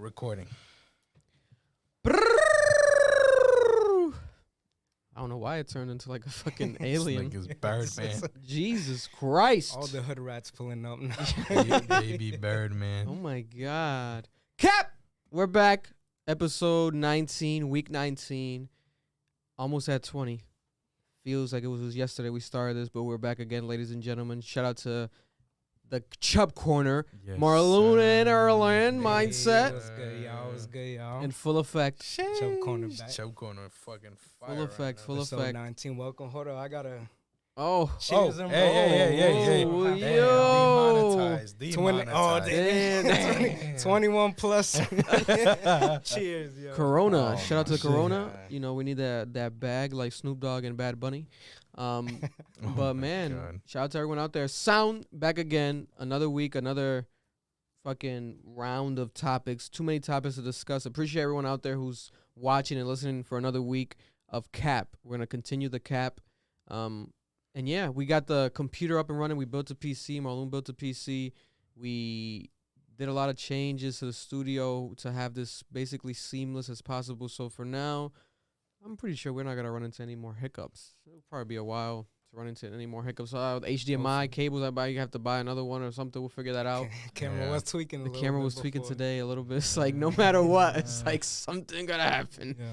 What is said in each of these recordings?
Recording. I don't know why it turned into like a fucking alien. It's like his Birdman. Jesus Christ. All the hood rats pulling up now. Baby Birdman. Oh my God. Cap! We're back. Episode 19, week 19. Almost at 20. Feels like it was yesterday we started this, but we're back again, ladies and gentlemen. Shout out to the Chubb Corner. Yes, Marlon and Erland mindset. What's good, y'all? What's good, y'all? In full effect. Chubb Corner back. Chubb Corner fucking fire. Full effect, right full Episode effect. 19. Welcome. Hold on. I got to... Oh. Cheers and hey. Oh, Damn, yo. Demonetized. 21 plus. Cheers, yo. Corona. Oh, Shout out to shit. Corona. You know, we need that bag like Snoop Dogg and Bad Bunny. But man, God. shout out to everyone out there. Sound back again. Another week, another fucking round of topics. Too many topics to discuss. Appreciate everyone out there who's watching and listening for another week of Cap. We're gonna continue the Cap. And yeah, we got the computer up and running. We built a PC. Marlon built a PC. We did a lot of changes to the studio to have this basically seamless as possible. So for now, I'm pretty sure we're not going to run into any more hiccups. It'll probably be a while to run into any more hiccups. With HDMI cables, you have to buy another one or something. We'll figure that out. Camera was tweaking. The camera was tweaking today a little bit. It's like no matter what, it's like something going to happen. Yeah.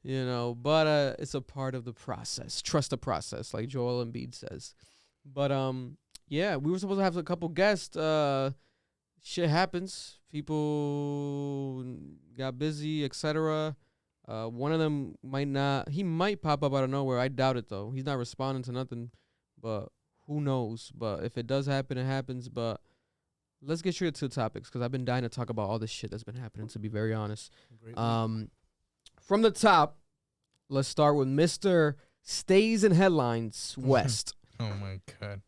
You know, but it's a part of the process. Trust the process, like Joel Embiid says. But yeah, we were supposed to have a couple guests. Shit happens. People got busy, etc. One of them might not. He might pop up out of nowhere. I doubt it though. He's not responding to nothing. But who knows? But if it does happen, it happens. But let's get straight to the topics because I've been dying to talk about all this shit that's been happening. To be very honest. From the top, let's start with Mr. Stays in Headlines West. Oh my God.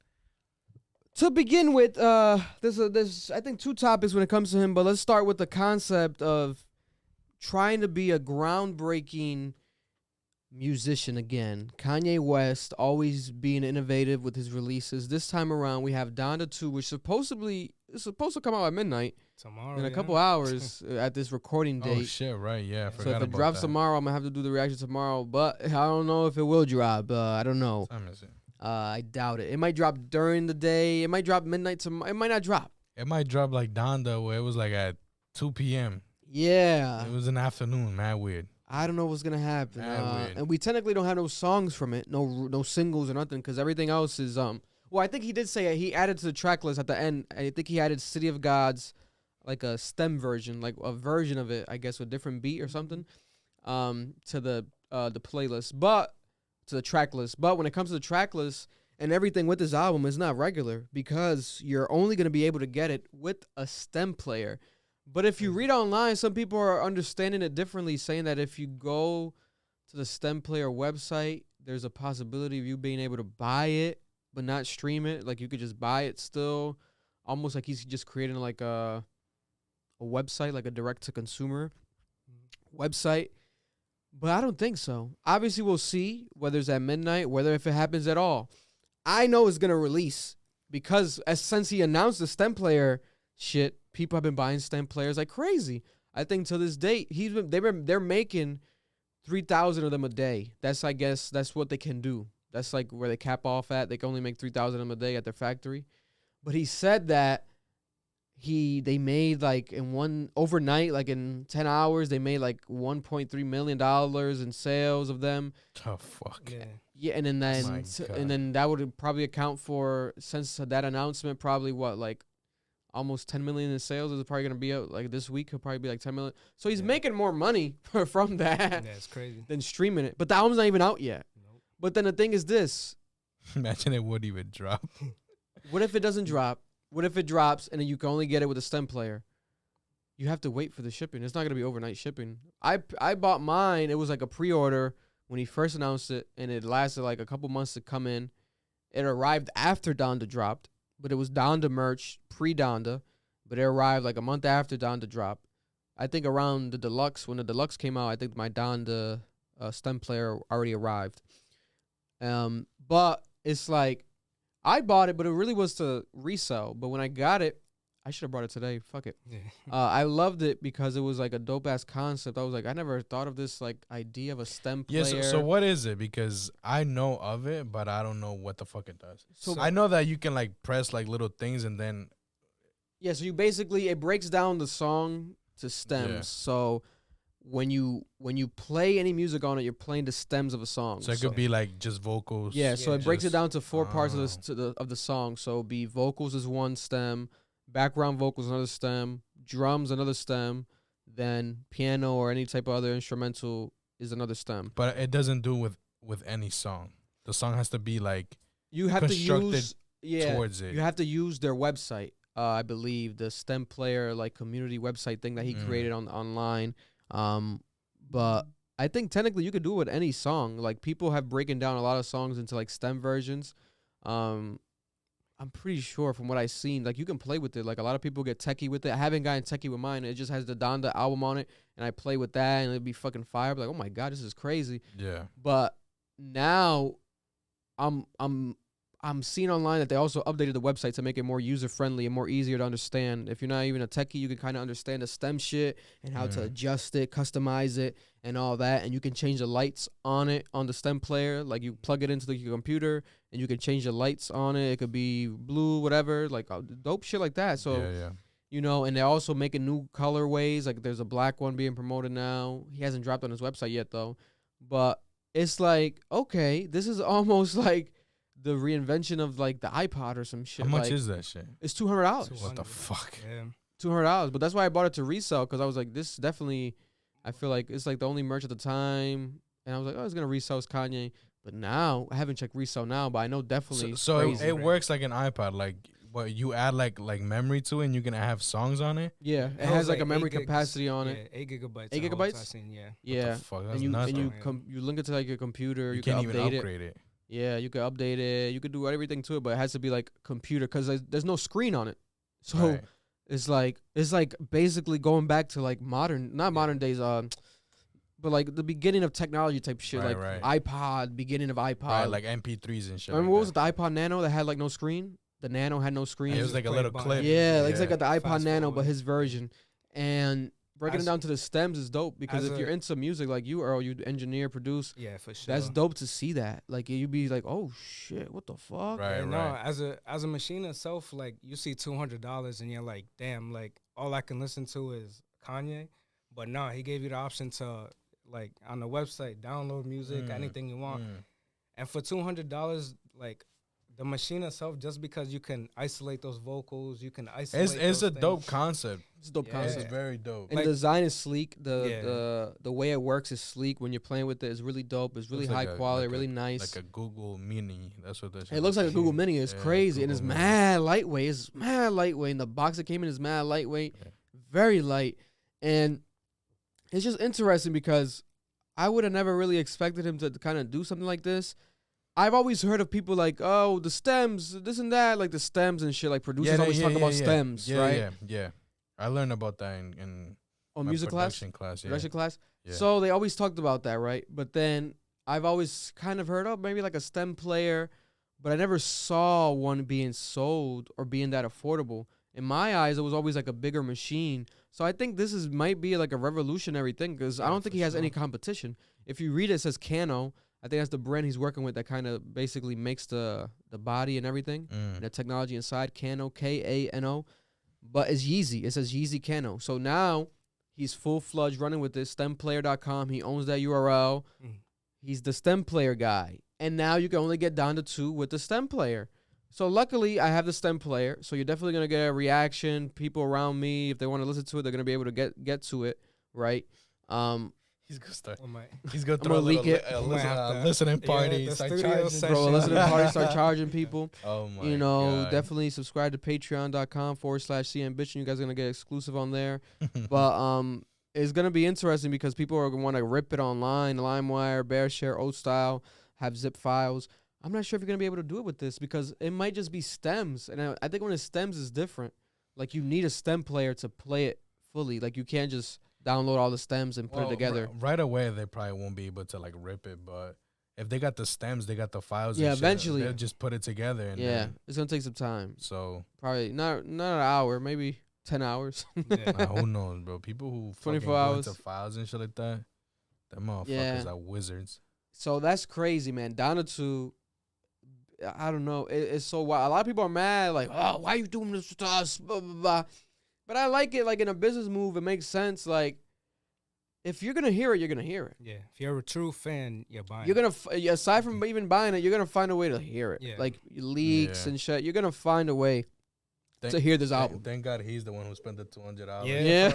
To begin with, there's I think two topics when it comes to him, but let's start with the concept of trying to be a groundbreaking musician again. Kanye West always being innovative with his releases. This time around, we have Donda 2, which is supposed to come out at midnight. Tomorrow, in a couple hours at this recording date. Oh shit! Right? Yeah. I So forgot if it about drops that. tomorrow, I'm gonna have to do the reaction tomorrow. But I don't know if it will drop. I don't know. What time is it? I doubt it. It might drop during the day. It might drop midnight tomorrow. It might not drop. It might drop like Donda, where it was like at 2 p.m. Yeah. It was an afternoon. Mad weird. I don't know what's gonna happen. Weird. And we technically don't have no songs from it, no singles or nothing, because everything else is Well, I think he did say he added to the track list at the end. I think he added "City of Gods," like a stem version, like a version of it, I guess, with a different beat or something, to the playlist, but to the track list. But when it comes to the track list and everything with this album, it's not regular because you're only gonna be able to get it with a stem player. But if you read online, some people are understanding it differently, saying that if you go to the stem player website, there's a possibility of you being able to buy it but not stream it. Like you could just buy it still, almost like he's just creating like a website, like a direct-to-consumer website. But I don't think so. Obviously, we'll see whether it's at midnight, whether if it happens at all. I know it's going to release because since he announced the stem player shit, people have been buying stem players like crazy. I think to this date, they're making 3,000 of them a day. I guess that's what they can do. That's like where they cap off at. They can only make 3,000 of them a day at their factory. But he said that they made like overnight, like in 10 hours, they made like $1.3 million in sales of them. Oh fuck. Yeah, and then that would probably account for, since that announcement, probably like almost 10 million in sales is probably gonna be out like this week. He'll probably be like 10 million. So he's making more money from that. Yeah, it's crazy. Than streaming it. But the album's not even out yet. Nope. But then the thing is this: imagine it would even drop. what if it doesn't drop? What if it drops and then you can only get it with a stem player? You have to wait for the shipping. It's not gonna be overnight shipping. I bought mine. It was like a pre-order when he first announced it, and it lasted like a couple months to come in. It arrived after Donda dropped. But it was Donda merch, pre-Donda, but it arrived like a month after Donda dropped. I think around the Deluxe, when the Deluxe came out, I think my Donda stem player already arrived. But it's like, I bought it, but it really was to resell. But when I got it, I should have brought it today. Fuck it. Yeah. I loved it because it was like a dope ass concept. I was like, I never thought of this like idea of a stem player. Yeah, so what is it? Because I know of it, but I don't know what the fuck it does. So I know that you can like press like little things and then yeah, so you basically it breaks down the song to stems. Yeah. So when you play any music on it, you're playing the stems of a song. so it could be like just vocals. yeah, so it breaks it just- down to 4 parts of Oh. the song. So it'll be vocals is one stem, background vocals another stem, drums another stem, then piano or any type of other instrumental is another stem. But it doesn't do with any song. The song has to be like You have to constructed use towards it. You have to use their website. I believe the stem player like community website thing that he created online. But I think technically you could do it with any song. Like people have breaking down a lot of songs into like stem versions. I'm pretty sure from what I've seen, like you can play with it. Like a lot of people get techie with it. I haven't gotten techie with mine. It just has the Donda album on it, and I play with that, and it'd be fucking fire. Like, oh my god, this is crazy. Yeah. But now, I'm seeing online that they also updated the website to make it more user friendly and more easier to understand. If you're not even a techie, you can kind of understand the stem shit and how to adjust it, customize it, and all that. And you can change the lights on it on the stem player. Like you plug it into the computer and you can change the lights on it. It could be blue, whatever, like dope shit like that. So yeah. you know, and they're also making new colorways. Like there's a black one being promoted now. He hasn't dropped on his website yet though, but it's like okay, this is almost like the reinvention of like the iPod or some shit. How much like, is that shit? It's $200. What the fuck? Yeah. $200. But that's why I bought it to resell because I was like, this definitely. I feel like it's like the only merch at the time, and I was like, oh, it's gonna resell it's Kanye. But now I haven't checked resell now, but I know definitely. So crazy. it works like an iPod. Like what you add like memory to it, and you can have songs on it. Yeah, it It has was like a like memory 8 gigs. capacity on Yeah, it. 8 gigabytes. 8 I hope gigabytes? I seen, yeah. Yeah, What the fuck? That's and you nuts. you link it to like your computer. you You can't can even update it. upgrade it. Yeah, you could update it. You could do everything to it, but it has to be like computer because there's no screen on it. So Right. it's like basically going back to like not modern days, but like the beginning of technology type shit, Right, like right. iPod, beginning of iPod. Right, like MP3s and shit. Remember like what was that. it, the iPod Nano that had like no screen? The Nano had no screen. It was Just like a play little it by clip. ear. Yeah, like it's like Yeah. the iPod Fast Nano, but forward. his version. And breaking it As- down to the stems is dope because as if a- you're into music like you, Earl, you engineer, produce, Yeah, for sure. that's dope to see that. Like you'd be like, oh shit, what the fuck? Right, Yeah, no, right. as a machine itself, like you see $200 and you're like, damn, like all I can listen to is Kanye. But no, he gave you the option to like on the website download music, anything you want. And for $200, like the machine itself, just because you can isolate those vocals, you can isolate. It's those a things. dope concept. It's a dope Yeah. It's concept. very dope. And Like- the design is sleek. Yeah. The way it works is sleek. When you're playing with it, it's really dope. It's really Looks like high a- quality, like a- really nice. Like a Google Mini. That's what that shit It looks like a Google like. Mini. It's Yeah, crazy, and it's Google Mini. mad lightweight. It's mad lightweight. And the box that came in is mad lightweight, Yeah. very light. And it's just interesting because I would have never really expected him to kind of do something like this. I've always heard of people like, oh, the stems, this and that, like the stems and shit. Like producers always talk about stems, yeah, right? Yeah. I learned about that in On my music class, production class. Yeah. production class. Yeah. So they always talked about that, right? But then I've always kind of heard of maybe like a stem player, but I never saw one being sold or being that affordable. In my eyes, it was always like a bigger machine. So I think this might be like a revolutionary thing because I Yeah, don't think for he has any sure. competition. If you read it, it says Cano. I think that's the brand he's working with that kind of basically makes the body and everything and the technology inside. Cano, Kano. But it's Yeezy. It says Yeezy Cano. So now he's full-fledged running with this, stemplayer.com. He owns that URL. Mm. He's the stem player guy. And now you can only get down to 2 with the stem player. So luckily, I have the stem player. So you're definitely going to get a reaction. People around me, if they want to listen to it, they're going to be able to get to it, right? He's gonna start. Oh my. He's gonna I'm throw a gonna leak little it. Might have to- listening Yeah, party. the Start studio charging. session. Bro, listen to the Session. party, start charging people. Oh my. You know, God. definitely subscribe to patreon.com/CAmbition. You guys are going to get exclusive on there. But it's gonna be interesting because people are gonna want to rip it online, LimeWire, BearShare, Oat Style, have zip files. I'm not sure if you're gonna be able to do it with this because it might just be stems, and I think when it's stems is different. Like you need a stem player to play it fully. Like you can't just download all the stems and put it Well, together. Right away, they probably won't be able to like rip it, but if they got the stems, they got the files. Yeah, and shit, eventually. they'll just put it together. And Yeah, then, it's gonna take some time. so Probably not an hour, maybe 10 hours. Yeah. who knows, bro? People who 24 fucking go hours. into files and shit like that, them motherfuckers Yeah. are wizards. So that's crazy, man. Down to, I don't know. It's so wild. A lot of people are mad, like, oh, why you doing this to us? Blah, blah, blah. But I like it. Like in a business move, it makes sense. Like, if you're gonna hear it, you're gonna hear it. Yeah, if you're a true fan, you're buying. You're gonna aside from even buying it, you're gonna find a way to hear it. Yeah. Like leaks Yeah. and shit. You're gonna find a way Thank- to hear this album. Thank God he's the one who spent the $200. Yeah.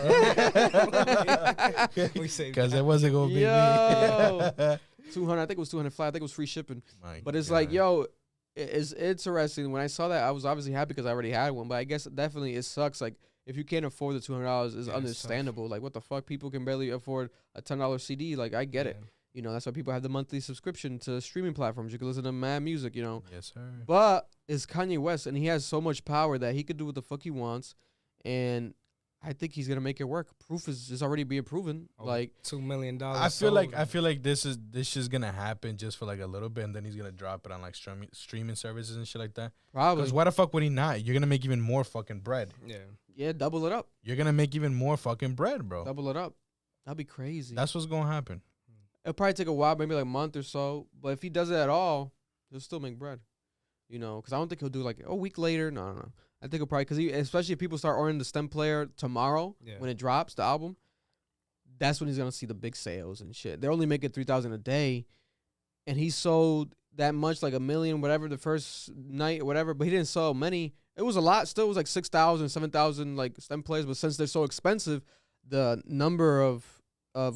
Yeah. We say Because it wasn't gonna be Yo. me. 200. I think it was 205. I think it was free shipping. My But it's God. like, yo, it's interesting. When I saw that, I was obviously happy because I already had one. But I guess definitely it sucks. Like if you can't afford the $200, it's Yeah, it's tough. understandable. Like what the fuck, people can barely afford a $10 CD. Like I get it. You know, that's why people have the monthly subscription to streaming platforms. You can listen to mad music. You know, Yes, sir. but it's Kanye West, and he has so much power that he could do what the fuck he wants, and I think he's gonna make it work. Proof is already being proven. Oh, Like $2 million. I feel like this is gonna happen just for like a little bit, and then he's gonna drop it on like streaming services and shit like that. probably, Because why the fuck would he not? You're gonna make even more fucking bread. Yeah. yeah, double it up, You're gonna make even more fucking bread, bro. double it up. That'd be crazy. That's what's gonna happen. It'll probably take a while, maybe like a month or so. But if he does it at all, he'll still make bread. You know, because I don't think he'll do like a week later. No. I think he'll probably, because especially if people start ordering the stem player tomorrow Yeah. when it drops, the album, that's when he's going to see the big sales and shit. They're only making 3,000 a day. And he sold that much, like 1 million, whatever, the first night or whatever. But he didn't sell many. It was a lot. Still, it was like 6,000, 7,000 like stem players. But since they're so expensive, the number of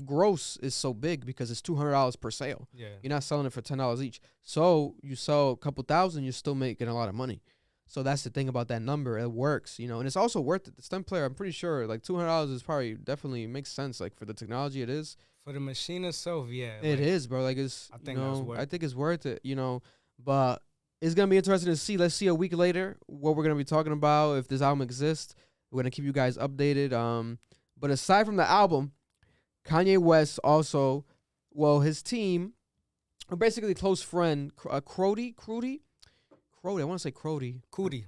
gross is so big because it's $200 per sale. Yeah. You're not selling it for $10 each. So you sell a couple thousand, you're still making a lot of money. So that's the thing about that number. It works, you know, and it's also worth it. The stem player, I'm pretty sure, like $200 is probably definitely makes sense. Like for the technology, it is. For the machine itself, yeah. It like, is, bro. Like it's, I think that's worth I think it's worth it, you know. But it's gonna be interesting to see. Let's see a week later what we're gonna be talking about. If this album exists, we're gonna keep you guys updated. But aside from the album, Kanye West also, well, his team, or basically close friend, Crody. I want to say Crody. Cootie.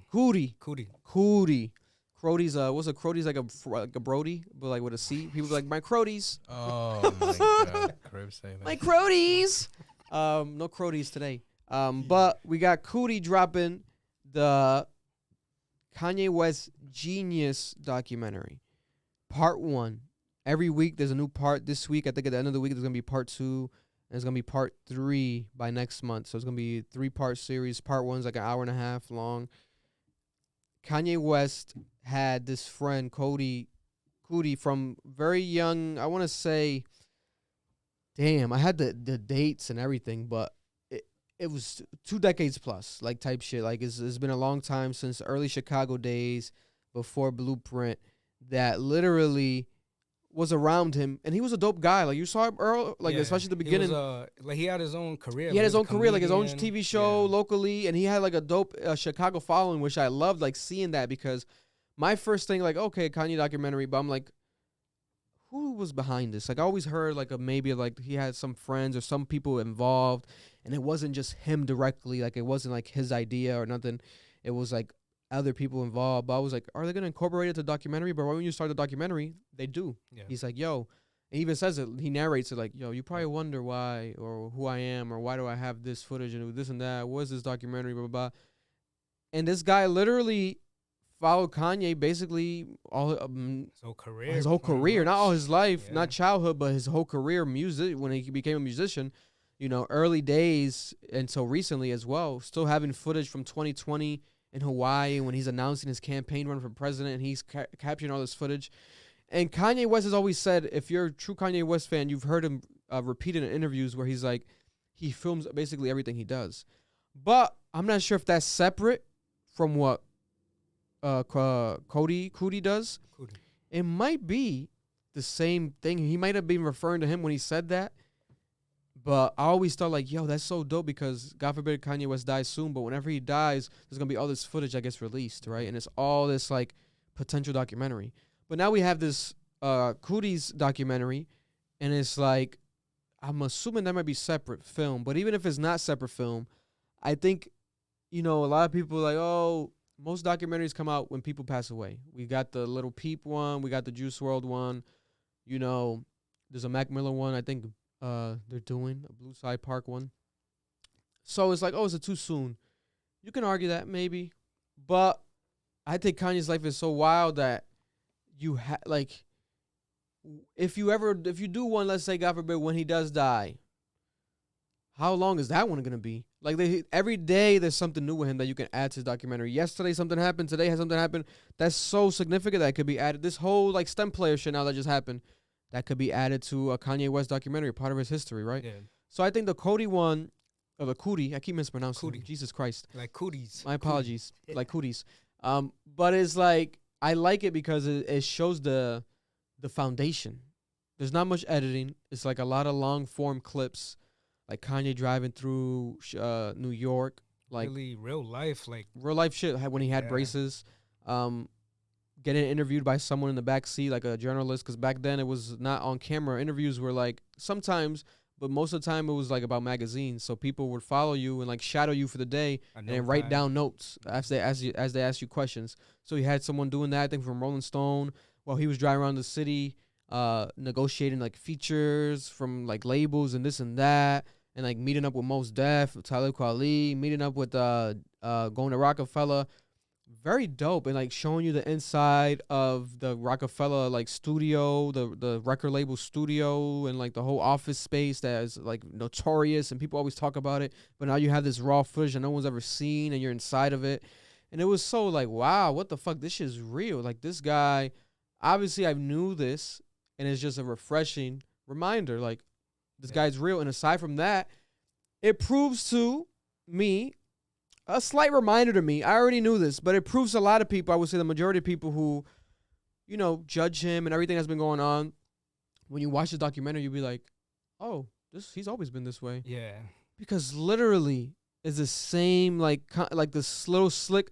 Crody's what's a Crody's like a Brody, but like with a C. People be like my Crodies. Oh my God, Crib say that. My Crodies. No Crodies today. But we got Cootie dropping the Kanye West Genius documentary, part 1. Every week there's a new part. This week, I think at the end of the week, there's going to be part 2. And there's going to be part 3 by next month. So it's going to be a 3-part series. Part 1's like an hour and a half long. Kanye West had this friend, Cootie, from very young. I want to say, damn, I had the dates and everything, but it was 2 decades plus, like type shit. Like it's been a long time since early Chicago days before Blueprint that literally was around him, and he was a dope guy. Like you saw him early, like especially at the beginning. He was, like he had his own career. He had his own career, like his own comedian. TV show Yeah. locally, and he had like a dope Chicago following, which I loved, like seeing that because my first thing, like, okay, Kanye documentary, but I'm like, who was behind this? Like I always heard like maybe like he had some friends or some people involved, and it wasn't just him directly. Like it wasn't like his idea or nothing. It was like other people involved. But I was like, are they gonna incorporate it to the documentary? But when you start the documentary, they do. Yeah. He's like, yo, and he even says it. He narrates it like, yo, you probably wonder why or who I am or why do I have this footage and this and that. What is this documentary? Blah blah blah. And this guy literally followed Kanye basically all His whole career. not all his life, Yeah. not childhood, but his whole career, music when he became a musician. You know, early days until recently as well. Still having footage from 2020 in Hawaii when he's announcing his campaign run for president, and he's capturing all this footage. And Kanye West has always said, if you're a true Kanye West fan, you've heard him repeat it in interviews where he's like, he films basically everything he does. But I'm not sure if that's separate from what Cootie does. Cootie. It might be the same thing. He might have been referring to him when he said that. But I always thought like, yo, that's so dope because God forbid Kanye West dies soon. But whenever he dies, there's going to be all this footage that gets released, right? And it's all this like potential documentary. But now we have this Cootie's documentary. And it's like, I'm assuming that might be separate film, but even if it's not separate film, I think, a lot of people are like, oh, most documentaries come out when people pass away. We got the Little Peep one, we got the Juice WRLD one, there's a Mac Miller one. I think they're doing a Blue Side Park one. So it's like, oh, is it too soon? You can argue that maybe, but I think Kanye's life is so wild that if you do one, let's say, God forbid, when he does die, how long is that one gonna be? Like every day there's something new with him that you can add to his documentary. Yesterday something happened. Today has something happened. That's so significant that it could be added. This whole like STEM player shit now that just happened, that could be added to a Kanye West documentary, part of his history, right? Yeah. So I think the Cody one, or the Cootie, I keep mispronouncing it. Jesus Christ. Like cooties. My apologies. Cootie. Like cooties. But it's like, I like it because it shows the foundation. There's not much editing. It's like a lot of long form clips, like Kanye driving through New York, like really real life shit. When he had braces, getting interviewed by someone in the back seat, like a journalist, because back then it was not on camera. Interviews were like sometimes, but most of the time it was like about magazines. So people would follow you and like shadow you for the day and then write down notes as they ask you questions. So he had someone doing that, I think, from Rolling Stone, while he was driving around the city, negotiating like features from like labels and this and that, and like meeting up with Mos Def, Talib Kweli, meeting up with going to Rockefeller. Very dope, and like showing you the inside of the Rockefeller like studio, the record label studio, and like the whole office space that is like notorious and people always talk about it, but now you have this raw footage that no one's ever seen and you're inside of it. And it was so like, wow, what the fuck, this shit is real. Like this guy, obviously I knew this, and it's just a refreshing reminder, like this guy's real. And aside from that, it proves to me, a slight reminder to me, I already knew this, but it proves to a lot of people, I would say the majority of people who, judge him and everything that's been going on, when you watch the documentary, you'll be like, oh, he's always been this way. Yeah. Because literally is the same, like this little slick,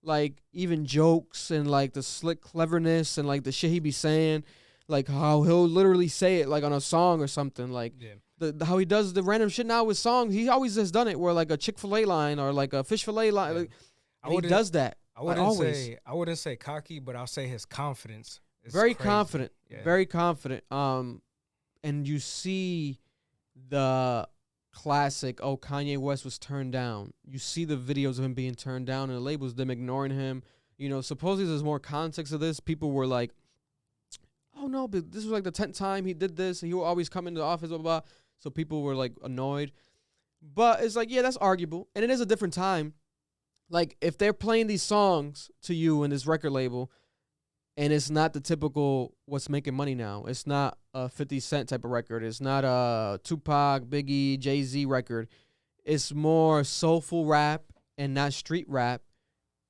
like even jokes and like the slick cleverness and like the shit he be saying, like how he'll literally say it like on a song or something, like how he does the random shit now with songs. He always has done it where like a Chick-fil-A line or like a fish fillet line, like, he does that. I wouldn't say cocky, but I'll say his confidence is very crazy. confident, very confident. And you see the classic, oh, Kanye West was turned down. You see the videos of him being turned down and the labels, them ignoring him. Supposedly there's more context of this. People were like, oh no, but this was like the 10th time he did this. He will always come into the office, blah, blah, blah. So people were like annoyed. But it's like, yeah, that's arguable. And it is a different time. Like if they're playing these songs to you in this record label, and it's not the typical what's making money now. It's not a 50 Cent type of record. It's not a Tupac, Biggie, Jay-Z record. It's more soulful rap and not street rap.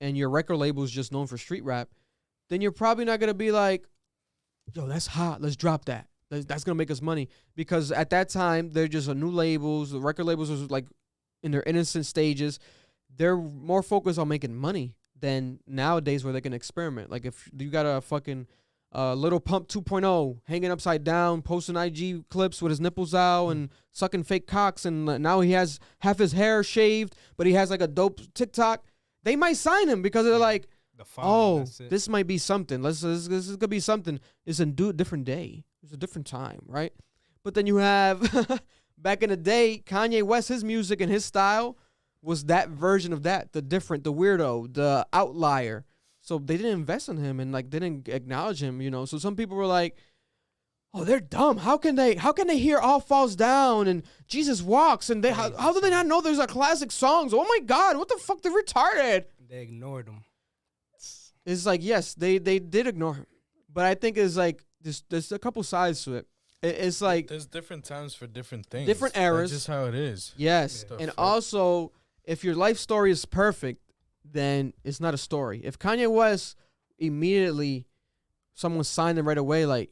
And your record label is just known for street rap. Then you're probably not going to be like, yo, that's hot. Let's drop that. That's going to make us money. Because at that time, they're just new labels. The record labels was like in their innocent stages. They're more focused on making money than nowadays where they can experiment. Like if you got a fucking Little Pump 2.0 hanging upside down, posting IG clips with his nipples out and sucking fake cocks, and now he has half his hair shaved, but he has like a dope TikTok, they might sign him because they're like, this might be something. This could be something. It's a different day. It's a different time, right? But then you have, back in the day, Kanye West, his music and his style was that version of that, the different, the weirdo, the outlier. So they didn't invest in him and like they didn't acknowledge him, So some people were like, oh, they're dumb. How can they hear All Falls Down and Jesus Walks and how do they not know there's a classic songs? Oh my God, what the fuck? They're retarded. They ignored him. It's like, yes, they did ignore him. But I think it's like there's a couple sides to it. It's like there's different times for different things. Different eras. That's just how it is. Yes. And also, if your life story is perfect, then it's not a story. If Kanye West immediately, someone signed him right away, like,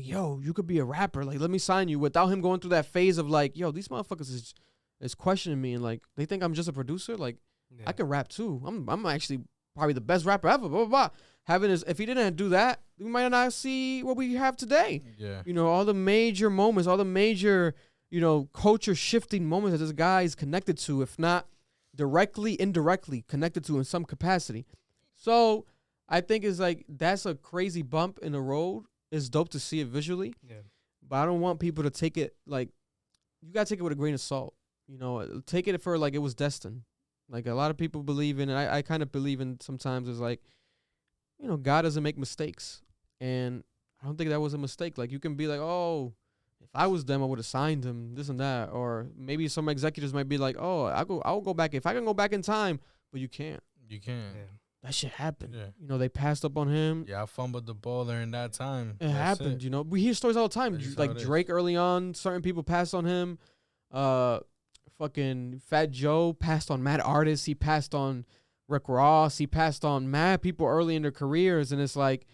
yo, you could be a rapper. Like, let me sign you, without him going through that phase of like, yo, these motherfuckers is questioning me and like they think I'm just a producer. Like, I can rap too. I'm actually probably the best rapper ever. Blah blah blah. Having his, if he didn't do that, we might not see what we have today. Yeah. You know, all the major moments, all the major, you know, culture shifting moments that this guy is connected to, if not directly, indirectly connected to in some capacity. So I think it's like that's a crazy bump in the road. It's dope to see it visually. Yeah. But I don't want people to take it like, you gotta take it with a grain of salt. You know, take it for like it was destined. Like a lot of people believe in, and I kind of believe in sometimes is like, you know, God doesn't make mistakes. And I don't think that was a mistake. Like you can be like, oh, if I was them, I would have signed him, this and that. Or maybe some executives might be like, oh, I'll go back. If I can go back in time, but you can't. You can't. Yeah. That shit happened. Yeah. You know, they passed up on him. Yeah, I fumbled the ball during that time. It happened, you know. We hear stories all the time. That's just Like how it is. Drake early on, certain people passed on him. Fucking Fat Joe passed on mad artists. He passed on Rick Ross. He passed on mad people early in their careers. And it's like,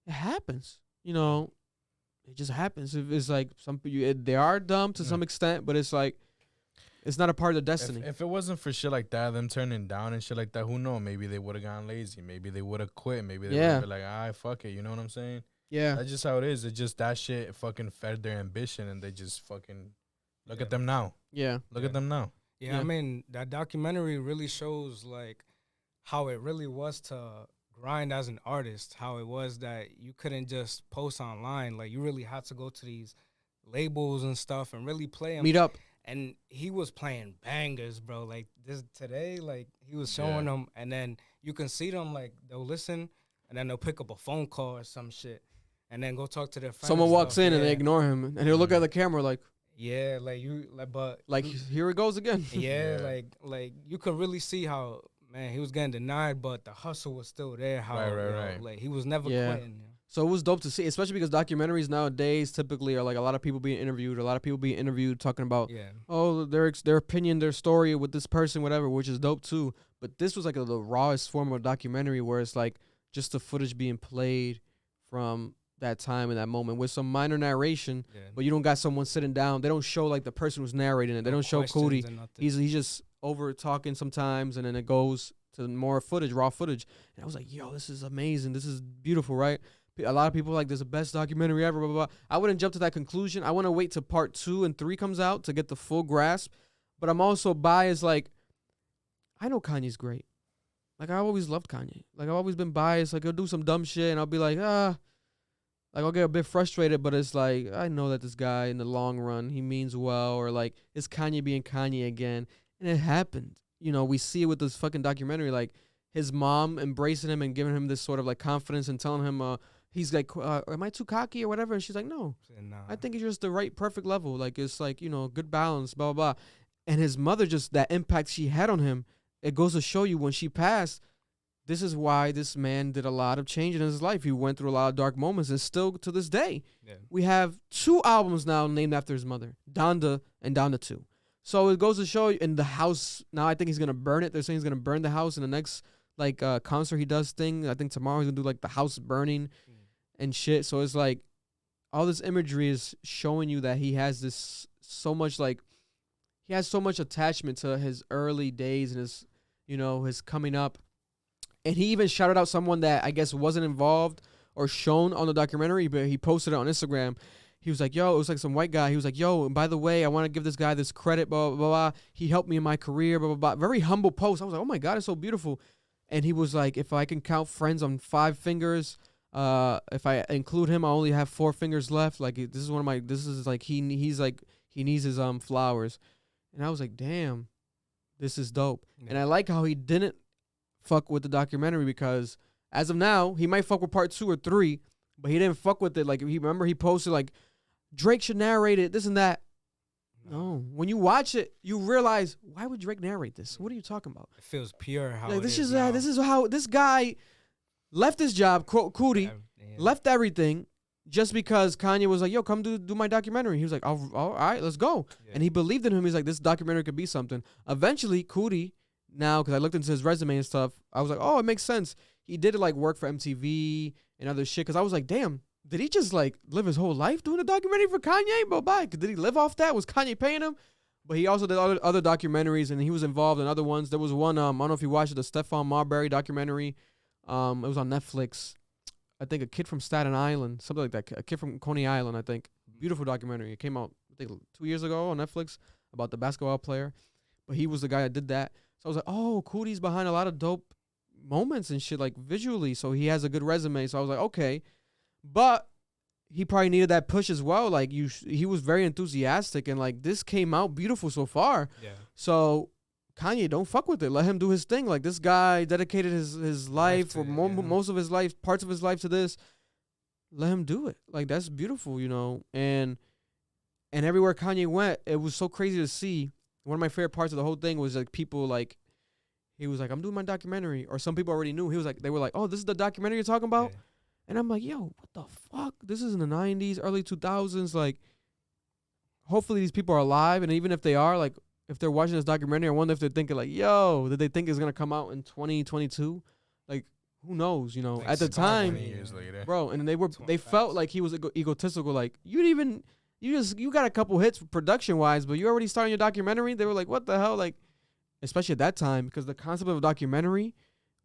it happens. You know, it just happens. It's like some people, they are dumb to some extent, but it's like, it's not a part of the destiny. If it wasn't for shit like that, them turning down and shit like that, who knows? Maybe they would have gone lazy. Maybe they would have quit. Maybe they would have been like, all right, fuck it. You know what I'm saying? Yeah. That's just how it is. It's just that shit fucking fed their ambition, and they just fucking look at them now. Yeah. Look at them now. Yeah, I mean, that documentary really shows, like, how it really was to grind as an artist, how it was that you couldn't just post online. Like, you really had to go to these labels and stuff and really play them. Meet up. And he was playing bangers, bro. Like, this today, like, he was showing them, and then you can see them, like, they'll listen, and then they'll pick up a phone call or some shit, and then go talk to their friends. Someone walks in and they Yeah. ignore him, and he'll look at the camera like, Yeah, like, you, like, but. like here it goes again. Yeah, Yeah. like you could really see how, man, he was getting denied, but the hustle was still there. How Right. like he was never Yeah. quitting. So it was dope to see, especially because documentaries nowadays typically are like a lot of people being interviewed, talking about, Yeah, oh, their opinion, their story with this person, whatever, which is dope too. But this was like the rawest form of a documentary where it's like just the footage being played from that time and that moment with some minor narration, yeah. but you don't got someone sitting down. They don't show like the person who's narrating it. They No don't show questions Cootie. and nothing. He's just over talking sometimes, and then it goes to more footage, raw footage. And I was like, yo, this is amazing. This is beautiful, right? A lot of people are like, this is the best documentary ever, blah, blah, blah. I wouldn't jump to that conclusion. I want to wait till part 2 and 3 comes out to get the full grasp. But I'm also biased. Like, I know Kanye's great. Like, I always loved Kanye. Like, I've always been biased. Like, he'll do some dumb shit, and I'll be like, like, I'll get a bit frustrated, but it's like, I know that this guy in the long run, he means well, or like, it's Kanye being Kanye again. And it happened. You know, we see it with this fucking documentary, like, his mom embracing him and giving him this sort of like confidence and telling him, he's like, am I too cocky or whatever? And she's like, no, Nah. I think it's just the right, perfect level. Like, it's like, you know, good balance, blah, blah, blah. And his mother, just that impact she had on him, it goes to show you when she passed, this is why this man did a lot of change in his life. He went through a lot of dark moments, and still to this day, Yeah. we have 2 albums now named after his mother, Donda and Donda 2. So it goes to show you, in the house, now I think he's going to burn it. They're saying he's going to burn the house in the next, like, concert he does thing. I think tomorrow he's going to do, like, the house burning and shit. So it's like, all this imagery is showing you that he has this so much, like, he has so much attachment to his early days and his, you know, his coming up. And he even shouted out someone that I guess wasn't involved or shown on the documentary, but he posted it on Instagram. He was like, yo, it was like some white guy. He was like, yo, and by the way, I want to give this guy this credit, blah, blah, blah. He helped me in my career, blah, blah, blah. Very humble post. I was like, oh my God, it's so beautiful. And he was like, if I can count friends on 5 fingers, if I include him, I only have 4 fingers left. Like, this is like, he's like, he needs his flowers. And I was like, damn, this is dope. Yeah. And I like how he didn't fuck with the documentary, because as of now, he might fuck with part 2 or 3, but he didn't fuck with it. Like, he posted like, Drake should narrate it, this and that. No, when you watch it, you realize, why would Drake narrate this? What are you talking about? It feels pure. How Like, it this is is now. this is how this guy left his job, Cootie, Yeah. left everything just because Kanye was like, yo, come do my documentary. He was like, all right, let's go. Yeah. And he believed in him. He's like, this documentary could be something. Eventually, Cootie, now, because I looked into his resume and stuff, I was like, oh, it makes sense. He did like work for MTV and other shit, because I was like, damn, did he just like live his whole life doing a documentary for Kanye? But did he live off that? Was Kanye paying him? But he also did other documentaries, and he was involved in other ones. There was one, I don't know if you watched it, the Stephon Marbury documentary. It was on Netflix. I think a kid from Staten Island, something like that. A kid from Coney Island, I think. Beautiful documentary. It came out, I think, 2 years ago on Netflix about the basketball player. But he was the guy that did that. So I was like, oh, Cootie's behind a lot of dope moments and shit, like visually. So he has a good resume. So I was like, okay. But he probably needed that push as well. Like he was very enthusiastic, and like this came out beautiful so far. Yeah. So Kanye, don't fuck with it. Let him do his thing. Like this guy dedicated his life or most of his life, parts of his life to this. Let him do it. Like that's beautiful, you know. And everywhere Kanye went, it was so crazy to see. One of my favorite parts of the whole thing was like people like, he was like, I'm doing my documentary, or some people already knew. He was like, they were like, oh, this is the documentary you're talking about. Yeah. And I'm like, yo, what the fuck? This is in the 90s, early 2000s. Like, hopefully these people are alive. And even if they are, like, if they're watching this documentary, I wonder if they're thinking, like, yo, did they think it's going to come out in 2022? Like, who knows, you know? Like at the time, 20 years later. Bro, and they felt like he was egotistical. Like, you got a couple hits production-wise, but you already started your documentary? They were like, what the hell? Like, especially at that time, because the concept of a documentary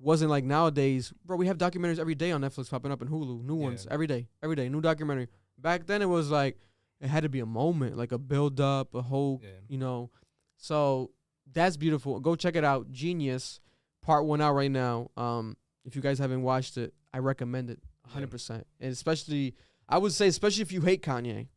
wasn't like nowadays. Bro, we have documentaries every day on Netflix popping up and Hulu. New ones every day, new documentary. Back then it was like, it had to be a moment, like a build up, a whole, you know. So that's beautiful. Go check it out. Genius, part 1 out right now. If you guys haven't watched it, I recommend it 100%. And especially, I would say, especially if you hate Kanye.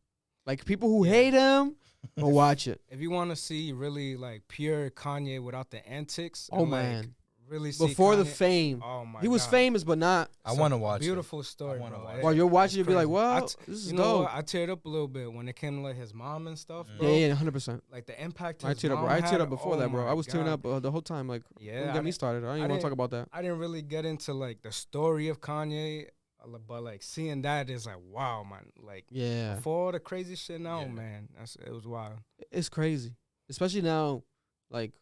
Like people who hate him, go watch it. If you want to see really like pure Kanye without the antics. Oh, man. Really see before Kanye, the fame. Oh my he was God. famous, but not. I want to watch beautiful it. story, bro. While you're watching, you'll be like, well, this is dope. I teared up a little bit when it came to like his mom and stuff, bro. Yeah, 100%. Like the impact I teared up, bro. I teared up before that, bro. I was tearing up the whole time. Like, don't get me started. I don't even want to talk about that. I didn't really get into like the story of Kanye, but like seeing that is like, wow, man. Like, before all the crazy shit now, man, it was wild. It's crazy, especially now, like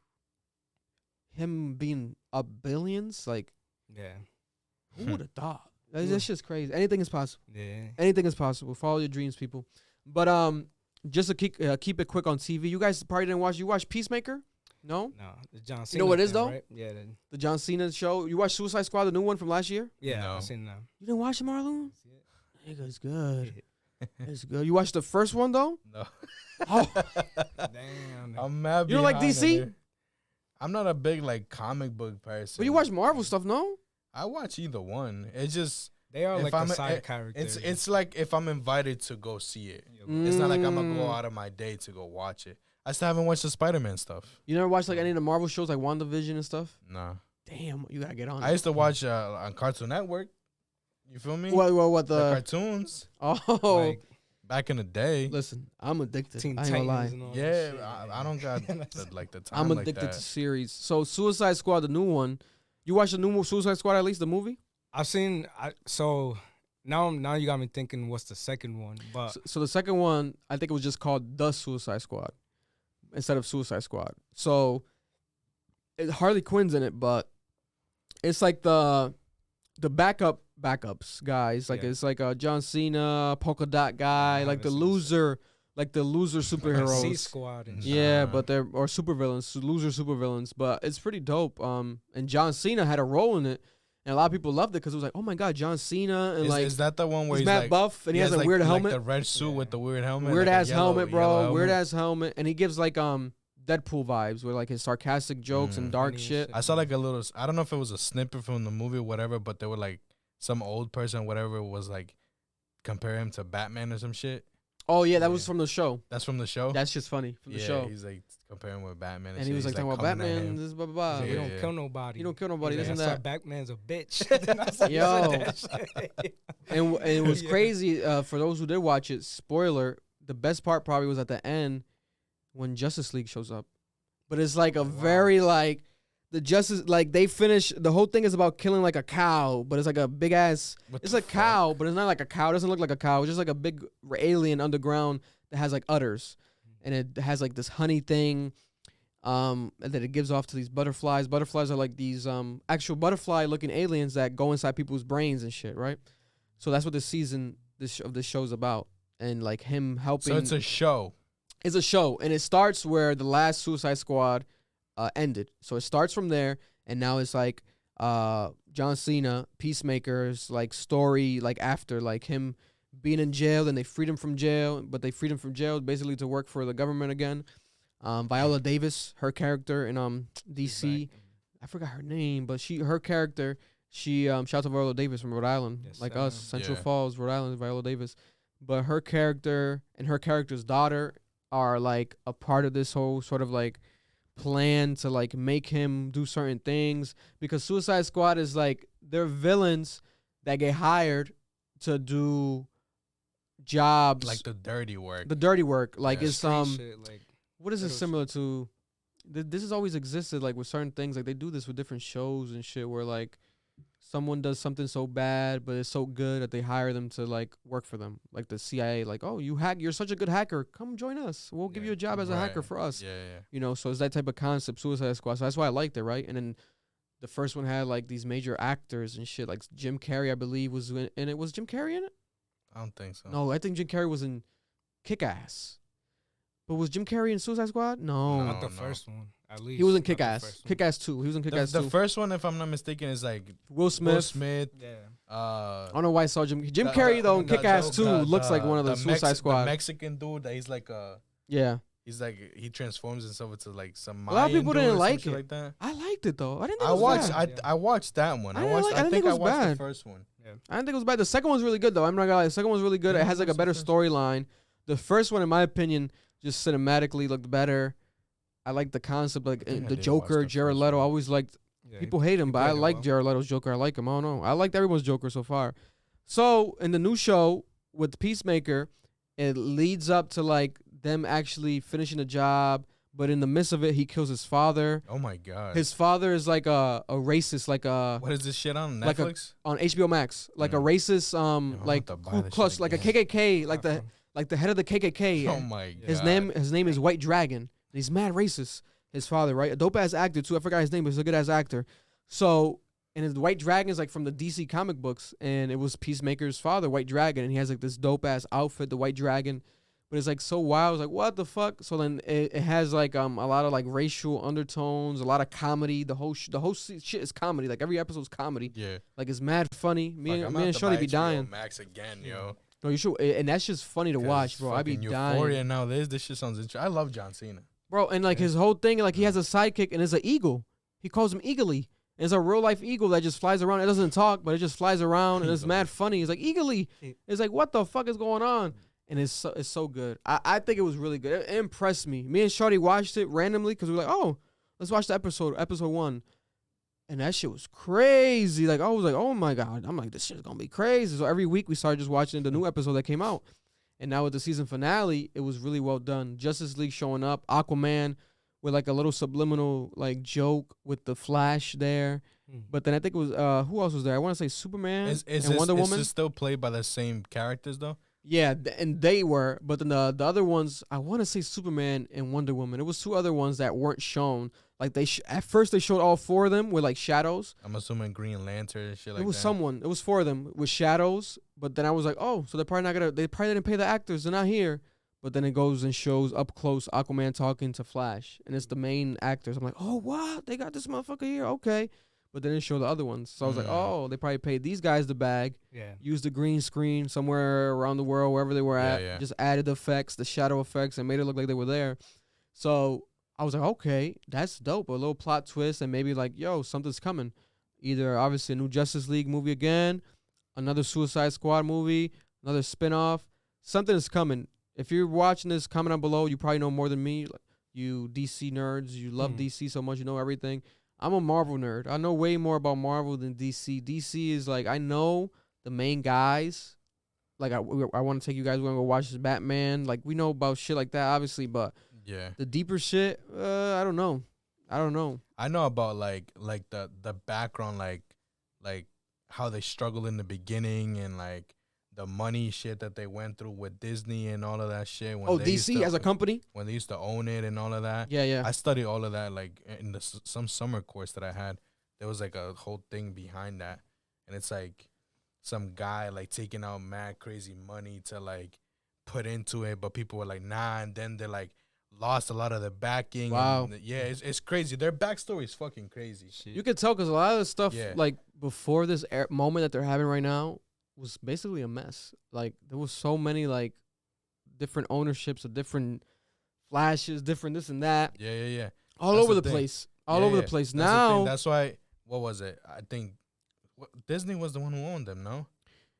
him being up billions. Like, who would have thought? That's just crazy. Anything is possible. Yeah, anything is possible. Follow your dreams, people. But just to keep it quick on TV. You guys probably didn't watch. You watched Peacemaker? No, the John Cena. You know what it is though? Right? Yeah, the John Cena show. You watched Suicide Squad, the new one from last year? Yeah, I've seen that. You didn't watch it, Marlon? It's good. It's good. You watched the first one though? No. Oh, damn. I'm mad. You don't like DC? I'm not a big like comic book person. But you watch Marvel stuff, no? I watch either one. It's just they are like the side characters. It's like if I'm invited to go see it. It's not like I'm gonna go out of my day to go watch it. I still haven't watched the Spider-Man stuff. You never watched like any of the Marvel shows like WandaVision and stuff? Nah. Damn, you gotta get on. I used to watch on Cartoon Network. You feel me? What the cartoons? Oh, like, back in the day. Listen, I'm addicted. Teen I ain't gonna lie. Yeah, I don't got the time. I'm addicted to series. So Suicide Squad, the new one. You watched the new Suicide Squad, at least the movie? I've seen. So now you got me thinking. What's the second one? But so the second one, I think it was just called The Suicide Squad instead of Suicide Squad. So Harley Quinn's in it, but it's like the backups guys. Like it's like a John Cena, polka dot guy, like the loser superheroes. C Squad and but they're or supervillains, loser supervillains. But it's pretty dope. And John Cena had a role in it, and a lot of people loved it because it was like, oh my God, John Cena, and is that the one where he's Matt like, Buff and he has a like, weird helmet, like the red suit with the weird helmet, weird like ass helmet, bro, weird helmet. ass helmet, and he gives like Deadpool vibes with like his sarcastic jokes and dark shit. I saw like a little, I don't know if it was a snippet from the movie or whatever, but they were like some old person, whatever, was like compare him to Batman or some shit. Oh yeah, that was from the show. That's from the show. That's just funny from the show. He's like comparing with Batman, and he was like talking about Batman. This blah blah blah. He don't kill nobody. He don't kill nobody. This and that. that. Batman's a bitch. Yo, and it was crazy for those who did watch it. Spoiler: the best part probably was at the end when Justice League shows up. But it's like a very like the Justice, like they finish, the whole thing is about killing like a cow, but it's like a big ass, it's a cow, but it's not like a cow. It doesn't look like a cow. It's just like a big alien underground that has like udders. And it has like this honey thing that it gives off to these butterflies. Butterflies are like these actual butterfly looking aliens that go inside people's brains and shit, right? So that's what this season of this show's about. And like him helping. So it's a show. It's a show, and it starts where the last Suicide Squad ended. So it starts from there, and now it's like John Cena, Peacemaker's like story, like after like him being in jail, then they freed him from jail, but they freed him from jail basically to work for the government again. Viola Davis, her character in DC, I forgot her name, but her character, shout out to Viola Davis from Rhode Island, yes, like us, Central Falls, Rhode Island, Viola Davis. But her character and her character's daughter are like a part of this whole sort of like plan to like make him do certain things, because Suicide Squad is like they're villains that get hired to do jobs like the dirty work. Like it's shit, like, what is it similar to? This has always existed like with certain things. Like they do this with different shows and shit where like someone does something so bad but it's so good that they hire them to like work for them, like the CIA. Like, oh, you're such a good hacker, come join us, we'll give you a job as a hacker for us. You know, so it's that type of concept, Suicide Squad. So that's why I liked it, right? And then the first one had like these major actors and shit, like Jim Carrey, I believe, was in it. Was Jim Carrey in it? I don't think so. No, I think Jim Carrey was in Kick-Ass. But was Jim Carrey in Suicide Squad? No. Not the first one, at least. He was in Kick-Ass. Kick-Ass 2. He was in Kick-Ass 2. The first one, if I'm not mistaken, is like Will Smith. Yeah. I don't know why I saw Jim Carrey, though, in Kick-Ass 2 looks like one of the Suicide Squad. The Mexican dude, that he's like yeah. He's like, he transforms himself into like some Mayan. A lot of people didn't like it. Like that. I liked it, though. I didn't think it was bad. I watched that one. I think I watched the first one. Yeah. I didn't think it was bad. The second one's really good, though. I'm not gonna lie. The second one's really good. It has like a better storyline. The first one, in my opinion, just cinematically looked better. I like the concept, like the Joker, Jared Leto. I always liked. People hate him, but I like Jared Leto's Joker. I like him. I don't know. I liked everyone's Joker so far. So in the new show with Peacemaker, it leads up to like them actually finishing the job, but in the midst of it, he kills his father. Oh my god! His father is like a racist, like a what is this shit on Netflix? On HBO Max, like a racist, like Ku Klux, like a KKK, like the head of the KKK. Oh my god! His name is White Dragon. And he's mad racist. His father, right? A dope ass actor too. I forgot his name, but he's a good ass actor. So, and his White Dragon is like from the DC comic books, and it was Peacemaker's father, White Dragon, and he has like this dope ass outfit, the White Dragon. But it's like so wild. I was like, what the fuck? So then it has like a lot of like racial undertones, a lot of comedy. The whole shit is comedy. Like every episode's comedy. Yeah. Like it's mad funny. Me and Shorty be dying. Max again, yo. No, you should, and that's just funny to watch, bro. I be dying. Euphoria now. This shit sounds interesting. I love John Cena. Bro, and like his whole thing, like he has a sidekick and it's an eagle. He calls him Eagly. It's a real life eagle that just flies around. It doesn't talk, but it just flies around and it's mad funny. It's like Eagly. It's like, what the fuck is going on? And it's so good. I think it was really good. It impressed me. Me and Shorty watched it randomly because we were like, oh, let's watch the episode 1. And that shit was crazy. Like I was like, oh my God. I'm like, this shit's gonna be crazy. So every week we started just watching the new episode that came out. And now with the season finale, it was really well done. Justice League showing up, Aquaman with like a little subliminal like joke with the Flash there. But then I think it was who else was there? I want to say Superman and Wonder Woman. Is this still played by the same characters though? Yeah, and they were. But then the other ones, I want to say Superman and Wonder Woman. It was 2 other ones that weren't shown. Like they at first they showed all 4 of them with like shadows. I'm assuming Green Lantern and shit like that. It was someone. It was 4 of them with shadows. But then I was like, oh, so they're probably not gonna. They probably didn't pay the actors. They're not here. But then it goes and shows up close Aquaman talking to Flash, and it's the main actors. I'm like, oh, what? They got this motherfucker here. Okay. But they didn't show the other ones. So I was like, oh, they probably paid these guys the bag. Yeah. Used the green screen somewhere around the world, wherever they were at. Yeah. Just added the effects, the shadow effects, and made it look like they were there. So I was like, okay, that's dope. A little plot twist, and maybe like, yo, something's coming. Either obviously a new Justice League movie again, another Suicide Squad movie, another spinoff. Something is coming. If you're watching this, comment down below. You probably know more than me. You DC nerds, you love DC so much, you know everything. I'm a Marvel nerd. I know way more about Marvel than DC. DC is like, I know the main guys. Like, I want to take you guys, we're going to go watch this Batman. Like, we know about shit like that, obviously, but yeah, the deeper shit, I don't know. I know about, like the background, like how they struggled in the beginning and, like, the money shit that they went through with Disney and all of that shit. When DC as a company? When they used to own it and all of that. Yeah. I studied all of that, like, in some summer course that I had. There was, like, a whole thing behind that. And it's, like, some guy, like, taking out mad crazy money to, like, put into it, but people were like, nah, and then they like lost a lot of the backing. Wow. And yeah, it's crazy. Their backstory is fucking crazy. Shit. You could tell because a lot of the stuff Yeah. like before this moment that they're having right now was basically a mess. Like there was so many like different ownerships of different flashes, different this and that, Yeah. all That's over the the thing. place, all Yeah, over yeah. the place. That's the thing. Now That's why. What was it? I think Disney was the one who owned them, no,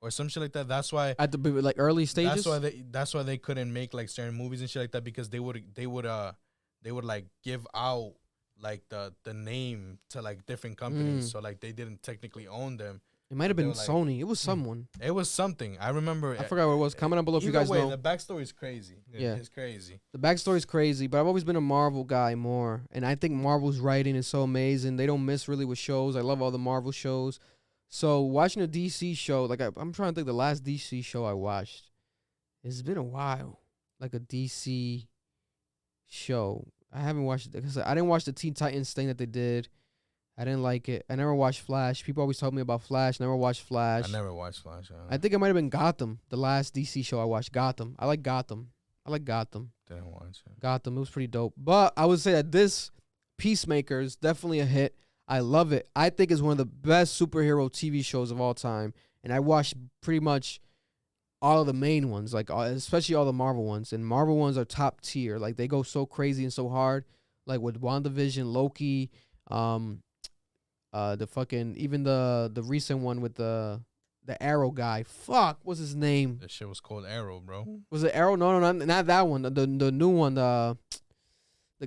or some shit like that. That's why. at the like early stages, That's why they couldn't make like certain movies and shit like that, because they would like give out like the name to like different companies. So like they didn't technically own them. it might have they been were like- Sony. It was someone. It was something. I remember. I forgot what it was. Comment down below if you Either guys way, know. the backstory is crazy. Yeah. It's crazy. The backstory's crazy, but I've always been a Marvel guy more, and I think Marvel's writing is so amazing. They don't miss really with shows. I love all the Marvel shows. So watching a DC show, like I'm trying to think the last DC show I watched. It's been a while, like a DC show. I haven't watched it because I didn't watch the Teen Titans thing that they did. I didn't like it. I never watched Flash. People always told me about Flash. Never watched Flash. I never watched Flash. I think it might have been Gotham, the last DC show I watched. Gotham. I like Gotham. Didn't watch it. Gotham. It was pretty dope. But I would say that this Peacemaker is definitely a hit. I love it. I think it's one of the best superhero TV shows of all time. And I watched pretty much all of the main ones, like especially all the Marvel ones. And Marvel ones are top tier. Like they go so crazy and so hard. Like with WandaVision, Loki, the fucking even the recent one with the Arrow guy. Fuck, what's his name? That shit was called Arrow, bro. Was it Arrow? No, not that one. The new one. The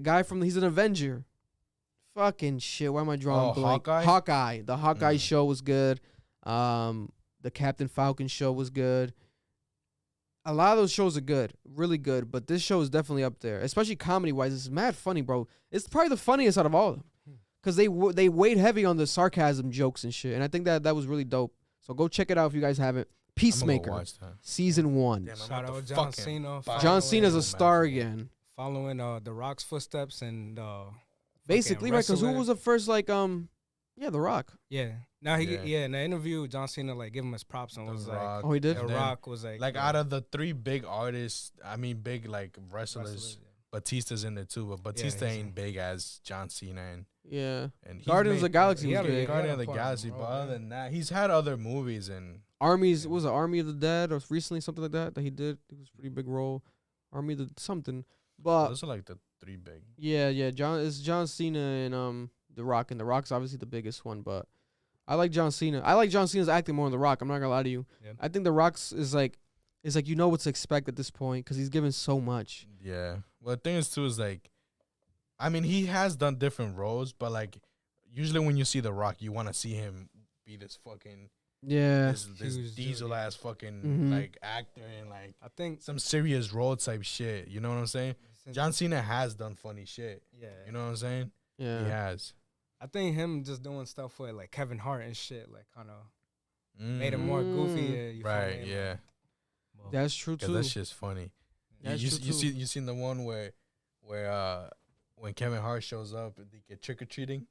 guy from he's an Avenger. Fucking shit. Why am I drawing blank? Hawkeye? The Hawkeye show was good. The Captain Falcon show was good. A lot of those shows are good, really good. But this show is definitely up there, especially comedy wise. It's mad funny, bro. It's probably the funniest out of all of them, because they weighed heavy on the sarcasm jokes and shit. And I think that was really dope. So go check it out if you guys haven't. Peacemaker, season 1. Damn, Shout out John Cena. John Cena's Oh, a star again. Following The Rock's footsteps and Basically, right? Because who was the first The Rock. Yeah. Now Yeah. in the interview, John Cena like give him his props and was like, Oh, he did. The Rock was like out of the 3 big artists, I mean big like wrestlers, Batista's in there too, but Batista he's ain't big as John Cena Yeah. and he's Guardians of the made- Galaxy yeah, was yeah, big. yeah. Guardian of the part, Galaxy, bro, but other yeah. than that, he's had other movies and Armies was it Army of the Dead or recently something like that he did. It was a pretty big role. Army of the something. But those are like the 3 big. yeah, it's John Cena and The Rock, and The Rock's obviously the biggest one, but I like John Cena. I like John Cena's acting more than The Rock. I'm not gonna lie to you. Yeah. I think The Rock's is like you know what to expect at this point because he's given so much. Yeah. Well, the thing is too is like, I mean, he has done different roles, but like usually when you see The Rock, you want to see him be this fucking Yeah. this Huge diesel dude, ass fucking Mhm. like actor and like I think some serious role type shit. You know what I'm saying? John Cena has done funny shit. Yeah. You know what I'm saying? Yeah. He has. I think him just doing stuff with like Kevin Hart and shit like kind of made him more goofy. You feel Right. me? Yeah. Well, That's true Cause too. that shit's funny. That's you true, too. you seen the one where when Kevin Hart shows up and they get trick or treating,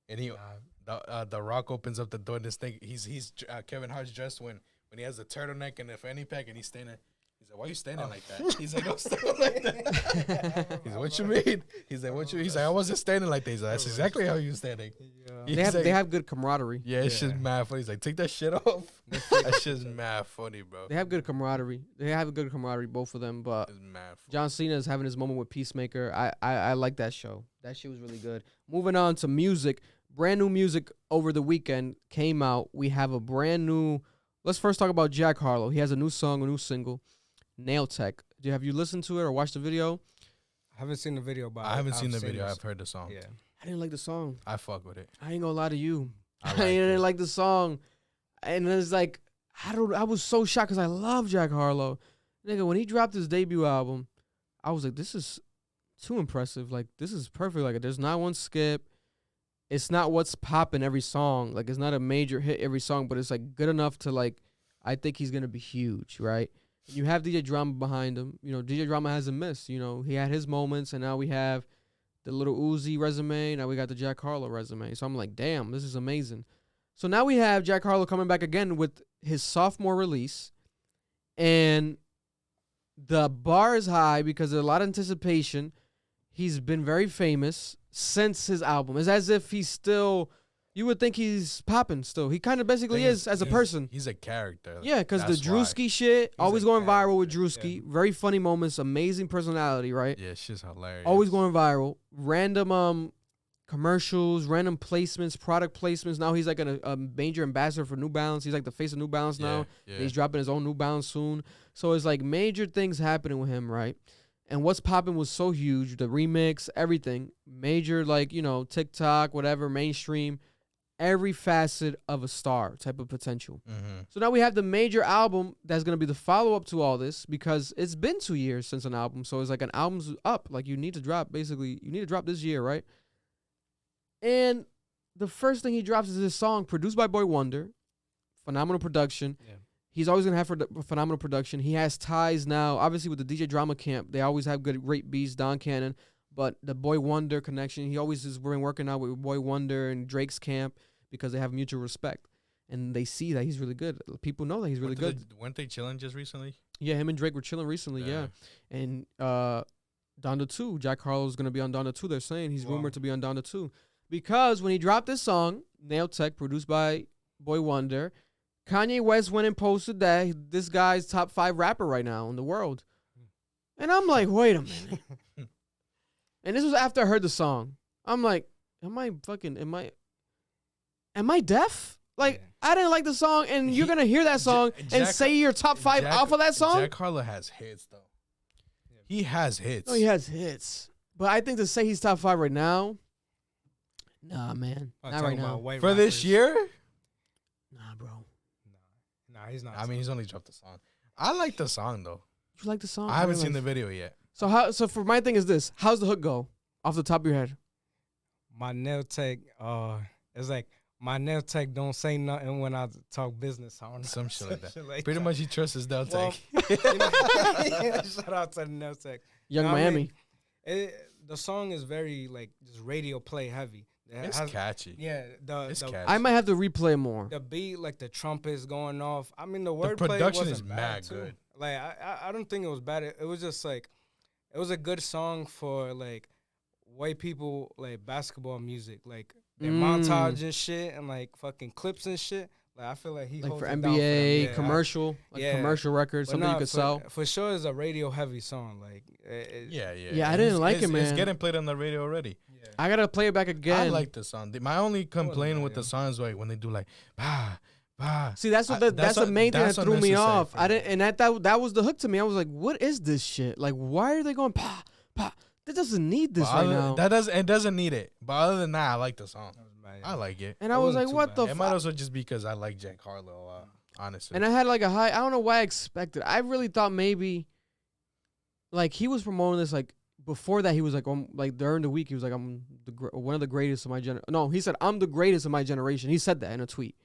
and the Rock opens up the door and this thing he's Kevin Hart's dressed when he has the turtleneck and the fanny pack and he's standing. He's like, why you standing like that? He's like, I'm standing like that. He's like, what you mean? He's like, what you? He's like, I wasn't standing like that. He's like, that's exactly how you standing. Yeah. They have He's they like- have good camaraderie. Yeah, it's just Yeah. mad funny. He's like, take that shit off. That shit's mad funny, bro. They have good camaraderie. They have a good camaraderie, both of them. But It's mad funny. John Cena is having his moment with Peacemaker. I like that show. That shit was really good. Moving on to music. Brand new music over the weekend came out. We have a brand new. Let's first talk about Jack Harlow. He has a new song, a new single, Nail Tech. Have you listened to it or watched the video? I haven't seen the video, but I haven't seen the video. this. I've heard the song. Yeah. I didn't like the song. I fuck with it. I ain't gonna lie to you. I I, like it. didn't like the song, and it's like I was so shocked because I love Jack Harlow, nigga. When he dropped his debut album, I was like, this is too impressive. Like this is perfect. Like there's not one skip. It's not what's popping every song. Like it's not a major hit every song, but it's like good enough to like. I think he's gonna be huge, right? And you have DJ Drama behind him. You know, DJ Drama hasn't missed. You know, he had his moments, and now we have the little Uzi resume. Now we got the Jack Harlow resume. So I'm like, damn, this is amazing. So now we have Jack Harlow coming back again with his sophomore release. And The bar is high because there's a lot of anticipation. He's been very famous since his album. It's as if he's still. You would think he's popping still. He kind of basically is as a person. He's a character. Yeah, because the Drewski shit, always going viral with Drewski. Yeah. Very funny moments, amazing personality, right? Yeah, shit's hilarious. Always going viral. Random commercials, random placements, product placements. Now he's like a major ambassador for New Balance. He's like the face of New Balance now. Yeah. He's dropping his own New Balance soon. So it's like major things happening with him, right? And what's popping was so huge. The remix, everything. Major, like, you know, TikTok, whatever, mainstream. Every facet of a star type of potential. Mm-hmm. So now we have the major album that's going to be the follow-up to all this because it's been 2 years since an album. So it's like an album's up. Like you need to drop, basically. You need to drop this year, right? And the first thing he drops is this song produced by Boy Wonder. Phenomenal production. Yeah. He's always going to have phenomenal production. He has ties now, obviously with the DJ Drama Camp. They always have great beats, Don Cannon. But the Boy Wonder connection, he always has been working out with Boy Wonder and Drake's camp. Because they have mutual respect. And they see that he's really good. People know that he's really good. Weren't they chilling just recently? Yeah, him and Drake were chilling recently, yeah. And Donda 2, Jack Harlow's going to be on Donda 2. They're saying he's rumored to be on Donda 2. Because when he dropped this song, Nail Tech, produced by Boy Wonder, Kanye West went and posted that this guy's top 5 rapper right now in the world. And I'm like, wait a minute. And this was after I heard the song. I'm like, am I deaf? Like, I didn't like the song, and you're going to hear that song and say your top 5 off of that song? Jack Harlow has hits, though. He has hits. No, he has hits. But I think to say he's top 5 right now, nah, man. Not right now. For this year? Nah, bro. Nah, he's not. I mean, he's only dropped the song. I like the song, though. You like the song? I haven't seen the video yet. So for my thing is this. How's the hook go off the top of your head? My nail tech, it's like, my nail tech don't say nothing when I talk business. I don't know. Some shit like that. Pretty much he trusts his nail tech. Shout out to the nail tech. Young Miami. I mean? The song is very, like, just radio play heavy. It's catchy. Yeah. It's catchy. I might have to replay more. The beat, like, the trumpets going off. I mean, the wordplay production wasn't is bad mad too. good. Like, I don't think it was bad. It was just, like, it was a good song for, like, white people, like, basketball music. Like, their montage and shit and like fucking clips and shit. Like I feel like he like holds for it NBA down for commercial, commercial records, something you could sell. For sure, it's a radio heavy song. Like I didn't like it, man. It's getting played on the radio already. Yeah. I gotta play it back again. I like the song. My only complaint with the song is like when they do like bah. See, that's the main thing that threw me off. I didn't, and that was the hook to me. I was like, what is this shit? Like, why are they going bah bah? That doesn't need this right now. It doesn't need it. But other than that, I like the song. I like it. And I was like, what the fuck? It might also just because I like Jack Harlow, honestly. And I had like a high, I don't know why I expected. I really thought maybe, like, he was promoting this, like, before that he was like during the week, he was like, I'm one of the greatest of my generation. No, he said, I'm the greatest of my generation. He said that in a tweet.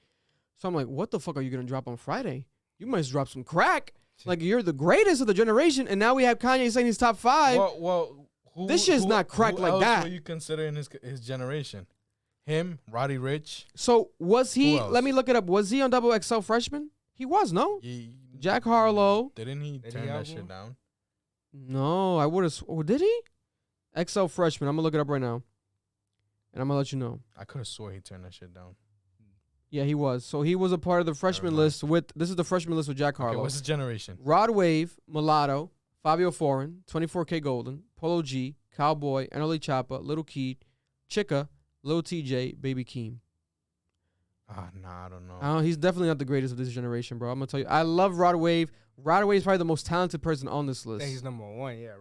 So I'm like, what the fuck are you going to drop on Friday? You must drop some crack. Like, you're the greatest of the generation. And now we have Kanye saying he's top 5. Well, this shit's not cracked like that. Who you consider in his generation? Him, Roddy Ricch. So was he? Let me look it up. Was he on XXL Freshman? He was, no. Jack Harlow. Didn't he turn that shit down? No, I would have. Did he? XL Freshman. I'm gonna look it up right now, and I'm gonna let you know. I could have swore he turned that shit down. Yeah, he was. So he was a part of the freshman list with. This is the freshman list with Jack Harlow. Okay, what's his generation? Rod Wave, Mulatto, Fabio Foreign, 24K Golden, Polo G, Cowboy, NLE Choppa, Little Keed, Chicka, Lil TJ, Baby Keem. Nah, I don't know. He's definitely not the greatest of this generation, bro. I'm gonna tell you. I love Rod Wave. Rod Wave is probably the most talented person on this list. I think he's number 1. Yeah,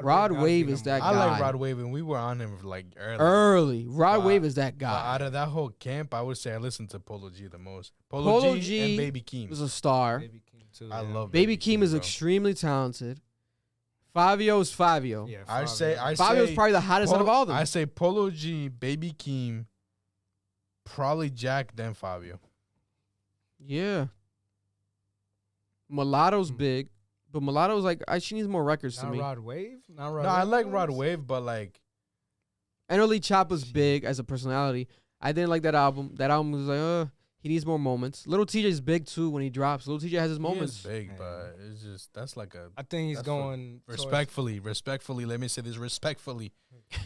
Rod Wave is that guy. I like Rod Wave, and we were on him like early. Rod Wave is that guy. Out of that whole camp, I would say I listened to Polo G the most. Polo G and Baby Keem was a star. Baby Keem too. I love Baby Keem is extremely talented. Fabio is Fabio. Yeah, I say Fabio's probably the hottest out of all of them. I say Polo G, Baby Keem, probably Jack, then Fabio. Yeah. Mulatto's big, but Mulatto's like she needs more records to me. Rod Wave? No, I like Rod Wave, but like NLE Choppa's big as a personality. I didn't like that album. That album was like, He needs more moments. Little TJ's big too when he drops. Little TJ has his moments. He is big, but it's just that's like a. I think he's that's going respectfully. Let me say this respectfully,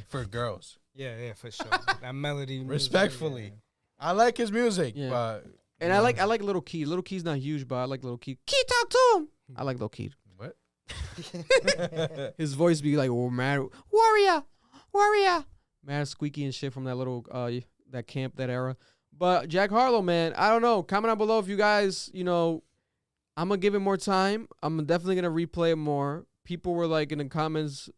for girls. Yeah, for sure. That melody. Respectfully, music, I like his music, Yeah. but And I like Little Key. Little Key's not huge, but I like Little Key. Key talk to him. I like Little Key. what? His voice be like, oh, mad warrior, mad squeaky and shit from that little that camp, that era. But Jack Harlow, man, I don't know. Comment down below if you guys, I'm gonna give it more time. I'm definitely gonna replay it more. People were like in the comments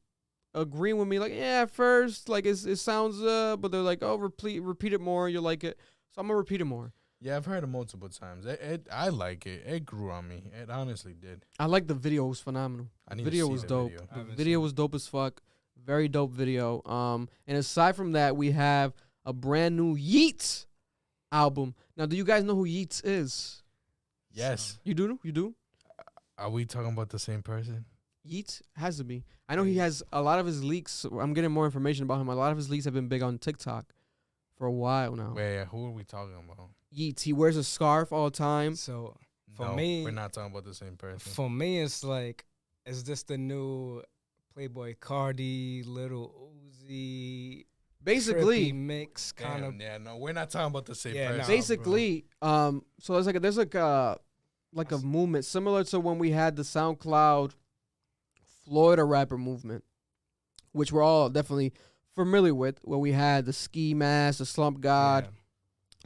agreeing with me, like, yeah, at first, like it sounds but they're like, oh, repeat it more, you'll like it. So I'm gonna repeat it more. Yeah, I've heard it multiple times. I like it. It grew on me. It honestly did. I like the video. It was phenomenal. I The need video to see was the dope. video. The video was dope as fuck. Very dope video. And aside from that, we have a brand new Yeat album. Now, do you guys know who Yeats is? Yes. You do? You do? Are we talking about the same person? Yeats has to be. I know he has a lot of his leaks. I'm getting more information about him. A lot of his leaks have been big on TikTok for a while now. Wait, who are we talking about? Yeats, he wears a scarf all the time. So No, me, we're not talking about the same person. for me, it's like, is this the new Playboy Cardi, Little Uzi, Basically, trippy mix kind of? Yeah, no, we're not talking about the same Yeah, person. nah. basically, so there's like a movement similar to when we had the SoundCloud Florida rapper movement, which we're all definitely familiar with, where we had the Ski Mask, the Slump God,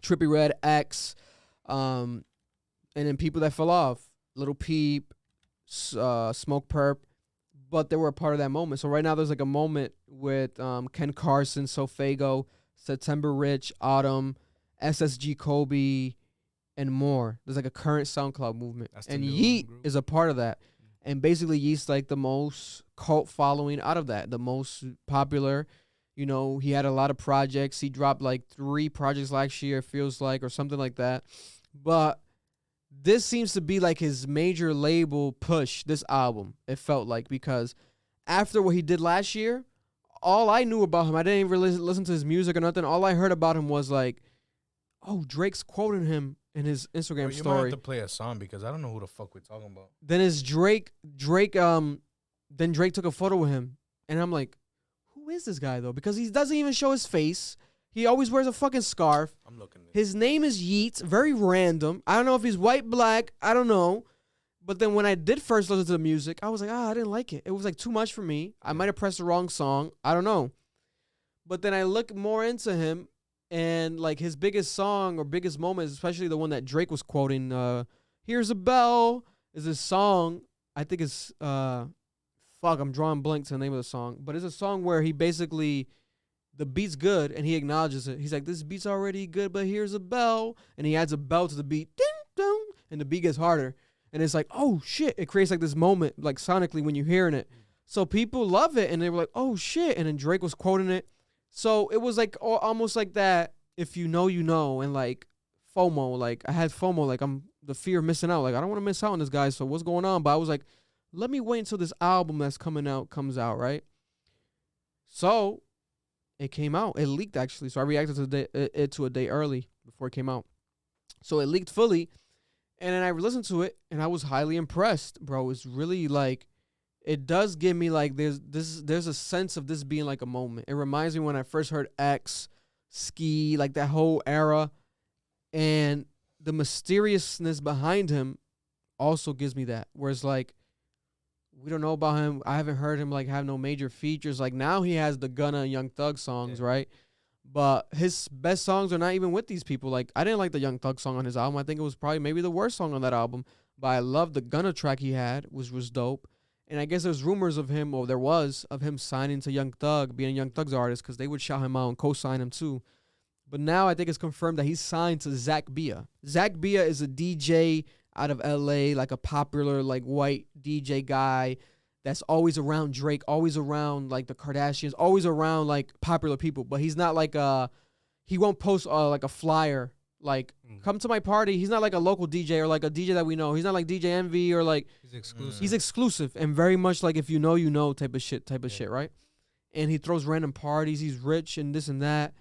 Trippy Red X, and then people that fell off, Little Peep, Smoke Perp, but they were a part of that moment. So right now there's like a moment with Ken Carson, Sofago, September Rich, Autumn, SSG Kobe, and more. There's like a current SoundCloud movement. That's the And new Yeat group. is a part of that. And basically Yeat's like the most cult following out of that, the most popular. You know, he had a lot of projects. He dropped like 3 projects last year, it feels like, or something like that. But this seems to be like his major label push, this album, it felt like, because after what he did last year, all I knew about him, I didn't even really listen to his music or nothing. All I heard about him was like, oh, Drake's quoting him in his Instagram Well, you might story. have to play a song because I don't know who the fuck we're talking about. Then is Drake, then Drake took a photo with him. And I'm like, who is this guy though? Because he doesn't even show his face. He always wears a fucking scarf. I'm looking at His name is Yeats, very random. I don't know if he's white, black, I don't know. But then when I did first listen to the music, I was like, I didn't like it. It was like too much for me. I might have pressed the wrong song. I don't know. But then I look more into him, and like his biggest song or biggest moment, especially the one that Drake was quoting, Here's a Bell, is this song. I think it's, I'm drawing blank to the name of the song. But it's a song where he basically, the beat's good, and he acknowledges it. He's like, this beat's already good, but here's a bell. And he adds a bell to the beat, ding, dong, and the beat gets harder. And it's like, oh, shit. It creates like this moment, like sonically when you're hearing it. So people love it, and they were like, oh, shit. And then Drake was quoting it. So it was like almost like that, if you know, you know, and like FOMO. Like I had FOMO, like I'm the fear of missing out. Like I don't want to miss out on this guy, so what's going on? But I was like, let me wait until this album that's coming out comes out, right? So it came out. It leaked, actually. So I reacted to it to a day early before it came out. So it leaked fully. And then I listened to it, and I was highly impressed, bro. It's really like, it does give me like, there's a sense of this being like a moment. It reminds me when I first heard X, Ski, like that whole era. And the mysteriousness behind him also gives me that. Whereas like, we don't know about him. I haven't heard him like have no major features. Like now he has the Gunna and Young Thug songs, right? But his best songs are not even with these people. Like I didn't like the Young Thug song on his album. I think it was probably maybe the worst song on that album. But I love the Gunna track he had, which was dope. And I guess there's rumors of him, or there was, of him signing to Young Thug, being Young Thug's artist, because they would shout him out and co-sign him too. But now I think it's confirmed that he's signed to Zach Bia. Zach Bia is a DJ out of LA, like a popular like white DJ guy that's always around Drake, always around like the Kardashians, always around like popular people. But he's not like he won't post like a flyer like come to my party. He's not like a local DJ or like a DJ that we know. He's not like DJ Envy or like He's exclusive. He's exclusive and very much like if you know, you know type of shit, right? And he throws random parties. He's rich and this and that.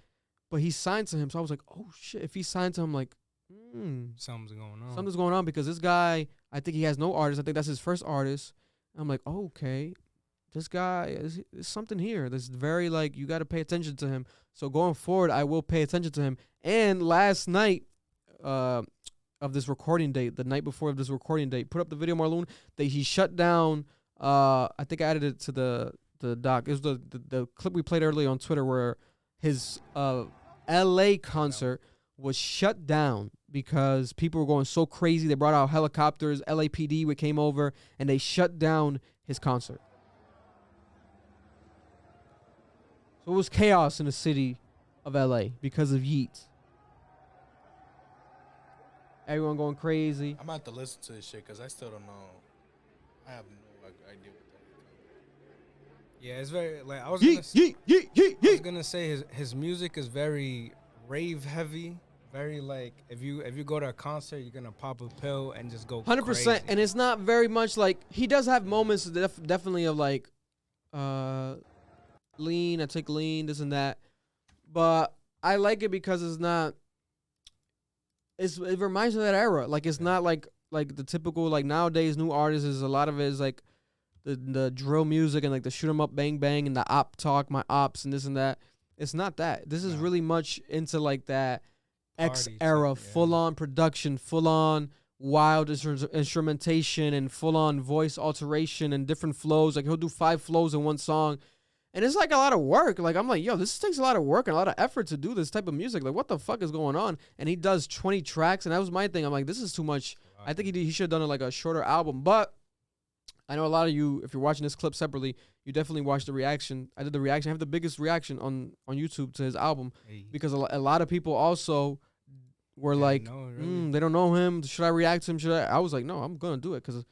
But he signed to him, so I was like, oh shit. If he signed to him, like, Something's going on. Something's going on because this guy, I think he has no artist. I think that's his first artist. I'm like, oh, okay, this guy is something here. This is very like you got to pay attention to him. So going forward, I will pay attention to him. And last night, of this recording date, the night before of this recording date, put up the video, Marlon, that he shut down. I think I added it to the doc. It was the clip we played earlier on Twitter where his L.A. concert was shut down because people were going so crazy. They brought out helicopters. LAPD came over, and they shut down his concert. So it was chaos in the city of L.A. because of Yeat. Everyone going crazy. I'm about to listen to this shit because I still don't know. I have no idea what that is. Yeah, it's very like I was gonna say his music is very rave heavy. Very like if you go to a concert, you're gonna pop a pill and just go 100%. And it's not very much like he does have moments definitely of like lean. I take lean, this and that. But I like it because it's not. It reminds me of that era. Like it's not like the typical like nowadays new artists is a lot of it is like the drill music and like the shoot 'em up bang bang and the op talk my ops and this and that. It's not that. This is really much into like that X era, full on production, full on wild instrumentation and full on voice alteration and different flows. Like he'll do 5 flows in one song. And it's like a lot of work. Like, I'm like, yo, this takes a lot of work and a lot of effort to do this type of music. Like, what the fuck is going on? And he does 20 tracks, and that was my thing. I'm like, this is too much. Wow. I think he should have done like a shorter album. But I know a lot of you, if you're watching this clip separately, you definitely watched the reaction. I did the reaction. I have the biggest reaction on YouTube to his album because a lot of people also were like, they don't know him. Should I react to him? I was like, no, I'm going to do it because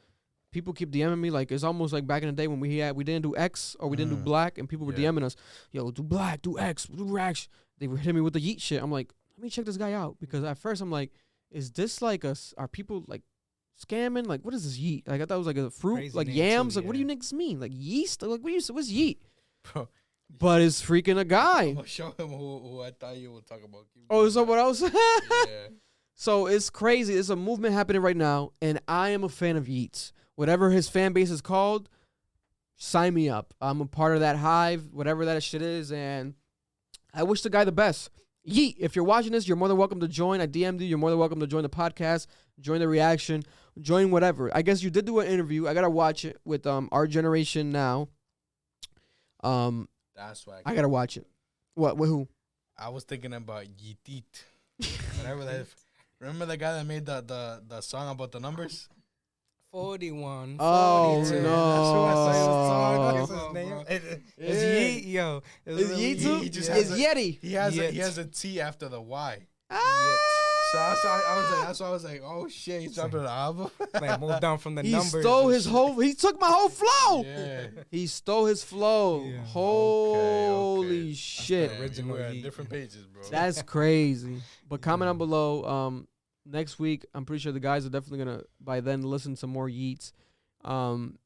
people keep DMing me like it's almost like back in the day when we didn't do X or we didn't do Black and people were DMing us, yo, do Black, do X, do reaction. They were hitting me with the Yeat shit. I'm like, let me check this guy out because at first I'm like, is this like are people like scamming? Like what is this Yeat? Like I thought it was like a fruit, crazy like yams. Too, like what do you niggas mean? Like yeast? Like what's Yeat? Bro. But it's freaking a guy. I'm gonna show him who I thought you would talk about. Oh, is that what else? Yeah. So it's crazy. There's a movement happening right now, and I am a fan of Yeats. Whatever his fan base is called, sign me up. I'm a part of that hive, whatever that shit is, and I wish the guy the best. Yeat, if you're watching this, you're more than welcome to join. I DM'd you. You're more than welcome to join the podcast, join the reaction, join whatever. I guess you did do an interview. I got to watch it with Our Generation Now. That's why I got to watch it. What? With who? I was thinking about Yeat. Whatever that is. Remember the guy that made the song about the numbers? 41. Oh, 42. no. That's who I saw his song. What's his name? It's Yeat, yo. It's Yeat too? It's Yeti. He has a T after the Y. Ah. So that's why I was like, oh shit, he's dropping an album. Like moved down from the numbers. He took my whole flow. Yeah. He stole his flow. Yeah. Holy shit. Original different pages, bro. That's crazy. But comment down below. Next week, I'm pretty sure the guys are definitely gonna by then listen to more Yeats. And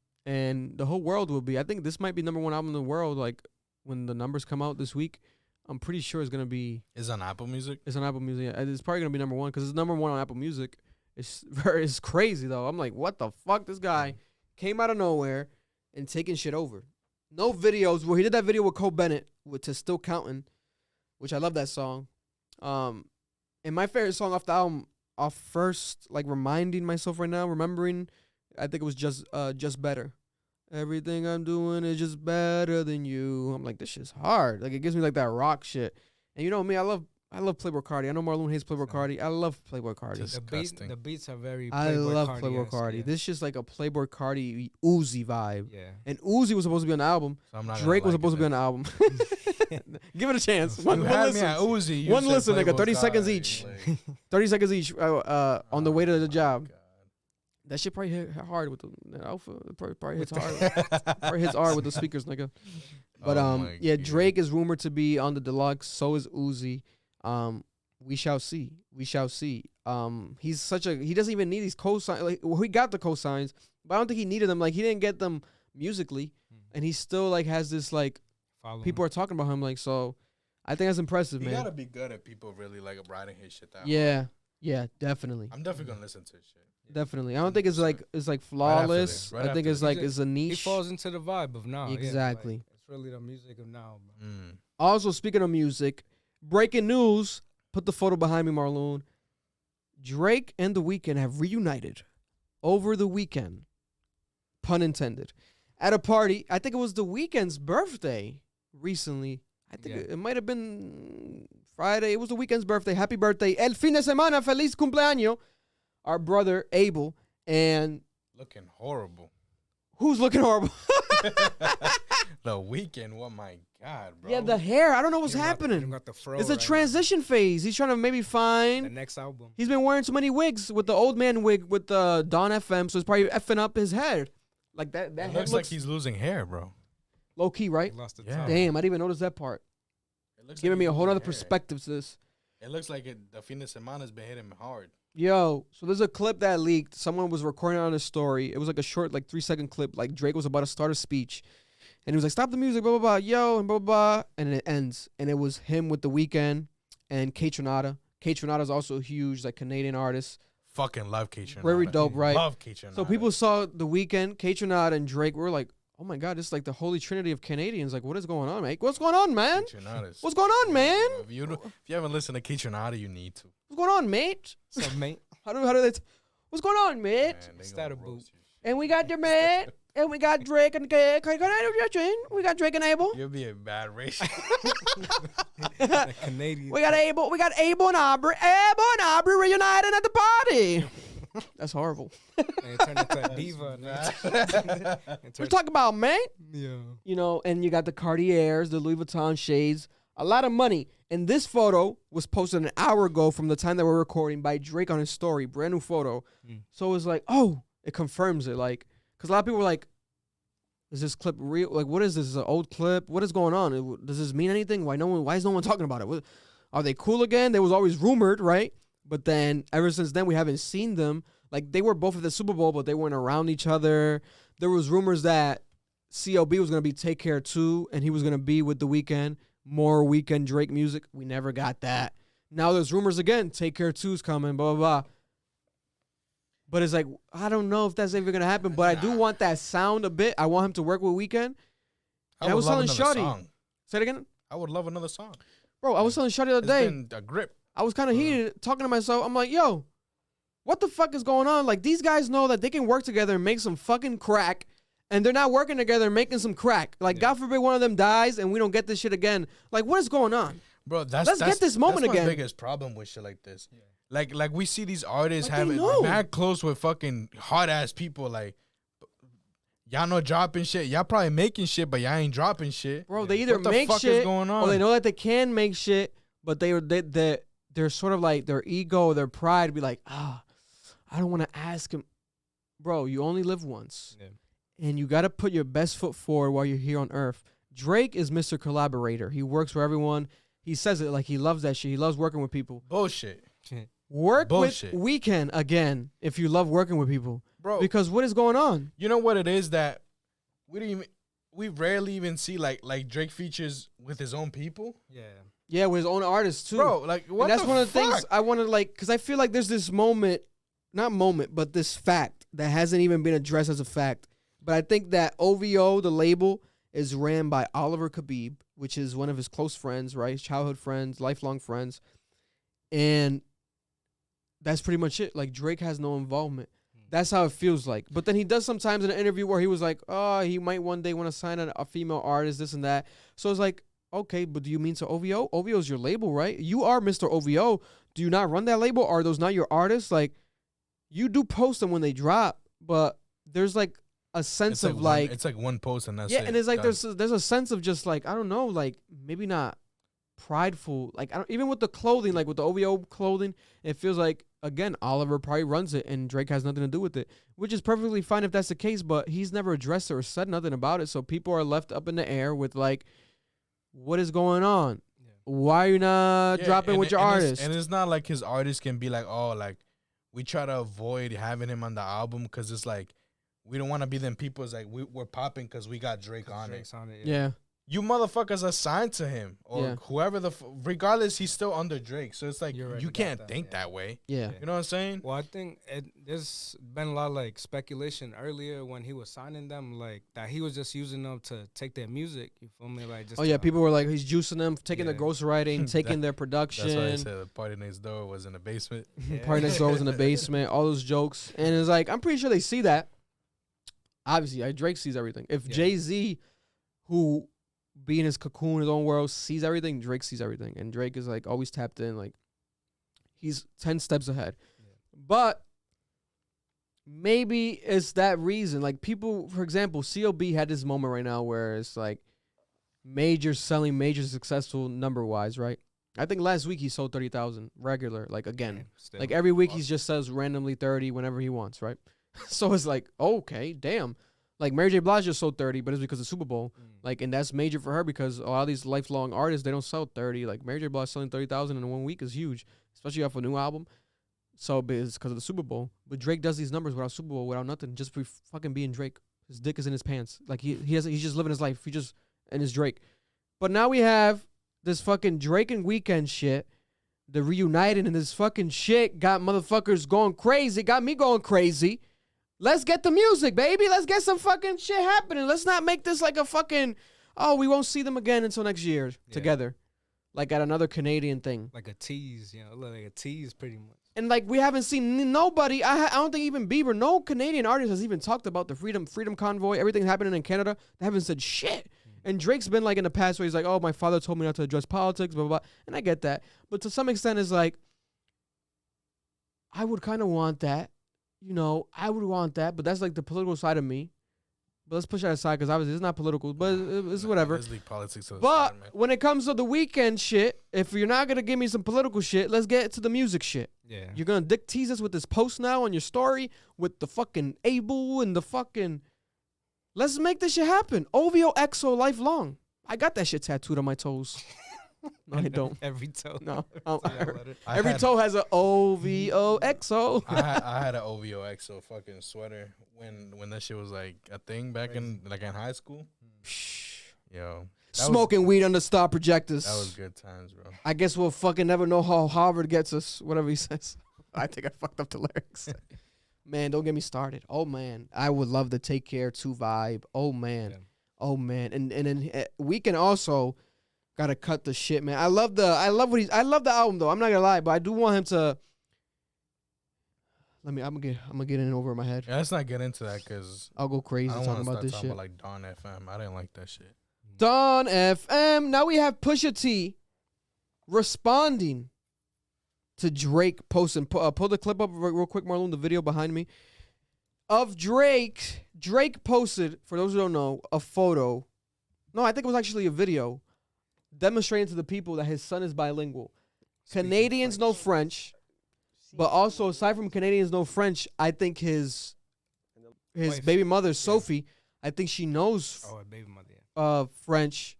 the whole world will be. I think this might be #1 album in the world. Like when the numbers come out this week. I'm pretty sure it's gonna be. Is it on Apple Music? It's on Apple Music. Yeah. It's probably gonna be #1 because it's #1 on Apple Music. It's crazy though. I'm like, what the fuck? This guy came out of nowhere and taking shit over. No videos. Where he did that video with Cole Bennett with "To Still Counting," which I love that song. And my favorite song off the album, off first, like reminding myself right now, remembering, I think it was just better. Everything I'm doing is just better than you. I'm like, this shit's hard. Like it gives me like that rock shit. And you know me, I love Playboi Carti. I know Marlon hates Playboi Carti. I love Playboi Carti. The beats are very. I love Playboi Carti. Yeah. This is just like a Playboi Carti Uzi vibe. Yeah. And Uzi was supposed to be on the album. So Drake was supposed to be on the album. Give it a chance. One listen. Uzi, one listen, nigga. 30 seconds each. 30 seconds each. On the way to the job. That shit probably hit hard with the Alpha. Probably hits hard. Probably hits hard with the speakers, nigga. But yeah, Drake is rumored to be on the deluxe. So is Uzi. We shall see. We shall see. He's he doesn't even need these cosigns. Like, well, he got the cosigns, but I don't think he needed them. Like he didn't get them musically, and he still like has this like people are talking about him. Like so, I think that's impressive, man. You gotta be good at people really like riding his shit down. Yeah. Yeah, definitely. I'm definitely gonna listen to his shit. Definitely. I don't think it's 100%. like flawless. this, right I think after it's this. like it's a niche. He falls into the vibe of now. Exactly. Yeah, like, it's really the music of now, bro. Also, speaking of music, breaking news. Put the photo behind me, Marlon. Drake and The Weeknd have reunited over the weekend. Pun intended. At a party. I think it was The Weeknd's birthday recently. I think it might have been Friday. It was The Weeknd's birthday. Happy birthday. El fin de semana. Feliz cumpleaños. Our brother, Abel. And looking horrible. Who's looking horrible? The Weeknd. Oh my God, bro. Yeah, the hair. I don't know what's happening. Got the fro It's a right transition phase. He's trying to maybe find the next album. He's been wearing so many wigs with the old man wig with the Don FM, so it's probably effing up his head. Like that. That it head looks like he's losing hair, bro. low key, right? He lost the Yeah. top. Damn, I didn't even notice that part. It looks Giving like me he's a whole losing other hair. perspective to this. It looks like the fin de semana's been hitting him hard. Yo, so there's a clip that leaked. Someone was recording on a story. It was like a short, like 3-second clip. Like Drake was about to start a speech, and he was like, "Stop the music, blah blah blah, yo," and blah blah blah, and it ends, and it was him with The Weeknd and Kaytranada. Kaytranada's also a huge like Canadian artist. Fucking love Kaytranada. Very dope, right? Love Kaytranada. So people saw The Weeknd, Kaytranada, and Drake. We were like, "Oh my God, this is like the holy trinity of Canadians. Like, what is going on, mate? What's going on, man? Kaytranada's- What's going on, man? If you haven't listened to Kaytranada, you need to. What's going on, mate? So, mate, How do they? What's going on, mate? Man, they Stat gonna a boot. roast you. And we got the man, and we got Drake and we got Drake and Abel. You'll be a bad racial. the Canadian. We got Abel and Aubrey. Abel and Aubrey reunited at the party. That's horrible. And it turned into a diva. We're talking about, man. Yeah. You know, and you got the Cartiers, the Louis Vuitton shades, a lot of money. And this photo was posted an hour ago from the time that we're recording by Drake on his story, brand new photo. So it's like, oh, it confirms it. Like, because a lot of people were like, is this clip real? Like, what is this? Is it an old clip? What is going on? Does this mean anything? Why is no one talking about it? Are they cool again? They was always rumored, right? But then ever since then, we haven't seen them. Like, they were both at the Super Bowl, but they weren't around each other. There was rumors that CLB was going to be Take Care 2, and he was going to be with The Weeknd. More Weeknd Drake music. We never got that. Now there's rumors again. Take Care 2's coming, blah, blah, blah. But it's like, I don't know if that's ever going to happen, but I do want that sound a bit. I want him to work with Weeknd. And I was telling Shawty. Say it again? I would love another song. Bro, I was telling Shawty the other day. It's been a grip. I was kind of heated talking to myself. I'm like, yo, what the fuck is going on? Like, these guys know that they can work together and make some fucking crack, and they're not working together and making some crack. Like, God forbid one of them dies and we don't get this shit again. Like, what is going on? Bro, Let's get this moment that's again. my biggest problem with shit like this. Yeah. Like we see these artists Like, having mad close with fucking hard ass people. Like, y'all not dropping shit. Y'all probably making shit, but y'all ain't dropping shit. Bro, they either what the make fuck shit is going on? or they know that they can make shit, but they're sort of like their ego, their pride be like, I don't want to ask him. Bro, you only live once. Yeah. And you got to put your best foot forward while you're here on earth. Drake is Mr. Collaborator. He works for everyone. He says it like he loves that shit. He loves working with people. Bullshit. Work Bullshit. with Weeknd again if you love working with people. Bro. Because what is going on? You know what it is that we rarely even see like Drake features with his own people. Yeah. Yeah, with his own artists too. Bro, like what and that's the one of the fuck? things I want to like, because I feel like there's this but this fact that hasn't even been addressed as a fact. But I think that OVO, the label, is ran by Oliver Khabib, which is one of his close friends, right? His childhood friends, lifelong friends. And that's pretty much it. Like, Drake has no involvement. That's how it feels like. But then he does sometimes in an interview where he was like, oh, he might one day want to sign a female artist, this and that. So it's like, okay, but do you mean to OVO? OVO is your label, right? You are Mr. OVO. Do you not run that label? Are those not your artists? Like, you do post them when they drop, but there's like a sense of like it's like one post and that's yeah, it. and it's like Done. there's a sense of just like, I don't know, like maybe not prideful. Like, I don't, even with the clothing, like with the OVO clothing, it feels like, again, Oliver probably runs it and Drake has nothing to do with it, which is perfectly fine if that's the case, but he's never addressed it or said nothing about it. So people are left up in the air with like, what is going on? Yeah. Why are you not dropping with your artist? And it's not like his artist can be like, oh, like we try to avoid having him on the album because it's like we don't want to be them people. It's like we're popping because we got Drake on it. Yeah. you motherfuckers are signed to him or Yeah. whoever regardless, he's still under Drake. So it's like You already you got can't that, think yeah. that way. Yeah. You know what I'm saying? Well, I think there's been a lot of like speculation earlier when he was signing them, like that he was just using them to take their music. You feel me? Like just Oh yeah, people were like, he's juicing them, taking their Yeah. ghostwriting, taking their That's production. why I said the party next door was in the basement. Party next door was in the basement. All those jokes, and it's like I'm pretty sure they see that. Obviously, Drake sees everything. If Yeah. Jay-Z, who be in his cocoon, his own world, sees everything, Drake sees everything, and Drake is like always tapped in. Like he's 10 steps ahead. Yeah. But maybe it's that reason. Like people, for example, CLB had this moment right now where it's like major selling, major successful number wise, right? I think last week he sold 30,000 regular, like again. Still. Like every week he just says randomly 30 whenever he wants, right? So it's like, okay, damn. Like Mary J. Blige just sold 30, but it's because of Super Bowl. Like, and that's major for her because a lot of these lifelong artists, they don't sell 30. Like Mary J. Blige selling 30,000 in 1 week is huge, especially off a new album. So it's because of the Super Bowl. But Drake does these numbers without Super Bowl, without nothing, just for fucking being Drake. His dick is in his pants. Like he's just living his life. And it's Drake. But now we have this fucking Drake and Weeknd shit. The reuniting and this fucking shit got motherfuckers going crazy. Got me going crazy. Let's get the music, baby. Let's get some fucking shit happening. Let's not make this like a fucking, oh, we won't see them again until next year together. Like at another Canadian thing. Like a tease, like a tease pretty much. And like we haven't seen nobody, I don't think even Bieber, no Canadian artist has even talked about the freedom convoy, everything happening in Canada. They haven't said shit. And Drake's been like in the past where he's like, oh, my father told me not to address politics, blah, blah, blah. And I get that. But to some extent, it's like, I would kind of want that. You know, I would want that. But that's like the political side of me. But let's push that aside because obviously it's not political. But it's whatever. Let's leave politics to the But side, man. when it comes to the Weeknd shit, if you're not going to give me some political shit, let's get to the music shit. Yeah. You're going to dick tease us with this post now on your story with the fucking Able and the fucking... Let's make this shit happen. OVOXO lifelong. I got that shit tattooed on my toes. No, I don't. Every toe. No. I Every had- toe has a OVOXO. I had an OVOXO fucking sweater when that shit was like a thing back in high school. Yo, Smoking weed under star projectors. that was good times, bro. I guess we'll fucking never know how Harvard gets us, whatever he says. I think I fucked up the lyrics. Man, don't get me started. Oh, man. I would love the Take Care 2 vibe. Oh, man. Yeah. Oh, man. And then Weeknd also got to cut the shit, man. I love the album, though. I'm not going to lie, but I do want him to. I'm gonna get in over my head. Yeah, let's not get into that because I'll go crazy I don't talking want to about start this talking shit. about like Dawn FM. I didn't like that shit. Dawn FM. Now we have Pusha T responding to Drake posting. Pull the clip up real quick, Marlon, the video behind me of Drake. Drake posted, for those who don't know, a photo. No, I think it was actually a video demonstrating to the people that his son is bilingual. Canadians know French, but also aside from Canadians know French, I think his Wife. baby mother, Sophie, I think she knows Oh, a baby mother. Yeah. French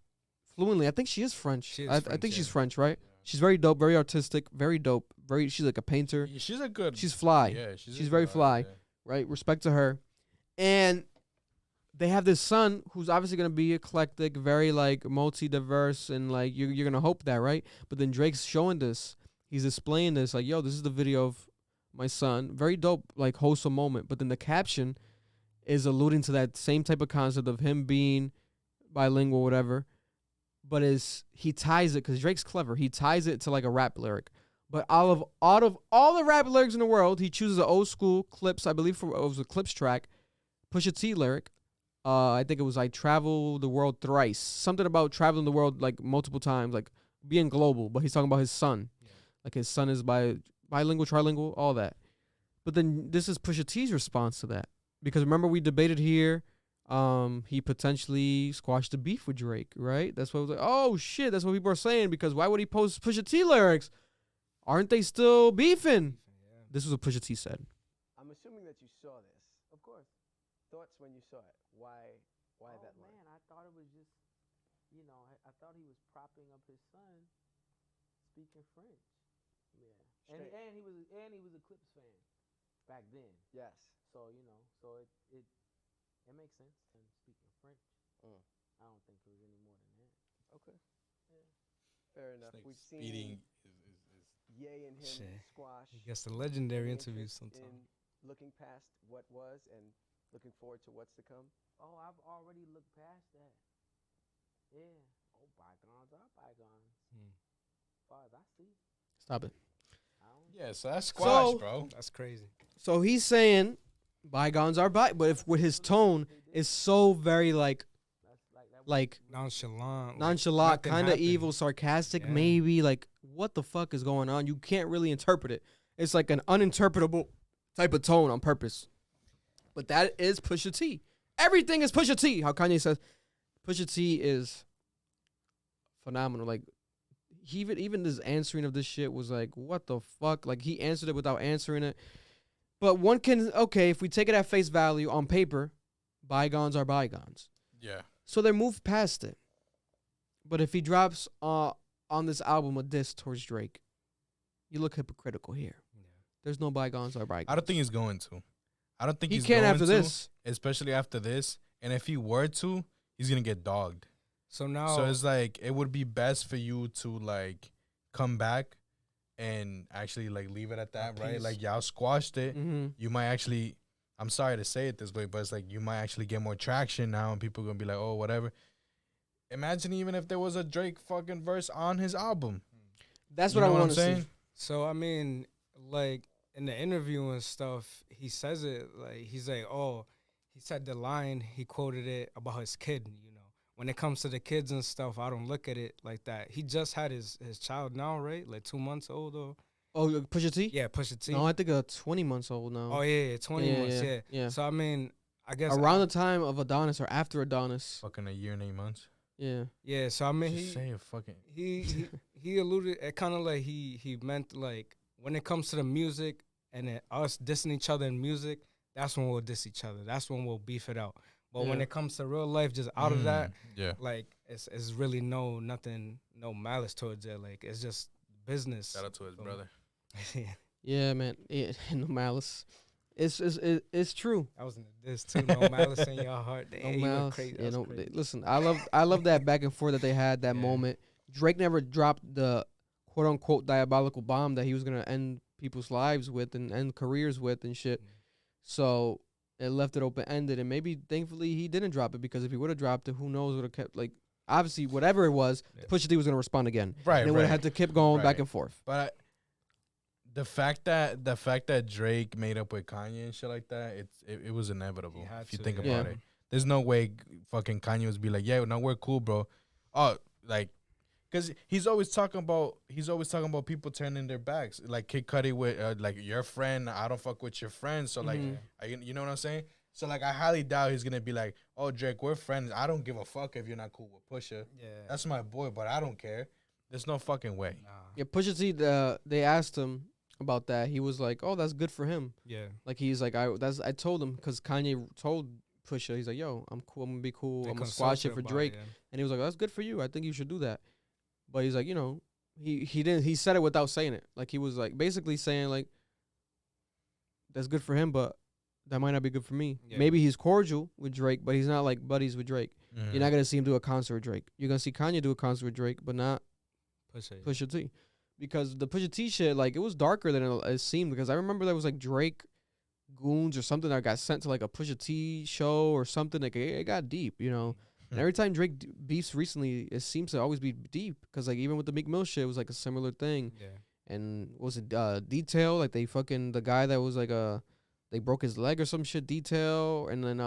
fluently. I think she is French. She is I French, think she's yeah. French, right? She's very dope, very artistic, very dope. She's like a painter. She's a good. She's fly. Yeah, She's very fly. Yeah. Right? Respect to her. And they have this son who's obviously gonna be eclectic, very like multi-diverse, and like you're gonna hope that, right? But then Drake's showing this. He's displaying this, like, yo, this is the video of my son. Very dope, like wholesome moment. But then the caption is alluding to that same type of concept of him being bilingual, whatever. But he ties it, because Drake's clever. He ties it to like a rap lyric. But out of all the rap lyrics in the world, he chooses an old school Clips, I believe it was a Clips track, Pusha T lyric. I think it was like travel the world thrice. Something about traveling the world like multiple times, like being global. But he's talking about his son. Yeah. Like his son is bilingual, trilingual, all that. But then this is Pusha T's response to that. Because remember we debated here, he potentially squashed the beef with Drake, right? That's what I was like, oh shit, that's what people are saying, because why would he post Pusha T lyrics? Aren't they still beefing? Yeah. This was what Pusha T said. I'm assuming that you saw this. Of course. Thoughts when you saw it? Why that line? Man, I thought it was just, I thought he was propping up his son speaking French. Yeah. And he was a Clips fan back then. Yes. So, it makes sense to him speaking French. I don't think it was any more than that. Okay. Fair enough. It's like We've speeding seen Ye and him Shit. squash. He gets the legendary Any interviews interest sometimes. in looking past what was and looking forward to what's to come? Oh, I've already looked past that. Yeah. Oh, bygones are bygones. Hmm. As far as I see, Stop it. I don't. Yeah, so that's squash, So- bro. That's crazy. So he's saying bygones are but if with his tone is so very like That's that. like Nonchalant. nonchalant, nothing kind of happened. evil, sarcastic, Yeah. maybe like what the fuck is going on? You can't really interpret it. It's like an uninterpretable type of tone on purpose. But that is Pusha T. Everything is Pusha T. How Kanye says Pusha T is phenomenal. Like he even this answering of this shit was like, what the fuck? Like he answered it without answering it. But one can if we take it at face value on paper, bygones are bygones. Yeah. So they moved past it. But if he drops on this album a diss towards Drake, you look hypocritical here. Yeah. There's no bygones or bygones. I don't think he's going to. I don't think he he's can't going after to, this. especially after this. And if he were to, he's gonna get dogged. So now, So it's like it would be best for you to like come back and actually like leave it at that, right? peace. Like y'all squashed it. Mm-hmm. You might actually, I'm sorry to say it this way, but it's like you might actually get more traction now, and people are gonna be like, oh, whatever. Imagine even if there was a Drake fucking verse on his album. That's You what know I want I'm to see. saying? so I mean, like in the interview and stuff, he says it like he's like, oh, he said the line, he quoted it about his kid. You know, when it comes to the kids and stuff, I don't look at it like that. He just had his child now, right? Like 2 months old or Oh, Pusha T? yeah, Pusha T. No, I think 20 months old now. Oh yeah, 20 months. Yeah. yeah. So I mean, I guess Around the time of Adonis or after Adonis. Fucking a year and 8 months. Yeah. yeah. So I mean, Just say it, fucking. he alluded it kind of like he meant like when it comes to the music and then us dissing each other in music, that's when we'll diss each other. That's when we'll beef it out. But when Yeah. it comes to real life, just out of that, Yeah. like it's really no malice towards it. Like it's just business. Shout out to his So- brother. Yeah, man. Yeah, no malice. It's true. I was in this too. No malice in your heart. No Damn, you went malice. crazy. Yeah, That's no, crazy. listen, I love that back and forth that they had that Yeah. moment. Drake never dropped the quote unquote diabolical bomb that he was gonna end people's lives with and end careers with and shit. Mm. So it left it open ended, and maybe thankfully he didn't drop it, because if he would have dropped it, who knows, would have kept like obviously whatever it was, Yeah. Pusha T was gonna respond again, Right, and it would have had to keep going back Right. and forth. But the fact that Drake made up with Kanye and shit like that, it was inevitable. He had If you to, think yeah. about it, there's no way fucking Kanye was be like, yeah, no, we're cool, bro. Oh, like, cause he's always talking about people turning their backs, like Kid Cudi with like your friend. I don't fuck with your friend, so like, Mhm. you know what I'm saying? So like, I highly doubt he's gonna be like, oh, Drake, we're friends. I don't give a fuck if you're not cool with Pusha. Yeah. That's my boy, but I don't care. There's no fucking way. Nah. Yeah, Pusha T. They asked him about that. He was like, "Oh, that's good for him." Yeah. Like he's like, I told him because Kanye told Pusha, he's like, "Yo, I'm cool. I'm gonna be cool. They I'm gonna squash it consulted for about Drake." yeah. And he was like, "That's good for you. I think you should do that." But he's like, he didn't. He said it without saying it. Like he was like basically saying like, "That's good for him, but that might not be good for me." Yeah. Maybe he's cordial with Drake, but he's not like buddies with Drake. Mm-hmm. You're not gonna see him do a concert with Drake. You're gonna see Kanye do a concert with Drake, but not Pusha. Pusha T, because the Pusha T shit, like, it was darker than it seemed, because I remember there was like Drake goons or something that got sent to like a Pusha T show or something. Like it got deep, And every time Drake beefs recently, it seems to always be deep, because like even with the Meek Mill shit, it was like a similar thing. Yeah. And what was it Detail? Like the guy that was like they broke his leg or some shit. Detail, and then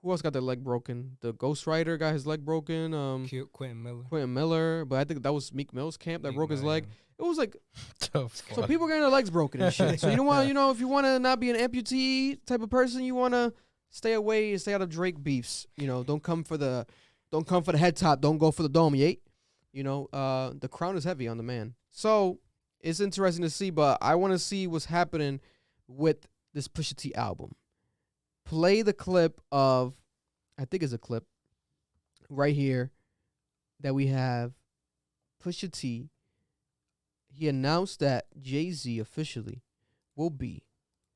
who else got their leg broken? The Ghostwriter got his leg broken. Cute Quentin Miller. Quentin Miller, but I think that was Meek Mill's camp that Meek broke his Mill, leg. yeah. It was like, The so fuck? people getting their legs broken and shit. So you don't want, if you want to not be an amputee type of person, you want to stay away, stay out of Drake beefs. Don't come for the head top. Don't go for the dome, Yeat. The crown is heavy on the man. So it's interesting to see, but I want to see what's happening with this Pusha T album. Play the clip of, I think it's a clip right here that we have Pusha T. He announced that Jay-Z officially will be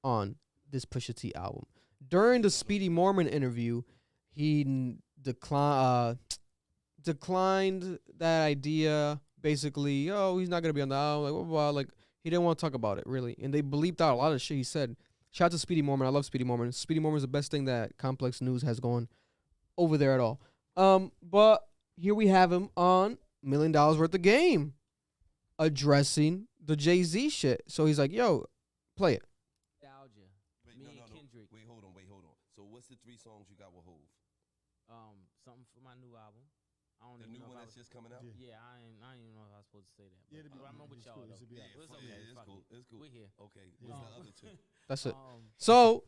on this Pusha T album. During the Speedy Mormon interview, he declined that idea. Basically, oh, he's not gonna be on the album. Like, blah, blah, blah. Like, he didn't want to talk about it really, and they bleeped out a lot of shit he said. Shout out to Speedy Mormon. I love Speedy Mormon. Speedy Mormon is the best thing that Complex News has going over there at all. But here we have him on $1 Million Worth of Game, addressing the Jay-Z shit. So he's like, yo, play it. Nostalgia. Wait, Me no, and no, no. Kendrick. Wait, hold on. So what's the 3 songs you got with Hov? Something for my new album. I don't The even new know one if I that's was, just coming out? yeah, I ain't even know if I was supposed to say that. Yeah, But I'm with y'all though. Yeah, It's fuck okay. yeah, it's fuck cool. it. It's cool. We here. Okay, what's the other 2? That's it. Um, So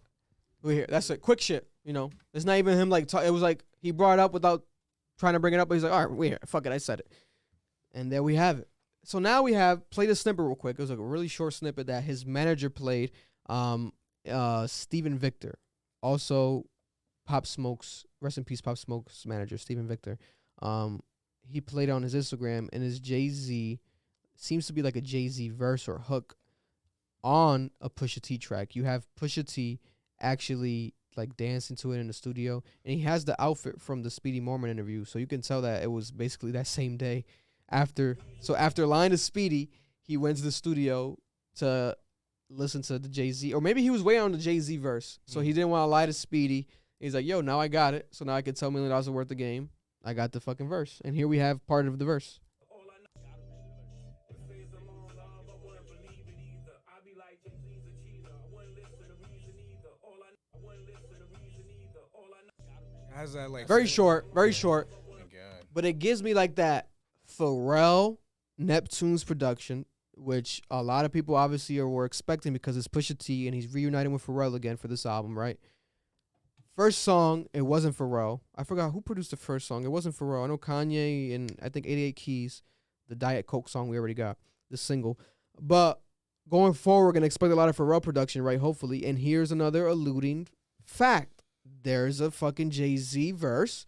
we here. That's it. Quick shit. You know, it's not even him like. It was like he brought it up without trying to bring it up. But he's like, all right, we here. Fuck it. I said it. And there we have it. So now we have played a snippet real quick. It was like a really short snippet that his manager played. Steven Victor, also Pop Smoke's, rest in peace, Pop Smoke's manager, Steven Victor. He played on his Instagram, and his Jay-Z seems to be like a Jay-Z verse or hook on a Pusha T track. You have Pusha T actually like dancing to it in the studio, and he has the outfit from the Speedy Mormon interview, so you can tell that it was basically that same day. After lying to Speedy, he went to the studio to listen to the Jay-Z, or maybe he was waiting on the Jay-Z verse, so he didn't want to lie to Speedy. He's like, yo, now I got it, so now I can tell $1 million worth of game. I got the fucking verse, and here we have part of the verse. How's that like? Very short, Oh my God. but it gives me like that Pharrell Neptune's production, which a lot of people obviously were expecting because it's Pusha T and he's reuniting with Pharrell again for this album, right? First song, it wasn't Pharrell. I forgot who produced the first song. It wasn't Pharrell. I know Kanye and I think 88 Keys, the Diet Coke song we already got, the single. But going forward, we're going to expect a lot of Pharrell production, right? Hopefully. And here's another alluding fact. There's a fucking Jay-Z verse,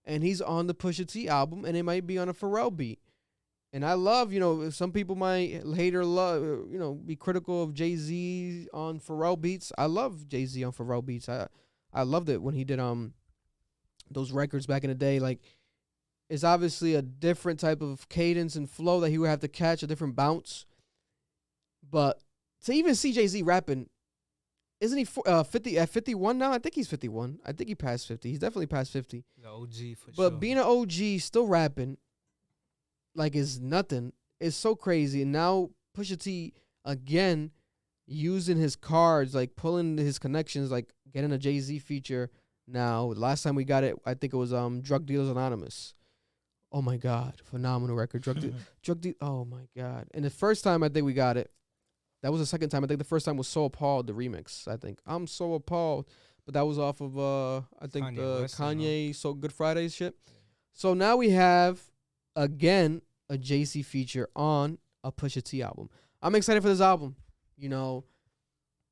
and he's on the Pusha T album, and it might be on a Pharrell beat. And I love, some people might hate or love, be critical of Jay-Z on Pharrell beats. I love Jay-Z on Pharrell beats. I loved it when he did those records back in the day. Like, it's obviously a different type of cadence and flow that he would have to catch, a different bounce. But to even see Jay-Z rapping, isn't he 50 at 51 now? I think he's 51. I think he passed 50. He's definitely past 50. The OG for But sure. being an OG, still rapping, like, is nothing. It's so crazy. And now Pusha T, again, using his cards, like pulling his connections, like getting a Jay-Z feature now. Last time we got it, I think it was Drug Dealers Anonymous. Oh, my God. Phenomenal record. Oh, my God. And the first time I think we got it, that was the second time. I think the first time was So Appalled, the remix. I think I'm so appalled. But that was off of, I think, Kanye the West, Kanye So Good Friday shit. So now we have, again, a Jay-Z feature on a Pusha T album. I'm excited for this album.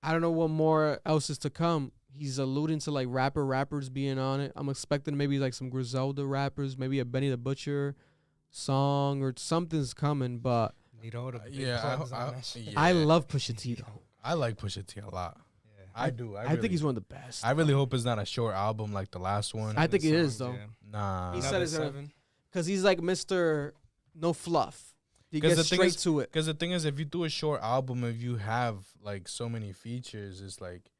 I don't know what more else is to come. He's alluding to, like, rappers being on it. I'm expecting maybe, like, some Griselda rappers, maybe a Benny the Butcher song or something's coming, but Need all the big Yeah, plugs on that shit. I love Pusha T, though. I like Pusha T a lot. Yeah. I do. I think he's one of the best. I really hope it's not a short album like the last one. I think it is, Songs, though. yeah. Nah. He said Another it's gonna- 7. Because he's like Mr. No Fluff. He 'Cause gets the thing straight is- to it. Because the thing is, if you do a short album, if you have like so many features, it's like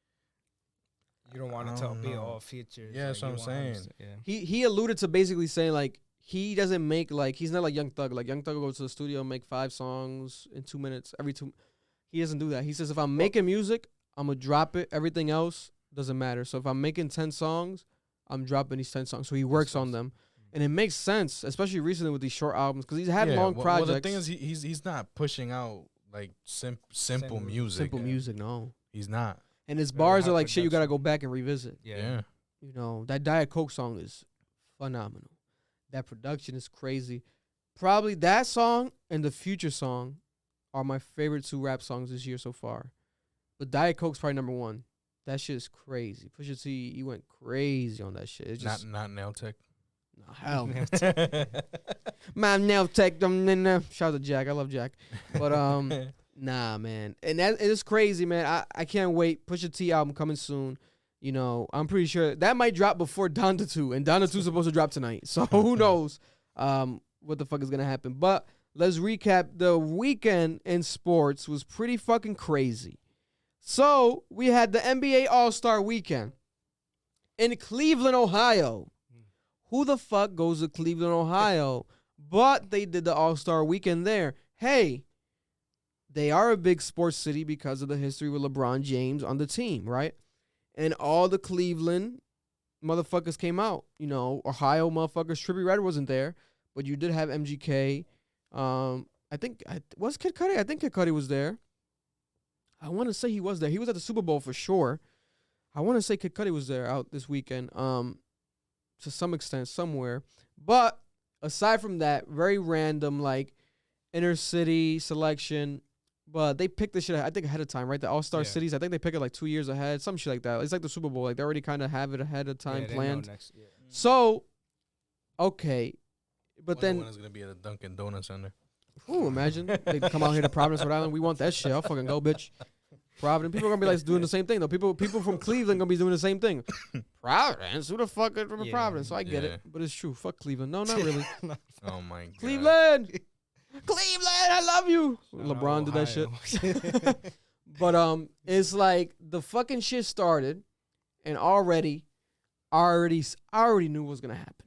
You don't want I it to don't be know. all features. Yeah, that's like, what you I'm want saying. Yeah. He alluded to basically saying, like, he doesn't make, like, he's not like Young Thug. Like, Young Thug will go to the studio and make 5 songs in 2 minutes. He doesn't do that. He says, if I'm making music, I'm going to drop it. Everything else doesn't matter. So if I'm making 10 songs, I'm dropping these 10 songs. So he works on them. And it makes sense, especially recently with these short albums, because he's had long projects. Well, the thing is, he's not pushing out like simple music. Simple music, no. He's not. And his Very bars high are like shit you got to production. go back and revisit. Yeah. That Diet Coke song is phenomenal. That production is crazy. Probably that song and the Future song are my favorite 2 rap songs this year so far. But Diet Coke's probably number 1. That shit is crazy. Pusha T, he went crazy on that shit. It's just Not Nail Tech. no, hell no. My nail tech. Shout out to Jack. I love Jack. But nah, man. And that it is crazy, man. I can't wait. Pusha T album coming soon. I'm pretty sure that might drop before Donda 2. And Donda 2 is supposed to drop tonight. So who knows? what the fuck is gonna happen. But let's recap. The weekend in sports was pretty fucking crazy. So we had the NBA All-Star Weekend in Cleveland, Ohio. Who the fuck goes to Cleveland, Ohio? But they did the All-Star Weekend there. Hey, they are a big sports city because of the history with LeBron James on the team, right? And all the Cleveland motherfuckers came out. You know, Ohio motherfuckers. Trippie Redd wasn't there, but you did have MGK. Was Kid Cudi? I think Kid Cudi was there. I want to say he was there. He was at the Super Bowl for sure. I want to say Kid Cudi was there out this weekend, to some extent, somewhere. But aside from that, very random, like, inner city selection. But they picked this shit, I think, ahead of time, right? The All-Star cities, I think they pick it like 2 years ahead, some shit like that. It's like the Super Bowl. Like, they already kind of have it ahead of time planned. So, okay. But then... When it's going to be at the Dunkin' Donuts Center. Ooh, imagine. They come out here to Providence, Rhode Island. We want that shit. I'll fucking go, bitch. Providence. People are going to be like doing the same thing, though. People from Cleveland going to be doing the same thing. Providence? Who the fuck is from Providence? So I get it. But it's true. Fuck Cleveland. No, not really. Oh, my God. Cleveland! Cleveland, I love you. LeBron did that shit. But it's like the fucking shit started, and I already knew what was going to happen.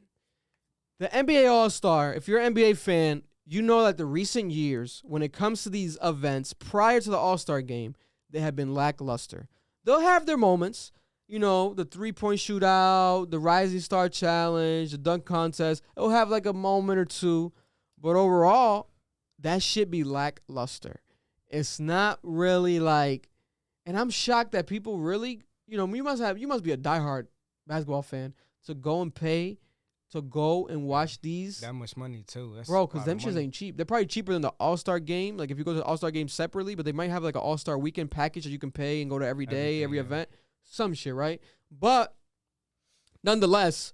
The NBA All-Star, if you're an NBA fan, you know that the recent years, when it comes to these events prior to the All-Star game, they have been lackluster. They'll have their moments, you know, the three-point shootout, the Rising Star Challenge, the dunk contest. It'll have like a moment or two, but overall, that shit be lackluster. It's not really like, and I'm shocked that people really, you know, you must be a diehard basketball fan to go and pay to go and watch these. That much money too. That's bro, because them shits ain't cheap. They're probably cheaper than the All-Star game. Like if you go to the All-Star game separately, but they might have like an All-Star weekend package that you can pay and go to every day, every event. Some shit, right? But nonetheless,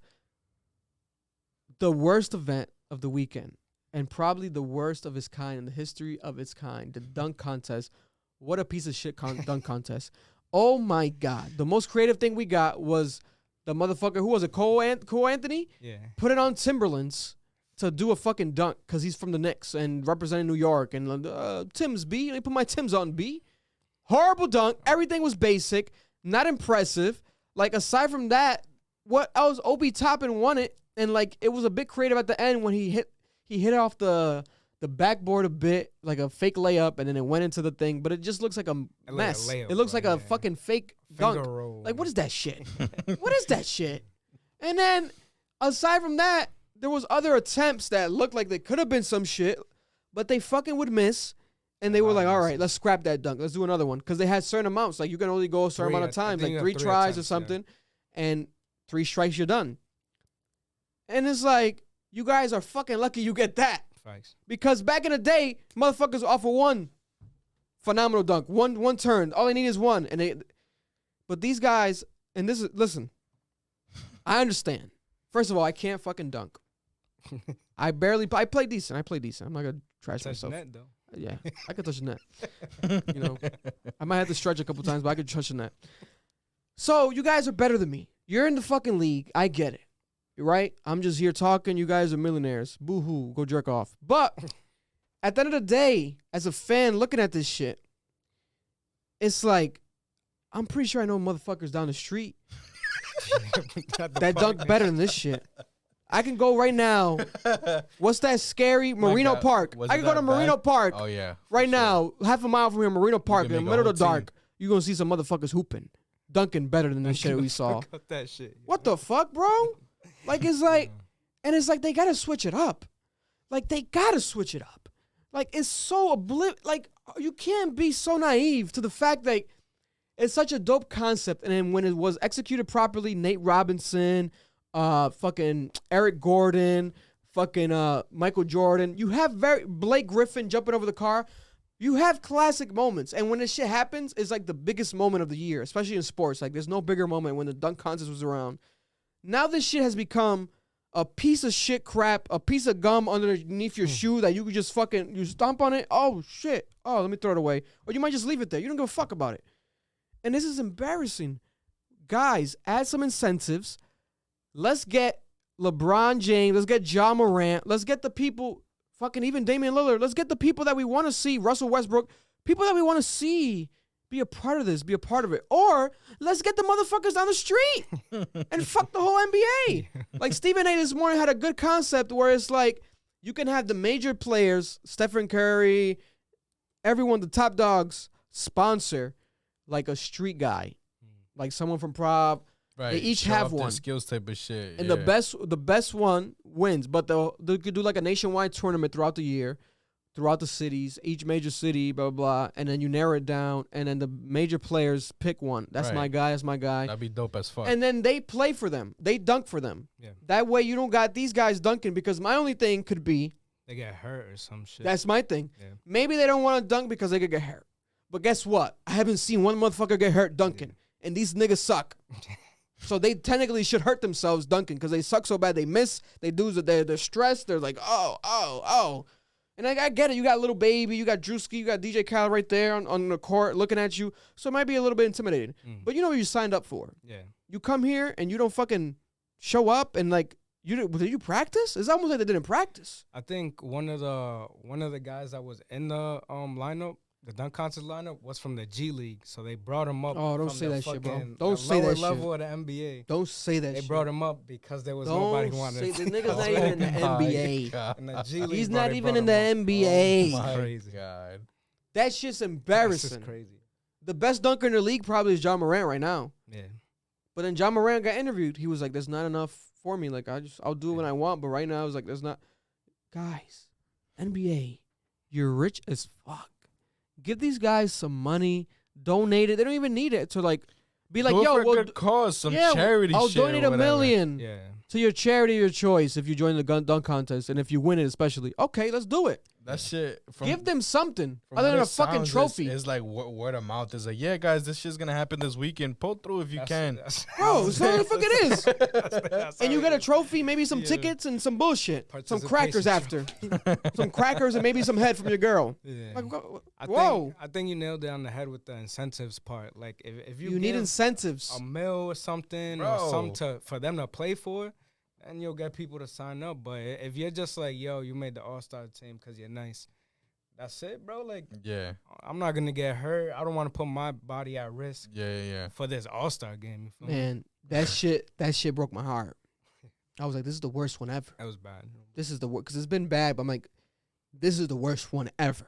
the worst event of the weekend, and probably the worst of its kind in the history of its kind, the dunk contest. What a piece of shit dunk contest. Oh my God. The most creative thing we got was the motherfucker, who was it, Cole Anthony? Yeah. Put it on Timberlands to do a fucking dunk because he's from the Knicks and representing New York. And Tim's B. Let me put my Tim's on B. Horrible dunk. Everything was basic. Not impressive. Like, aside from that, what else? Obi Toppin won it. And, like, it was a bit creative at the end when he hit off the backboard a bit, like a fake layup, and then it went into the thing. But it just looks like a mess. It looks like a fucking fake dunk. Roll. Like, what is that shit? What is that shit? And then, aside from that, there was other attempts that looked like they could have been some shit, but they fucking would miss. And they were like, all right, let's scrap that dunk. Let's do another one. Because they had certain amounts. Like, you can only go a certain amount of times, like 3 tries attempts, or something. Yeah. And 3 strikes, you're done. And it's like, you guys are fucking lucky you get that. Facts. Because back in the day, motherfuckers off of one phenomenal dunk, one turn. All they need is one. But these guys, and this is, listen, I understand. First of all, I can't fucking dunk. I play decent. I'm not going to trash myself. Net, though. Yeah, I could touch the net. You know, I might have to stretch a couple times, but I could touch the net. So you guys are better than me. You're in the fucking league. I get it. Right? I'm just here talking. You guys are millionaires. Boo-hoo. Go jerk off. But at the end of the day, as a fan looking at this shit, it's like, I'm pretty sure I know motherfuckers down the street that dunk better than this shit. I can go right now. What's that scary? Marino Park. I can go to Marino Park. Oh, yeah. Right now, half a mile from here, Marino Park, in the middle of the dark. You're going to see some motherfuckers hooping. Dunking better than the shit we saw. That shit. What the fuck, bro? Like, it's like, and it's like they got to switch it up. Like, they got to switch it up. Like, it's so like, you can't be so naive to the fact that it's such a dope concept. And then when it was executed properly, Nate Robinson, fucking Eric Gordon, fucking Michael Jordan, you have Blake Griffin jumping over the car. You have classic moments. And when this shit happens, it's like the biggest moment of the year, especially in sports. Like, there's no bigger moment when the dunk contest was around. Now this shit has become a piece of shit crap, a piece of gum underneath your shoe that you could just fucking, you stomp on it. Oh, shit. Oh, let me throw it away. Or you might just leave it there. You don't give a fuck about it. And this is embarrassing. Guys, add some incentives. Let's get LeBron James. Let's get Ja Morant. Let's get the people, fucking even Damian Lillard. Let's get the people that we want to see, Russell Westbrook, people that we want to see be a part of this, be a part of it. Or let's get the motherfuckers down the street and fuck the whole NBA. Like Stephen A. this morning had a good concept where it's like you can have the major players, Stephen Curry, everyone, the top dogs, sponsor like a street guy, like someone from Prov. Right. They each Show have off their one. skills type of shit. And yeah. the best one wins. But they could do like a nationwide tournament throughout the year, throughout the cities, each major city, blah, blah, blah. And then you narrow it down. And then the major players pick one. That's Right. my guy. That's my guy. That'd be dope as fuck. And then they play for them. They dunk for them. Yeah. That way you don't got these guys dunking, because my only thing could be, They get hurt or some shit. that's my thing. Yeah. Maybe they don't want to dunk because they could get hurt. But guess what? I haven't seen one motherfucker get hurt dunking. And these niggas suck. So they technically should hurt themselves dunking because they suck so bad. They miss. They do. They're stressed. They're like, oh. And I get it. You got Little Baby. You got Drewski. You got DJ Khaled right there on the court looking at you. So it might be a little bit intimidating. But you know what you signed up for. Yeah. You come here and you don't fucking show up and like, did you practice? It's almost like they didn't practice. I think one of the guys that was in the lineup, the dunk contest lineup, was from the G League. So they brought him up. Oh, don't from say the that shit, bro. fucking- Don't the say lower that level of the NBA. Don't say that They shit. brought him up because there was Don't nobody who wanted say to. the nigga's not even in the Oh my NBA. God. In the G League, He's bro, not they even brought in the him up. NBA. Oh my Crazy. God. That shit's That's embarrassing. just crazy. The best dunker in the league probably is John Morant right now. Yeah. But then John Morant got interviewed. He was like, "There's not enough for me. Like I'll do it when I want, but right now it's like there's not." Guys, NBA, you're rich as fuck. Give these guys some money. Donate it. They don't even need it to like be like, Do it "Yo, for a well, good cause, some yeah, charity I'll shit. or donate $1 whatever. million Yeah. to your charity of your choice if you join the dunk contest, and if you win it, especially. Okay, let's do it. That shit. Give them something from other what than a it fucking sounds, trophy, It's like word of mouth. Is like, yeah, guys, this shit's gonna happen this weekend. Pull through if you can. bro. That's what the fuck it is. That's And you how get it a is. trophy, maybe some Yeah. tickets and some bullshit, some Participation crackers after, some crackers and maybe some head from your girl. Yeah. Like, I think you nailed it on the head with the incentives part. Like if you you need give incentives. a mill or something Bro. or something for them to play for, then you'll get people to sign up. But if you're just like, yo, you made the All-Star team because you're nice, that's it, bro. Like, Yeah. I'm not gonna get hurt. I don't want to put my body at risk Yeah. for this All-Star game. You feel me? Man, that shit broke my heart. I was like, this is the worst one ever. That was bad. This is the worst, because it's been bad, but I'm like, this is the worst one ever.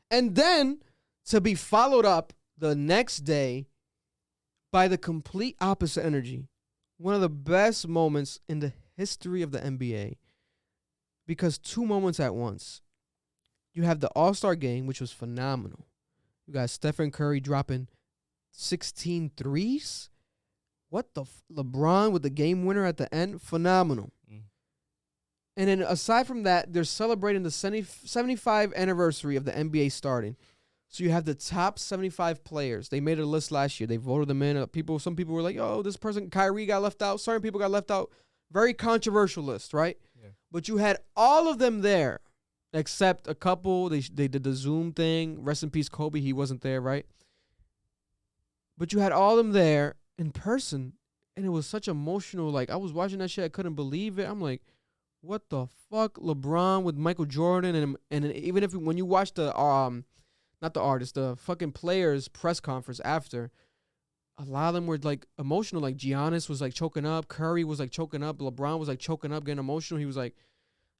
And then to be followed up the next day by the complete opposite energy. One of the best moments in the history of the NBA. Because two moments at once. You have the All-Star game, which was phenomenal. You got Stephen Curry dropping 16 threes. What the LeBron with the game winner at the end? Phenomenal. And then aside from that, they're celebrating the 75th anniversary of the NBA starting. So you have the top 75 players. They made a list last year. They voted them in. Some people were like, "Oh, this person, Kyrie got left out." Certain people got left out. Very controversial list, right? Yeah. But you had all of them there, except a couple. They did the Zoom thing. Rest in peace, Kobe. He wasn't there, right? But you had all of them there in person, and it was such emotional. Like, I was watching that shit, I couldn't believe it. I'm like, what the fuck? LeBron with Michael Jordan, and even if when you watch the not the artist, the fucking players press conference after, a lot of them were like emotional. Like Giannis was like choking up, Curry was like choking up, LeBron was like choking up, getting emotional. He was like,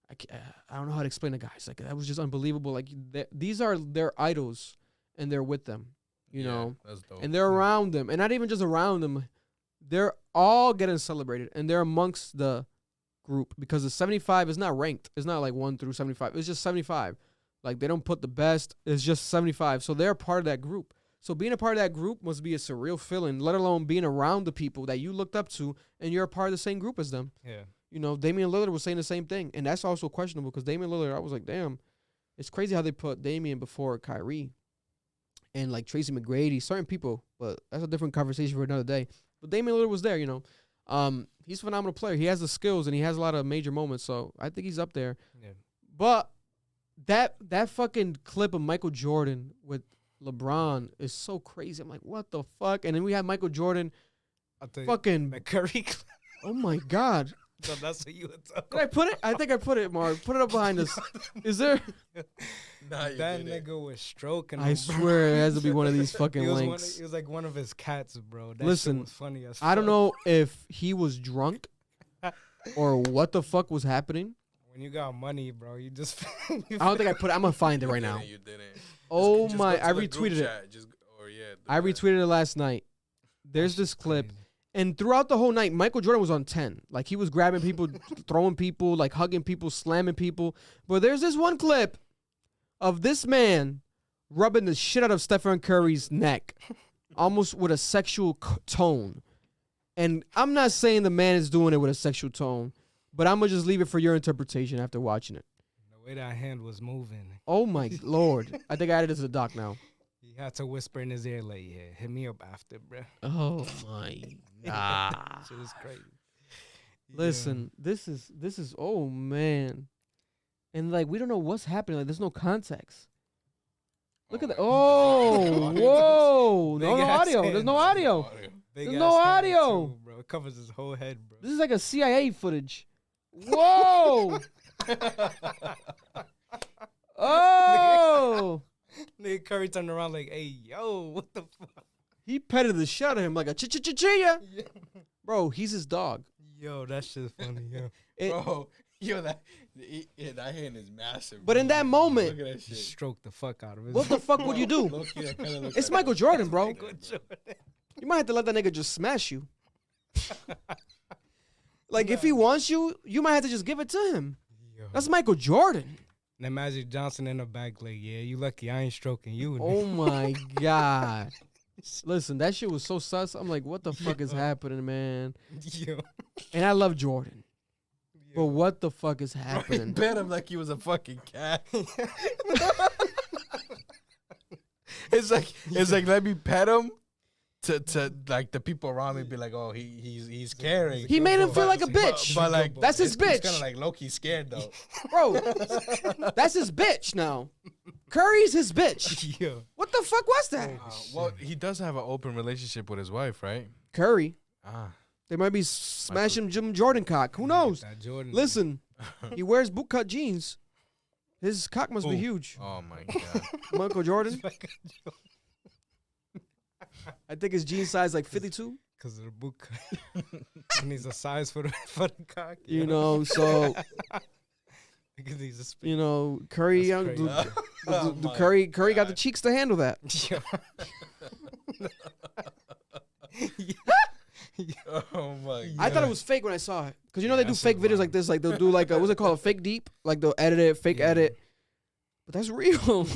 I don't know how to explain the guys. Like, that was just unbelievable. Like, these are their idols, and they're with them, you know, That's dope. and they're around them, and not even just around them. They're all getting celebrated, and they're amongst the group, because the 75 is not ranked. It's not like 1 through 75. It's just 75. Like, they don't put the best. It's just 75. So they're part of that group. So being a part of that group must be a surreal feeling, let alone being around the people that you looked up to, and you're a part of the same group as them. Yeah. You know, Damian Lillard was saying the same thing, and that's also questionable, because Damian Lillard, I was like, damn, it's crazy how they put Damian before Kyrie and like Tracy McGrady, certain people, but that's a different conversation for another day. But Damian Lillard was there, you know. He's a phenomenal player. He has the skills, and he has a lot of major moments, so I think he's up there. Yeah. But that fucking clip of Michael Jordan with LeBron is so crazy. I'm like, what the fuck? And then we have Michael Jordan I think fucking, the Curry. oh my God. So that's what you would talk Did I put it? I think I put it, Mark. Put it up behind us. Is there? Nah, you That didn't. nigga was stroking. I him, bro. swear it has to be one of these fucking He was, links. he was like one of his cats, bro. That Listen, shit was funny as fuck. I don't know if he was drunk or what the fuck was happening. When you got money, bro, you just. I don't think I put it. I'm gonna find it right now. You didn't. Oh Just my! go to I the group retweeted it. chat. I retweeted it last night. There's this clip. And throughout the whole night, Michael Jordan was on 10. Like, he was grabbing people, throwing people, like, hugging people, slamming people. But there's this one clip of this man rubbing the shit out of Stephen Curry's neck, almost with a sexual tone. And I'm not saying the man is doing it with a sexual tone, but I'm going to just leave it for your interpretation after watching it. The way that hand was moving. Oh, my Lord. I think I added it to the doc now. He had to whisper in his ear, like, yeah, hit me up after, bro. Oh, my God. Shit is crazy. Listen, this is oh man. And like we don't know what's happening. Like there's no context. Look at that. Oh, whoa. No Big ass audio. hand. There's no audio. Big There's ass no hand, audio. too, bro. It covers his whole head, bro. This is like a CIA footage. Whoa. Oh. Nigga Curry turned around like, hey, yo, what the fuck? He petted the shit out of him like a chia. Bro, he's his dog. Yo, that shit's funny, yo. Bro, yo, that hand is massive. But in that moment, Look at that He shit. stroked the fuck out of his what the fuck would you do? Low-key, that kinda looks It's like Michael Jordan, bro. Michael Jordan. You might have to let that nigga just smash you. Like if he wants you, you might have to just give it to him. Yo. That's Michael Jordan. And then Magic Johnson in the back, like, yeah, you lucky I ain't stroking you. Oh my God. Listen, that shit was so sus. I'm like, what the fuck is happening, man? Yo. And I love Jordan. But what the fuck is He happening? bet him like he was a fucking cat. It's like let me pet him to like the people around me be like, oh, he's caring. He made him feel like a bitch. But like That's his it's bitch. kind of like low-key scared though. Bro, that's his bitch now. Curry's his bitch. Yo. What the fuck was that? Well, he does have an open relationship with his wife, right? Curry. Ah, They might be smashing Jim Jordan cock. Who knows? That Jordan. Listen, he wears bootcut jeans. His cock must be Ooh. huge. oh my god. Michael Jordan. I think his jean size like 52. Because of the book. And he's a size for the cock. You know, so Because he's a spin. you know, Curry, That's young, crazy. Oh the my Curry got the God. cheeks to handle that. Yo. Oh my god. I thought it was fake when I saw it, cause you know they do that's fake so videos wild. like this, like they'll do like a, what's it called, a fake deep, like they'll edit it, fake Yeah. edit, but that's real.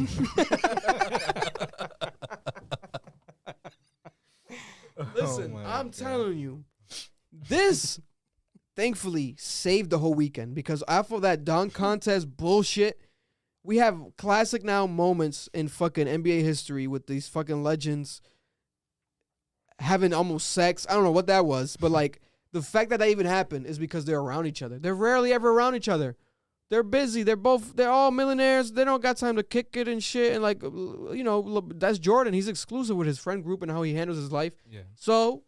Listen, Oh my I'm God. telling you, this thankfully saved the whole weekend because after that dunk contest bullshit, we have classic now moments in fucking NBA history with these fucking legends having almost sex. I don't know what that was, but like the fact that even happened is because they're around each other. They're rarely ever around each other. They're busy. They're all millionaires. They don't got time to kick it and shit. And like, you know, that's Jordan. He's exclusive with his friend group and how he handles his life. Yeah. So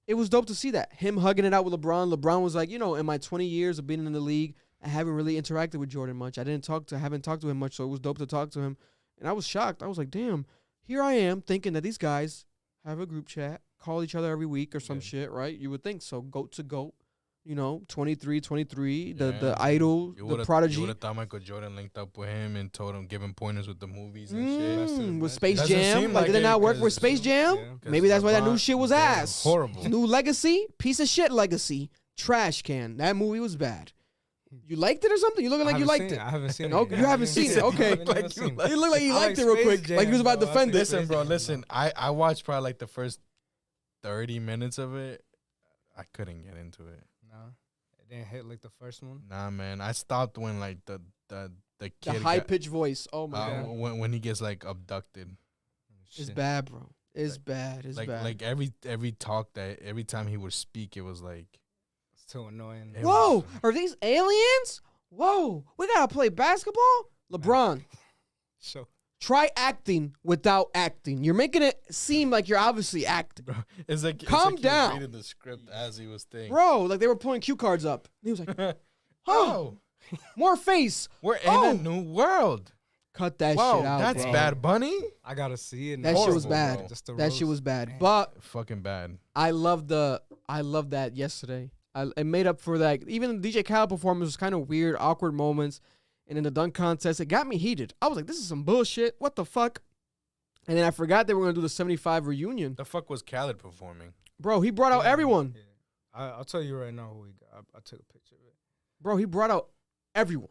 it was dope to see that. Him hugging it out with LeBron. LeBron was like, you know, in my 20 years of being in the league, I haven't really interacted with Jordan much. I haven't talked to him much, so it was dope to talk to him. And I was shocked. I was like, damn, here I am thinking that these guys have a group chat, call each other every week or some Yeah. shit, right? You would think so. Goat to goat. You know, 23, Yeah. the idol, You the would prodigy. have thought Michael Jordan linked up with him and told him, give him pointers with the movies and shit. That's the With best. Space Doesn't Jam. seem Like, did like it not it, work with 'cause- Space Jam? Yeah. Maybe that's why that new LeBron- shit was damn, ass. horrible. New Legacy, piece of shit Legacy, trash can. That movie was bad. You liked it or something? You looking like you liked it. I haven't seen it. Okay, yet. you I haven't seen it. Okay. I haven't seen it. You look like you I liked like it real Space quick. Like he was Jam, about to bro. I defend think it. Listen, Space bro, Jam, listen. I watched probably like the first 30 minutes of it. I couldn't get into it. No, it didn't hit like the first one. Nah, man. I stopped when like the The kid high got- pitched voice. Oh my god. when he gets like abducted. It's Shit. bad, bro. It's bad. It's Like bad. like every talk that every time he would speak, it was like It's too annoying. It Whoa, was- are these aliens? Whoa, we gotta play basketball? LeBron, So Try acting without acting. You're making it seem like you're obviously acting. Bro, it's like Calm it's like down. He was reading the script as he was thinking. Bro, like they were pulling cue cards up. He was like, oh, Oh, more face. we're in Oh. a new world. Cut that Whoa, shit out, that's bro. Bad Bunny. I gotta see it. That now. shit was Horrible, bad. bro. Just the That shit roast. was bad. Man. But Fucking bad. I love that yesterday. It made up for that. Even the DJ Khaled performance was kind of weird, awkward moments. And in the dunk contest, it got me heated. I was like, this is some bullshit. What the fuck? And then I forgot they were going to do the 75 reunion. The fuck was Khaled performing? Bro, he brought out Yeah, everyone. yeah. I'll tell you right now who we got. I took a picture of it. Bro, he brought out everyone.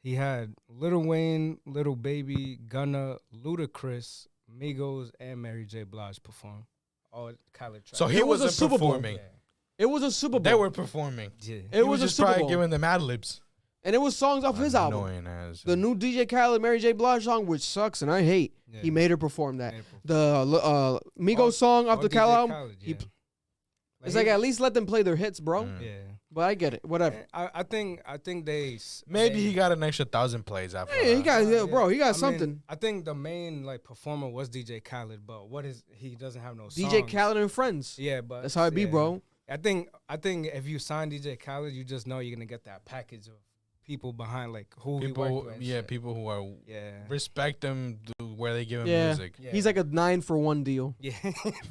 He had Lil Wayne, Lil Baby, Gunna, Ludacris, Migos, and Mary J. Blige perform. All Khaled tracks. So he It was a wasn't Super Bowl. performing. It was a Super Bowl. They were performing. Yeah. It was a just Super probably Bowl. giving them ad libs. And it was songs off his album. Annoying as. The new DJ Khaled, Mary J. Blige song, which sucks and I hate. Yeah. He made her perform that. Made her perform. The Migos All- song off all the DJ Khaled album. Khaled, he yeah. It's like at least let them play their hits, bro. Mm. Yeah. But I get it. Whatever. I think they Maybe he got an extra 1,000 plays after. Yeah, he got Yeah, bro. He got I mean, something. I think the main like performer was DJ Khaled, but he doesn't have no DJ songs. Khaled and friends. Yeah, but That's how it be, yeah. bro. I think if you sign DJ Khaled, you just know you're gonna get that package of people behind like who he people. worked with. and Yeah, shit. people who are Yeah. respect him where they give him Yeah. music. Yeah. He's like a 9-for-1 deal. Yeah.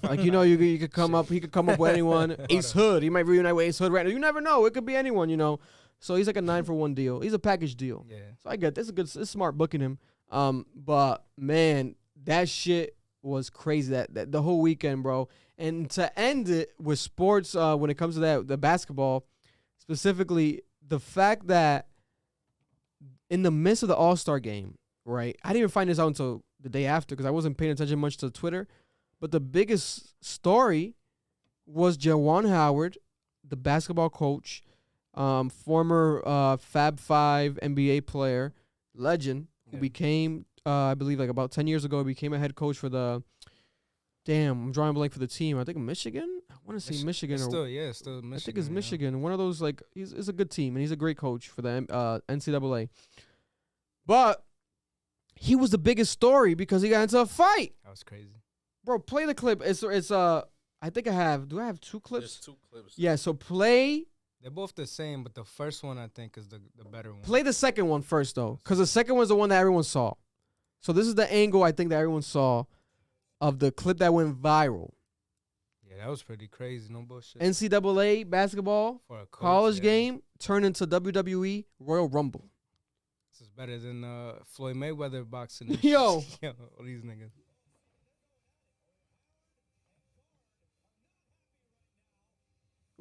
Like you could come up. He could come up with anyone. Ace Hood. He might reunite with Ace Hood right now. You never know. It could be anyone. You know. So he's like a 9-for-1 deal. He's a package deal. Yeah. So I get this. It's smart booking him. But man, that shit was crazy. That the whole weekend, bro. And to end it with sports, when it comes to the basketball, specifically the fact that in the midst of the All-Star game, right? I didn't even find this out until the day after because I wasn't paying attention much to Twitter. But the biggest story was Juwan Howard, the basketball coach, former Fab 5 NBA player, legend, who Yeah. became, I believe, like about 10 years ago, became a head coach for the. Damn, I'm drawing a blank for the team. I think Michigan. I want to say Michigan. It's Or, still Michigan. I think it's yeah. Michigan. One of those like it's a good team, and he's a great coach for the NCAA. But he was the biggest story because he got into a fight, That was crazy. bro. Play the clip. It's I think I have. Do I have 2 clips? There's 2 clips. Yeah. So play They're both the same, but the first one I think is the better one. the second one first though, because the second one's the one that everyone saw. So this is the angle I think that everyone saw of the clip that went viral. Yeah, that was pretty crazy. No bullshit. NCAA basketball For a coach, college yeah. game turned into WWE Royal Rumble. This is better than Floyd Mayweather boxing. and Yo. shit. Yo, all these niggas.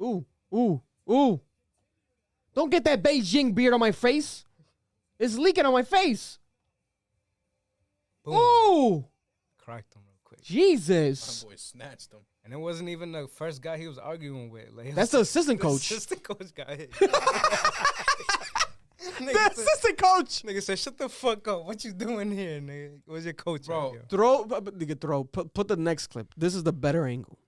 Ooh, ooh, ooh. Don't get that Beijing beard on my face. It's leaking on my face. Boom. Ooh, Cracked him real quick. Jesus. My boy snatched him. And it wasn't even the first guy he was arguing with. Like, it That's was the assistant coach. The assistant coach got hit. The nigga, said, assistant coach. nigga said, shut the fuck up. What you doing here, nigga? Where's your coach? Bro. at, yo? Put the next clip. This is the better angle.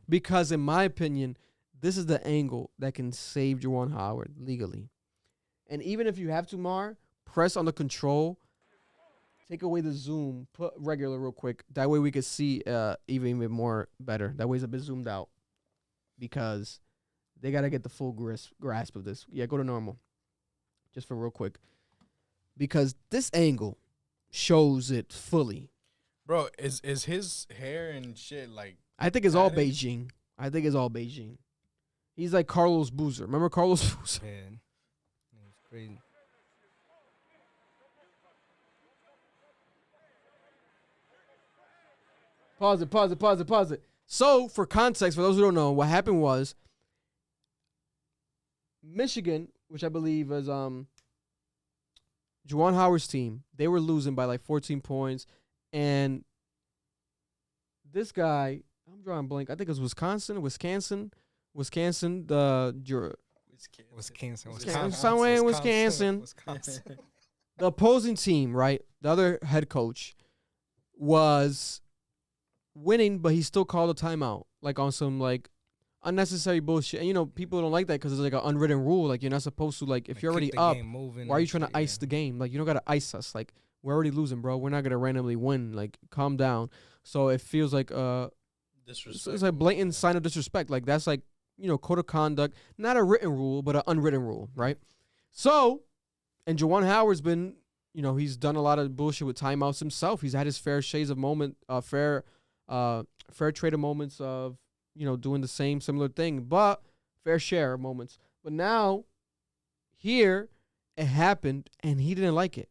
Because in my opinion, this is the angle that can save Juwan Howard legally. And even if you have to, press on the control, take away the zoom, put regular real quick. That way we could see even bit more better. That way it's a bit zoomed out. Because they got to get the full grasp of this. Yeah, go to normal. Just for real quick. Because this angle shows it fully. Bro, is his hair and shit like? I think it's all Padded? Beijing. He's like Carlos Boozer. Remember Carlos Boozer? Man. It was crazy. Pause it. So, for context, for those who don't know, what happened was Michigan, which I believe is Juwan Howard's team, they were losing by like 14 points. And this guy, I'm drawing a blank. I think it was Wisconsin, somewhere in Wisconsin. The opposing team, right? The other head coach was winning, but he still called a timeout, like on some like unnecessary bullshit. And you know, people don't like that because it's like an unwritten rule. Like you're not supposed to like if you're already up. Why are you trying to ice the game? Like you don't gotta ice us. Like we're already losing, bro. We're not gonna randomly win. Like, calm down. So it feels like it's like blatant sign of disrespect. Like that's like, you know, code of conduct, not a written rule, but an unwritten rule, right? So, and Juwan Howard's been, you know, he's done a lot of bullshit with timeouts himself. He's had his fair shades of fair trade of moments of, you know, doing the same similar thing, but fair share of moments. But now, here, it happened, and he didn't like it.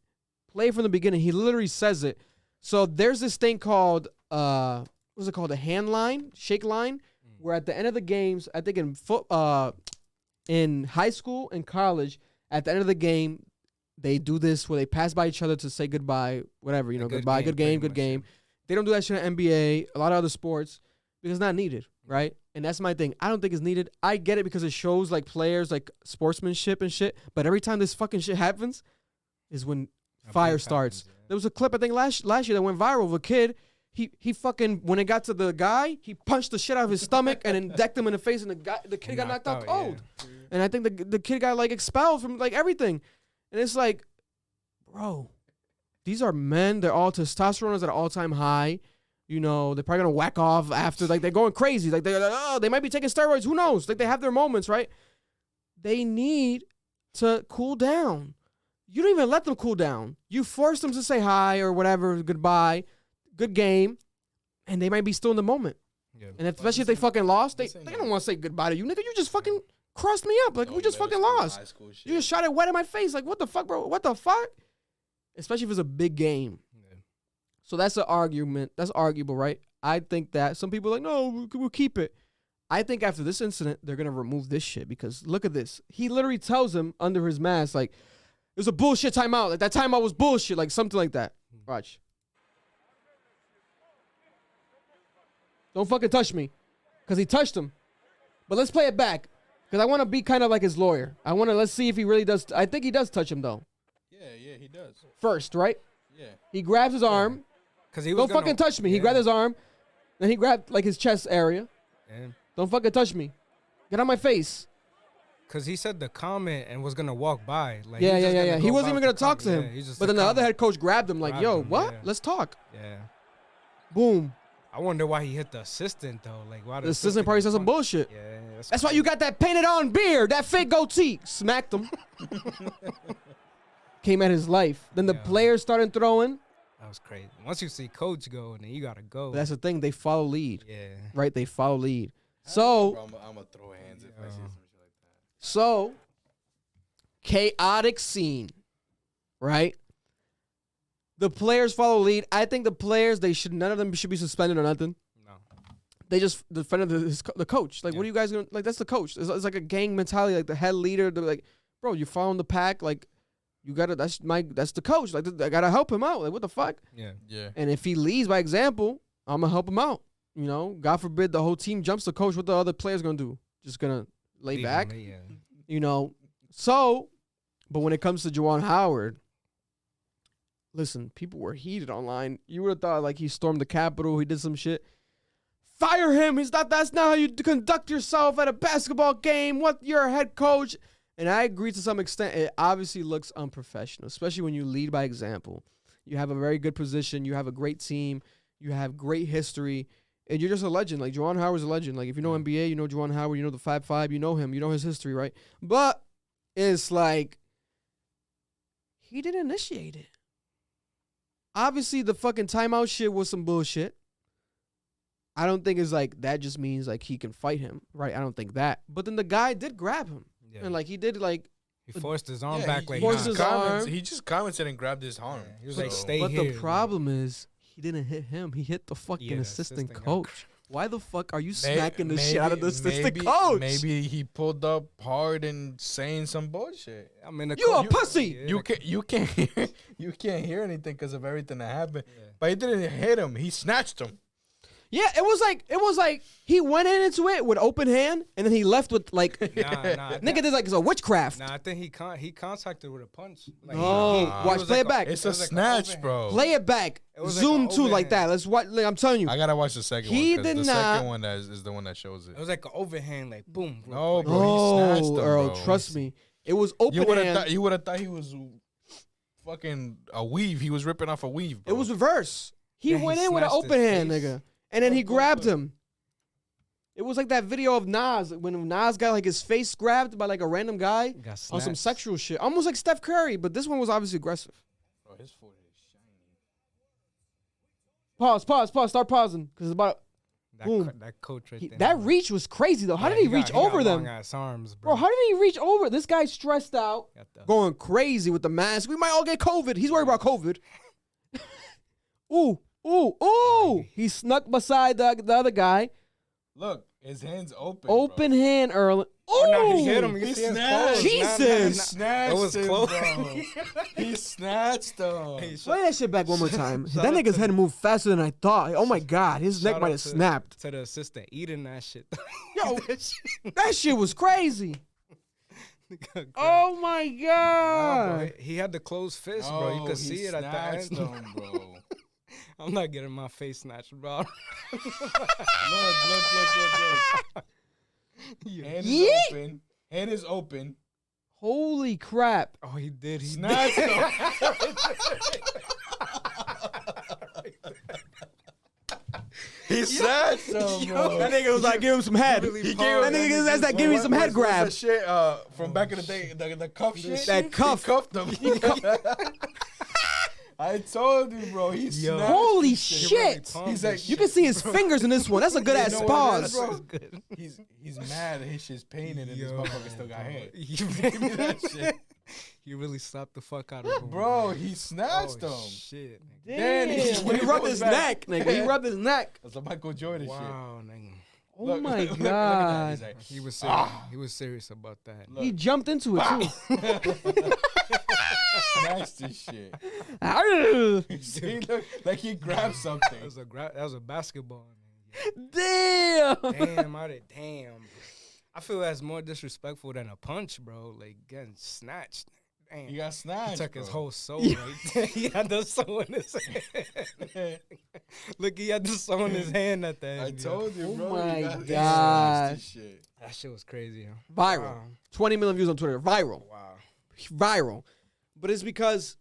Play from the beginning. He literally says it. So there's this thing called, what's it called? A hand line, shake line, where at the end of the games, I think in high school and college, at the end of the game, they do this where they pass by each other to say goodbye, whatever, you know, goodbye, good game, good game. They don't do that shit in NBA, a lot of other sports, because it's not needed, right? And that's my thing. I don't think it's needed. I get it because it shows like players, like sportsmanship and shit. But every time this fucking shit happens is when fire starts. There was a clip, I think, last year that went viral of a kid. He fucking, when it got to the guy, he punched the shit out of his stomach and then decked him in the face, and the kid got knocked out cold. Yeah. And I think the kid got like expelled from like everything. And it's like, bro, these are men. They're all testosterone is at an all-time high. You know, they're probably gonna whack off after, like they're going crazy. Like they might be taking steroids. Who knows? Like they have their moments, right? They need to cool down. You don't even let them cool down. You force them to say hi or whatever, goodbye, good game, and they might be still in the moment. Yeah. And especially if they fucking lost, they don't want to say goodbye to you, nigga. You just fucking crossed me up. Like, we just fucking lost. You just shot it wet in my face. Like, what the fuck, bro? What the fuck? Especially if it's a big game. Yeah. So that's an argument. That's arguable, right? I think that some people are like, no, we'll keep it. I think after this incident, they're going to remove this shit because look at this. He literally tells him under his mask, like, it was a bullshit timeout. Like, that timeout was bullshit. Like, something like that. Watch. Don't fucking touch me. Because he touched him. But let's play it back. Because I want to be kind of like his lawyer. Let's see if he really does. I think he does touch him, though. Yeah, he does. First, right? Yeah. He grabs his arm. Because he was Don't fucking touch me. Yeah. He grabbed his arm. Then he grabbed, like, his chest area. Yeah. Don't fucking touch me. Get on my face. Because he said the comment and was going to walk by. Like, yeah. He wasn't even going to talk to him. But then the other head coach grabbed him like, yo, what? Yeah. Let's talk. Yeah. Boom. I wonder why he hit the assistant, though. Like, why the assistant probably said some bullshit. Yeah. That's why you got that painted on beard, that fake goatee. Smacked him. Came at his life. Then the players started throwing. That was crazy. Once you see coach go, and then you got to go. But that's the thing. They follow lead. Yeah. Right? They follow lead. So. I'm going to throw hands if I see some shit like that. So. Chaotic scene. Right? The players follow lead. I think the players, none of them should be suspended or nothing. No. They just defended the coach. Like, what are you guys going to, like, that's the coach. It's like a gang mentality, like the head leader. They're like, bro, you're following the pack. Like, you got to, that's the coach. Like, I got to help him out. Like, what the fuck? Yeah. And if he leads by example, I'm going to help him out. You know, God forbid the whole team jumps the coach. What the other players going to do? Just going to lay back? You know, so, but when it comes to Juwan Howard, listen, people were heated online. You would have thought like he stormed the Capitol, he did some shit. Fire him. That's not how you conduct yourself at a basketball game. What, you're a head coach. And I agree to some extent. It obviously looks unprofessional, especially when you lead by example. You have a very good position. You have a great team. You have great history. And you're just a legend. Like, Juwan Howard's a legend. Like, if you know NBA, you know Juwan Howard, you know the 5'5", you know him, you know his history, right? But it's like, he didn't initiate it. Obviously, the fucking timeout shit was some bullshit. I don't think it's like that just means like he can fight him, right? I don't think that. But then the guy did grab him. Yeah. And like he did like. He forced his arm back. He forced his arm. He just commented and grabbed his arm. Yeah. He was like, stay but here. But the problem is he didn't hit him. He hit the fucking assistant coach. Why the fuck are you smacking the shit out of the assistant coach? Maybe he pulled up hard and saying some bullshit. I mean, you a pussy. You can't hear anything because of everything that happened. Yeah. But he didn't hit him. He snatched him. Yeah, it was like he went into it with open hand and then he left with like nigga did like it's a witchcraft. Nah, I think he contacted with a punch. Like, watch, play it back. It's a snatch, bro. Play it back. Zoom too like that. Let's watch. Like, I'm telling you, I gotta watch the second one. He did not. The second one is the one that shows it. It was like an overhand, like boom. No, bro. He snatched him, Earl, bro. trust me. It was open hand. You would have thought he was fucking a weave. He was ripping off a weave. Bro. It was reverse. He Yeah, he went in with an snatched open his hand, face. nigga. And then he Look, grabbed look. him. It was like that video of Nas when Nas got like his face grabbed by like a random guy Got on some snatched. sexual shit. Almost like Steph Curry, but this one was obviously aggressive. Bro, his forehead is shiny. Pause. Start pausing. Because it's about boom. That coach right there. that reach was crazy though. How Yeah, did he reach over got them? Long ass arms, Bro, how did he reach over? This guy's stressed out, Got the- going crazy with the mask. We might all get COVID. He's worried about COVID. Ooh. He snuck beside the other guy. Look, his hands open. Open hand, Earl. Oh, no, he Ooh. hit him. You He see his snatched. clothes. Jesus. Snatched It was him, close. bro. He snatched him. Hey, Play that shit back one more time. Shout That out nigga's to- head moved faster than I thought. Oh my God, his neck Shout might out have to- snapped. To the assistant eating that shit. Yo, that shit was crazy. Oh my Nah, God. bro, he had the closed fist, bro. You could he see it at the snatched end. him, bro. I'm not getting my face snatched, bro. Look. Hand is Yeet. open. Hand is open. Holy crap. Oh, he did. He Snatched did. him. He snatched him, bro. That nigga was like, give him some head. really He paused. gave that nigga, that's that give me some head grab. What's that shit from back in the day, the cuff shit? That cuff. He cuffed him. I told you, bro. He Yo. snatched Holy his shit. shit. He's like, You can see his fingers in this one. That's a good ass You know what it is, pause. bro? He's mad that his shit's painted and this Yo, motherfucker still got bro. hair. He Give me that shit. He really slapped the fuck out of him. Bro, he snatched Oh, him. shit. Nigga. Then he- Damn. when He he rubbed goes his back- neck, nigga. He rubbed his neck. That's a Michael Jordan Wow, nigga. Oh shit. my Look at that. God. He's like, He was serious. He was serious about that. He jumped into it too. snatched his shit. Arrgh. He looked like he grabbed something. That was a basketball. Damn. Damn, damn. I feel that's more disrespectful than a punch, bro. Like getting snatched. Damn. He got He snatched. took his bro. whole soul right there. He had the soul in his hand. Look, he had the soul in his hand at the end. I yo. told you, Oh bro. my he got God. snatched his shit. That shit was crazy. Yo. Viral. Wow. 20 million views on Twitter. Viral. Wow. Viral. But it's because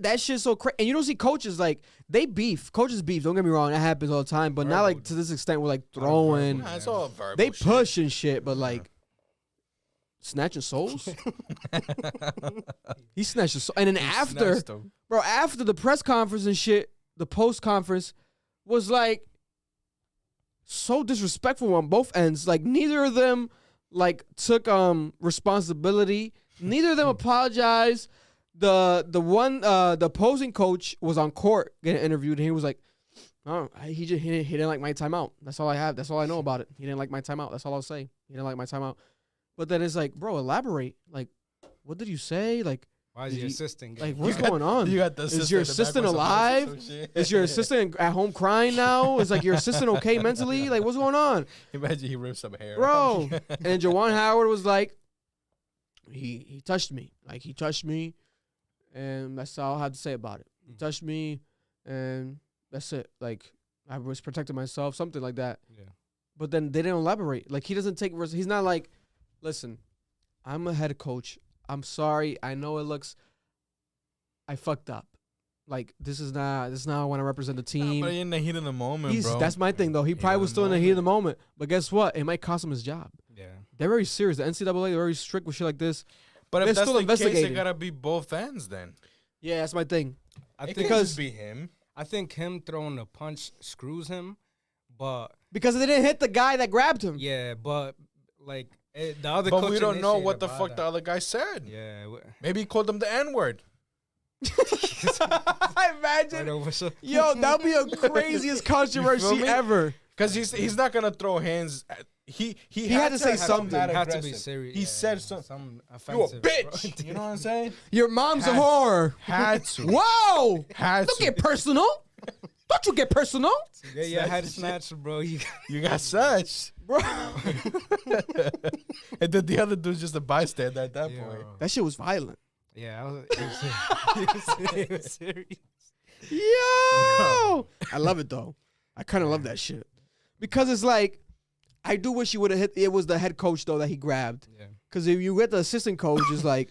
that shit's so crazy. And you don't see coaches like, they beef. Coaches beef. Don't get me wrong. That happens all the time. But not Verbal. like to this extent where like throwing. Nah, it's all verbal. They shit. push and shit, but like snatching souls. He snatched a soul. And then He after, snatched him. bro, after the press conference and shit, the post conference was like so disrespectful on both ends. Like neither of them like took responsibility. Neither of them apologized. The opposing coach was on court getting interviewed, and he was like, "Oh, he didn't like my timeout. That's all I have. That's all I know about it. He didn't like my timeout. That's all I'll say. He didn't like my timeout." But then it's like, bro, elaborate. Like, what did you say? Like, Why is Did your you- assistant like getting what's fired? going on? You got the Is your assistant alive? Is your assistant at home crying now? Is like your assistant okay mentally? Like, what's going on, Imagine he ripped some hair, bro? And then Juwan Howard was like, he touched me. Like he touched me, and that's all I have to say about it. He touched me, and that's it. Like I was protecting myself, something like that. Yeah. But then they didn't elaborate. Like he doesn't take. He's not like, listen, I'm a head coach. I'm sorry. I know it looks. I fucked up. Like this is not how I want to represent the team. But in the heat of the moment, bro. That's my thing though. He Heat probably of was the still in the heat of the moment. But guess what? It might cost him his job. Yeah. They're very serious. The NCAA, they're very strict with shit like this. But they're if that's still the case, it investigating. gotta be both ends then. Yeah, that's my thing. I It think can't because- just be him. I think him throwing the punch screws him, but Because they didn't hit the guy that grabbed him. yeah, but like the other. But coach we don't know what the initiated fuck by the other guy said. that. Yeah. Maybe he called him the N-word. Imagine. Right over so. Yo, that'd be the craziest controversy me? ever. Because he's not gonna throw hands. He had to say have something. that Had to be aggressive. serious. He yeah, said something. some You a offensive. bro. bitch. You know what I'm saying? Your mom's a Had- whore. Had to. Whoa! Had Don't to. get personal. Don't you get personal, Yeah, head snatch, bro. You You got such. bro? And then the other dude's just a bystander at that yeah, point. That shit was violent. yeah, it was serious. Yo, I love it though. I kind of love that shit because it's like I do wish he would have hit. It was the head coach though that he grabbed. Yeah. Because if you get the assistant coach, it's like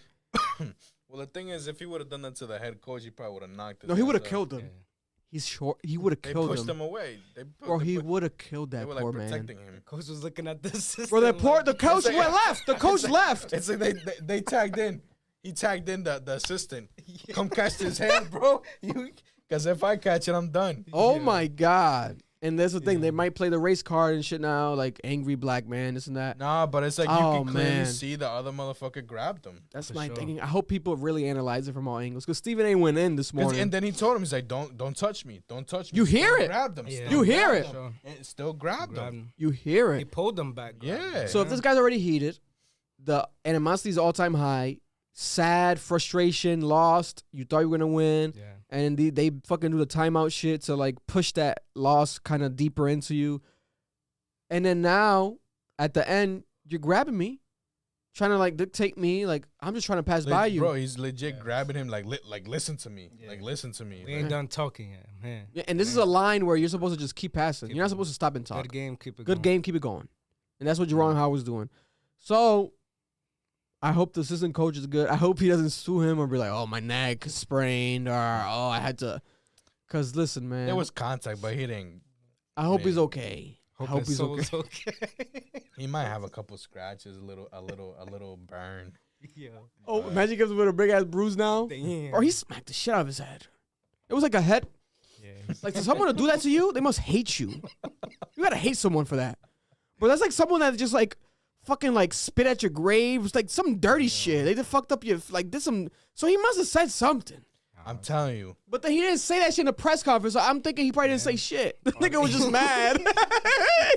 Well, the thing is, if he would have done that to the head coach, he probably would have knocked his No, he would have ass out. killed him. Yeah. He's short. He would have They killed pushed him. him away. Bro, he would have killed They that were like poor man. protecting him. Coach was looking at this. Bro, that poor the coach It's like- went left. The coach left. It's like they tagged in. He tagged in the assistant. Come catch his hand, bro. Because if I catch it, I'm done. Oh my god. And that's the thing. They might play the race card and shit now, like angry black man, this and that. Nah, but it's like you Oh, can clearly man. see the other motherfucker grabbed him. That's For my sure. thinking. I hope people really analyze it from all angles. Because Stephen A. went in this morning. And then he told him, he's like, don't touch me. Don't touch me. You hear Still it. Grabbed him. Yeah. Still You hear grabbed it. him. And still grabbed him. You hear He it. pulled them back. Yeah. So if this guy's already heated, the animosity is all time high, sad, frustration, lost. You thought you were gonna win, Yeah. and they fucking do the timeout shit to like push that loss kind of deeper into you. And then now at the end, you're grabbing me, trying to like dictate me. Like I'm just trying to pass by you. Bro, he's legit Yeah. grabbing him like listen to me. Yeah. Like listen to me. We Like, ain't done talking yet, man. Yeah, and this is a line where you're supposed to just keep passing. Keep You're not it supposed to stop and talk. Good game, keep it Good going. game, keep it going. And that's what Juwan Howard was doing. So I hope the assistant coach is good. I hope he doesn't sue him or be like, oh, my neck sprained or, oh, I had to. Because listen, man. there was contact, but he didn't. I hope man. he's okay. I hope he's okay. okay. He might have a couple scratches, a little burn. Yeah. Oh, imagine he comes with a big ass bruise now. Damn. Or he smacked the shit out of his head. It was like a head. Yeah. Like, for someone to do that to you, they must hate you. You gotta hate someone for that. But that's like someone that just like fucking like spit at your grave. It's like some dirty shit. They just fucked up your like did some. So he must have said something. I'm telling you. But then he didn't say that shit in a press conference. So I'm thinking he probably didn't say shit. The nigga was just mad.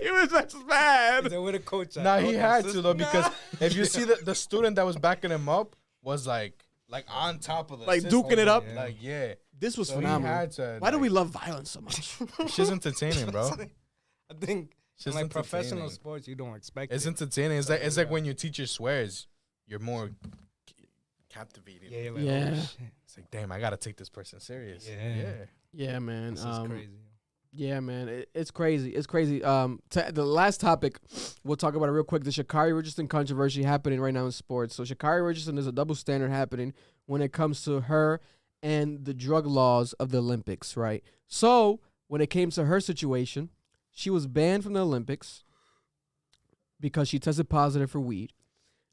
He was just mad. Then where the coach at? Nah, he Oh, had the to though assistant? because if you see the student that was backing him up was like on top of the Like system. duking it up? Like yeah. This was So he phenomenal. had to, Why do like- we love violence so much? She's entertaining, bro. I think She's in like professional entertaining. sports, you don't expect It's it. entertaining. It's like when your teacher swears, you're more captivated. Yeah, you're like, Yeah. oh, shit. It's like, damn, I gotta take this person serious. Yeah. Yeah, man. This is crazy. Yeah, man. It's crazy. It's crazy. The last topic, we'll talk about it real quick. The Sha'Carri Richardson controversy happening right now in sports. So Sha'Carri Richardson, there's a double standard happening when it comes to her and the drug laws of the Olympics, right? So when it came to her situation, she was banned from the Olympics because she tested positive for weed,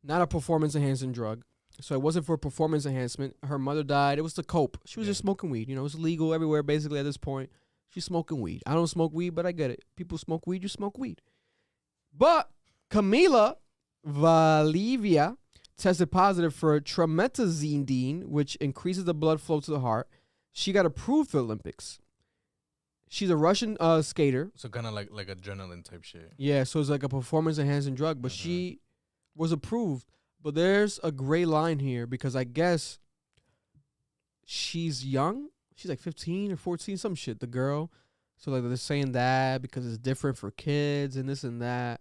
not a performance-enhancing drug. So it wasn't for performance enhancement. Her mother died. It was to cope. She was just smoking weed. You know, it's legal everywhere basically at this point. She's smoking weed. I don't smoke weed, but I get it. People smoke weed, you smoke weed. But Camila Valieva tested positive for trimetazidine, which increases the blood flow to the heart. She got approved for Olympics. She's a Russian skater. So kind of like adrenaline type shit. Yeah, so it's like a performance-enhancing drug, but she was approved. But there's a gray line here because I guess she's young. She's like 15 or 14, some shit, the girl. So like they're saying that because it's different for kids and this and that.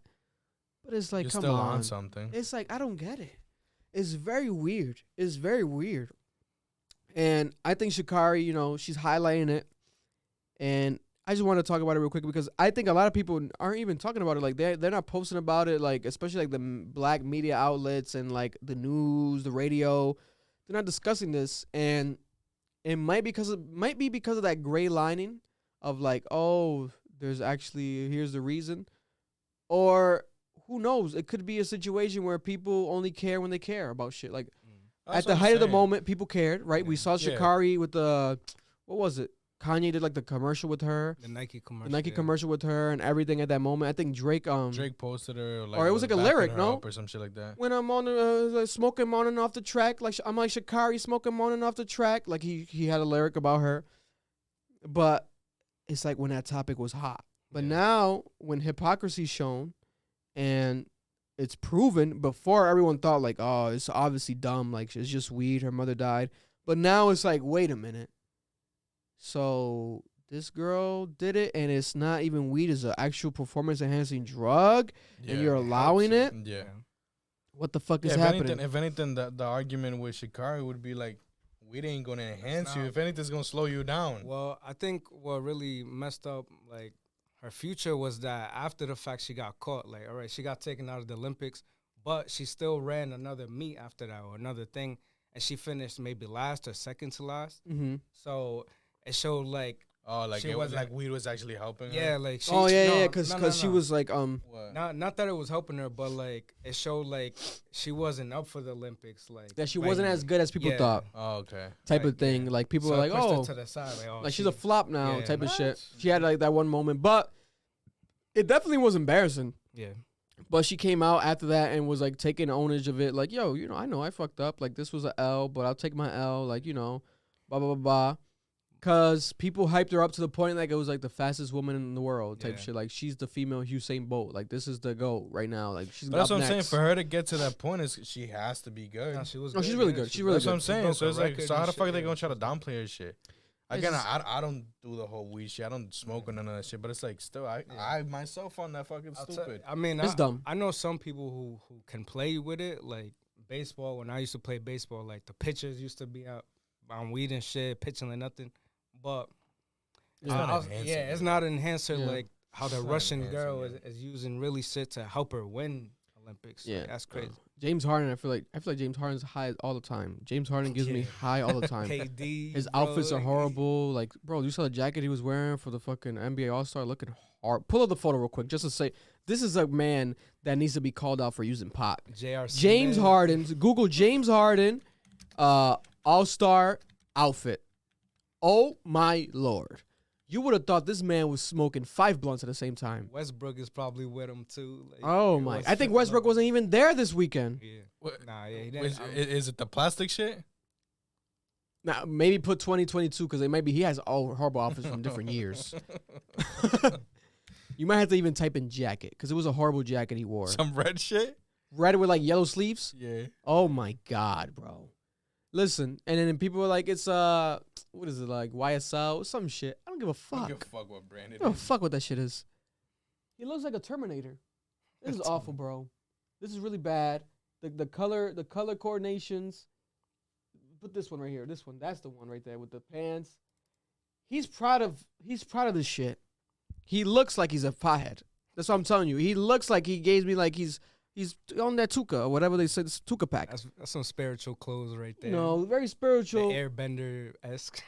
But it's like, You're come still on. something. It's like, I don't get it. It's very weird. It's very weird. And I think Sha'Carri, you know, she's highlighting it. And I just want to talk about it real quick because I think a lot of people aren't even talking about it. Like they're not posting about it, like especially like the black media outlets and like the news, the radio. They're not discussing this, and it might be because of that gray lining of like, oh, there's actually here's the reason, or who knows? It could be a situation where people only care when they care about shit. Like at the height of the moment, people cared, right? We saw Yeah. Sha'Carri with the what was it? Kanye did like the commercial with her, The Nike commercial. the Nike yeah. commercial with her, and everything at that moment. I think Drake posted her, or it was like a backing lyric, her no? up or some shit like that. when I'm on like smoking on and off the track, like I'm like Sha'Carri smoking on and off the track, like he had a lyric about her, but it's like when that topic was hot. But Yeah. now when hypocrisy's shown, and it's proven before everyone thought like, oh, it's obviously dumb, like it's just weed. Her mother died, but now it's like, wait a minute. So this girl did it, and it's not even weed; it's an actual performance-enhancing drug, and you're allowing it. Yeah. What the fuck Yeah, is if happening? anything, the argument with Sha'Carri would be like, weed ain't gonna enhance you. not. If anything, it's gonna slow you down. Well, I think what really messed up like her future was that after the fact she got caught. Like, all right, she got taken out of the Olympics, but she still ran another meet after that or another thing, and she finished maybe last or second to last. Mm-hmm. So it showed like Oh, like she it was wasn't- like weed was actually helping her. yeah, like she, Oh yeah, no, yeah, because no, no, she no. was like What? not that it was helping her, but like it showed like she wasn't up for the Olympics. Like that she like, wasn't as good as people yeah. thought, Oh, okay. type Like, of thing. yeah. Like people So were it like, pushed her oh, to the side, like, oh, like she's a flop now, yeah. type of shit. What? She had like that one moment, but it definitely was embarrassing. yeah. But she came out after that and was like taking ownership of it. Like, yo, I know I fucked up. Like, this was a L, but I'll take my L. Like, blah, blah, blah, blah. Because people hyped her up to the point like it was like the fastest woman in the world type Yeah. shit. Like, she's the female Usain Bolt. Like, this is the GOAT right now. Like, she's But that's up what I'm saying. next. For her to get to that point, is she has to be good. No, she was. No, she's good, really yeah, good. she She's really That's what good. I'm saying. broke So a it's like, record so how and the fuck shit, they yeah. gonna try to downplay her shit? It's Again, just- I don't do the whole weed shit. I don't smoke or none of that shit. But it's like still, I myself found that fucking stupid. I mean, It's dumb. I know some people who can play with it, like baseball. When I used to play baseball, like the pitchers used to be out on weed and shit, pitching like nothing. But It's not I was- enhancing yeah, it's it. not an enhancer Yeah. like how the It's not Russian enhancing girl it. is using really shit to help her win Olympics. Yeah. Like, that's crazy. James Harden, I feel like James Harden's high all the time. James Harden gives me Yeah. high all the time. KD, His bro, outfits are like, horrible. Like, bro, you saw the jacket he was wearing for the fucking NBA All-Star looking hard. Pull up the photo real quick just to say this is a man that needs to be called out for using pot. J.R. James Smith. Harden. Google James Harden All-Star outfit. Oh my Lord. You would have thought this man was smoking 5 blunts at the same time. Westbrook is probably with him too. Like, Oh it my. was I think fitting Westbrook up. wasn't even there this weekend. Yeah. What- Nah, yeah, he Which, didn't. is it the plastic shit? Now, maybe put 2022 because he has all horrible outfits from different years. You might have to even type in jacket because it was a horrible jacket he wore. Some red shit? Red with like yellow sleeves. Yeah. Oh my God, bro. Listen, and then people were like, it's what is it like YSL some shit. I don't give a I fuck. don't give a fuck what brand I it don't give a is. fuck what that shit is. He looks like a Terminator. This is awful, bro. This is really bad. The color coordinations. Put this one right here. This one. That's the one right there with the pants. He's proud of this shit. He looks like he's a pothead. That's what I'm telling you. He looks like he gave me like he's on that Tuka or whatever they said, Tuka pack. That's some spiritual clothes right there. No, very The spiritual. Airbender esque.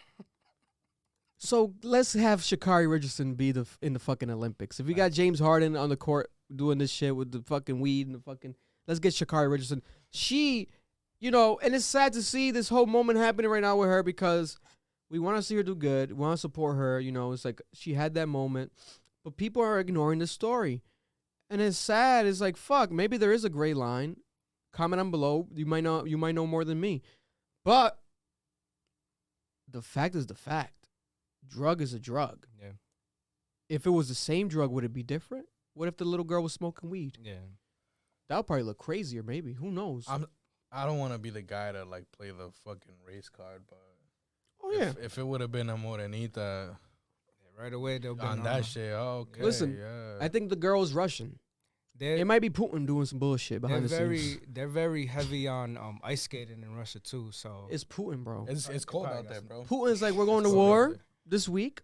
So let's have Sha'Carri Richardson be in the fucking Olympics. If we got James Harden on the court doing this shit with the fucking weed and the fucking, let's get Sha'Carri Richardson. She, and it's sad to see this whole moment happening right now with her because we want to see her do good. We want to support her. It's like she had that moment, but people are ignoring the story. And it's sad. It's like, fuck, maybe there is a gray line. Comment on below. You might know more than me. But the fact is the fact. Drug is a drug. Yeah. If it was the same drug, would it be different? What if the little girl was smoking weed? Yeah. That would probably look crazier, maybe. Who knows? I don't want to be the guy to like play the fucking race card, but oh, yeah. if it would have been a Morenita Yeah, right away they'll be on that shit, okay. Listen, yeah. I think the girl is Russian. It might be Putin doing some bullshit behind the scenes. They're very heavy on ice skating in Russia too. So It's Putin, bro. it's cold probably out got there, some- bro. Putin's like, we're going to It's cold out war there. this week.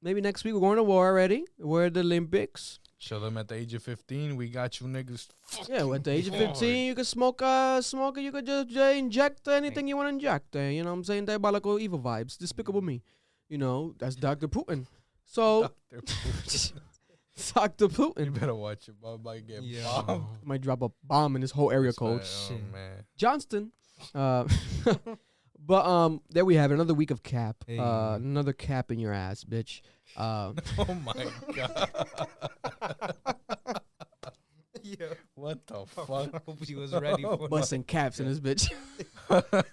Maybe next week we're going to war already. We're at the Olympics. Show them at the age of 15, we got you niggas. Yeah, at the age of hard. 15, you can smoke it. You could just inject anything you want to inject. You know what I'm saying? Diabolical evil vibes. Despicable Me. That's Dr. Putin. So, Dr. You Putin better watch your mom might get Yeah. bombed. might drop a bomb in this whole area code. Oh, Shit. man. Johnston. But there we have it. Another week of cap. Hey. Another cap in your ass, bitch. Oh my god. yeah. What the fuck? I hope he was ready for Busting caps in this bitch.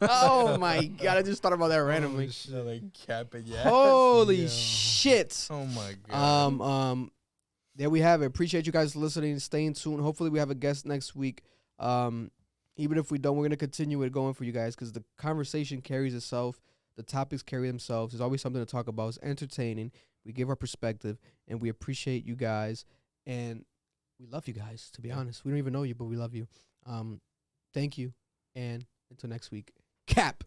Oh my god! I just thought about that randomly. Shit, like cap in your ass. Holy Yeah. shit! Oh my god. There we have it. Appreciate you guys listening. Staying tuned. Hopefully we have a guest next week. Even if we don't, we're gonna continue it going for you guys because the conversation carries itself. The topics carry themselves. There's always something to talk about. It's entertaining. We give our perspective, and we appreciate you guys, and we love you guys. To be honest, we don't even know you, but we love you. Thank you, and until next week. Cap,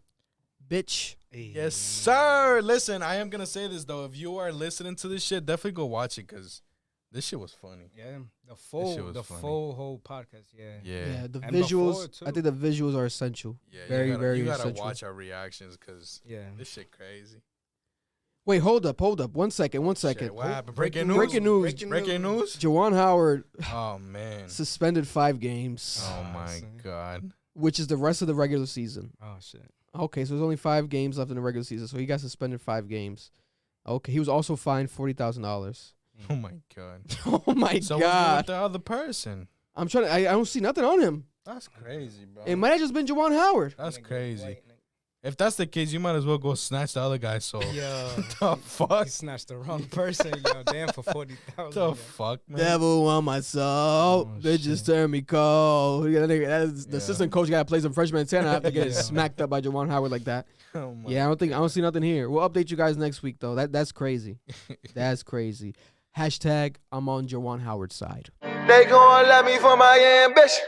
bitch. Yes, sir. Listen, I am gonna say this though. If you are listening to this shit, definitely go watch it because This shit was funny. Yeah, the shit was funny. full whole podcast. Yeah. Yeah. The And visuals. before, too. I think the visuals are essential. Yeah, Very, very You gotta essential. watch our reactions because Yeah. this shit crazy. Wait, hold up. 1 second. 1 Shit, second. what happened? Breaking news. Breaking news. Breaking news. Juwan Howard Oh man. suspended 5 games, Oh my see. god. which is the rest of the regular season. Oh shit. Okay, so there's only 5 games left in the regular season, so he got suspended 5 games. Okay, he was also fined $40,000. Oh my god. Oh my So what's wrong god! with the other person? I'm trying. I don't see nothing on him. That's crazy, bro. It might have just been Juwan Howard. That's Nigga, crazy. white If that's the case, you might as well go snatch the other guy's soul. nigga. Yo, The fuck? he snatched the wrong person. Yo, damn for 40,000. The fuck, man? Devil on my soul. Oh, They just shit. turned me cold. Yeah, the Yeah. assistant coach got to play some freshman Santa. I have to get Yeah. smacked up by Juwan Howard like that. Oh my Yeah, I don't see nothing here. We'll update you guys next week though. That's crazy. That's crazy. Hashtag I'm on Juwan Howard's side. They gon' love me for my ambition.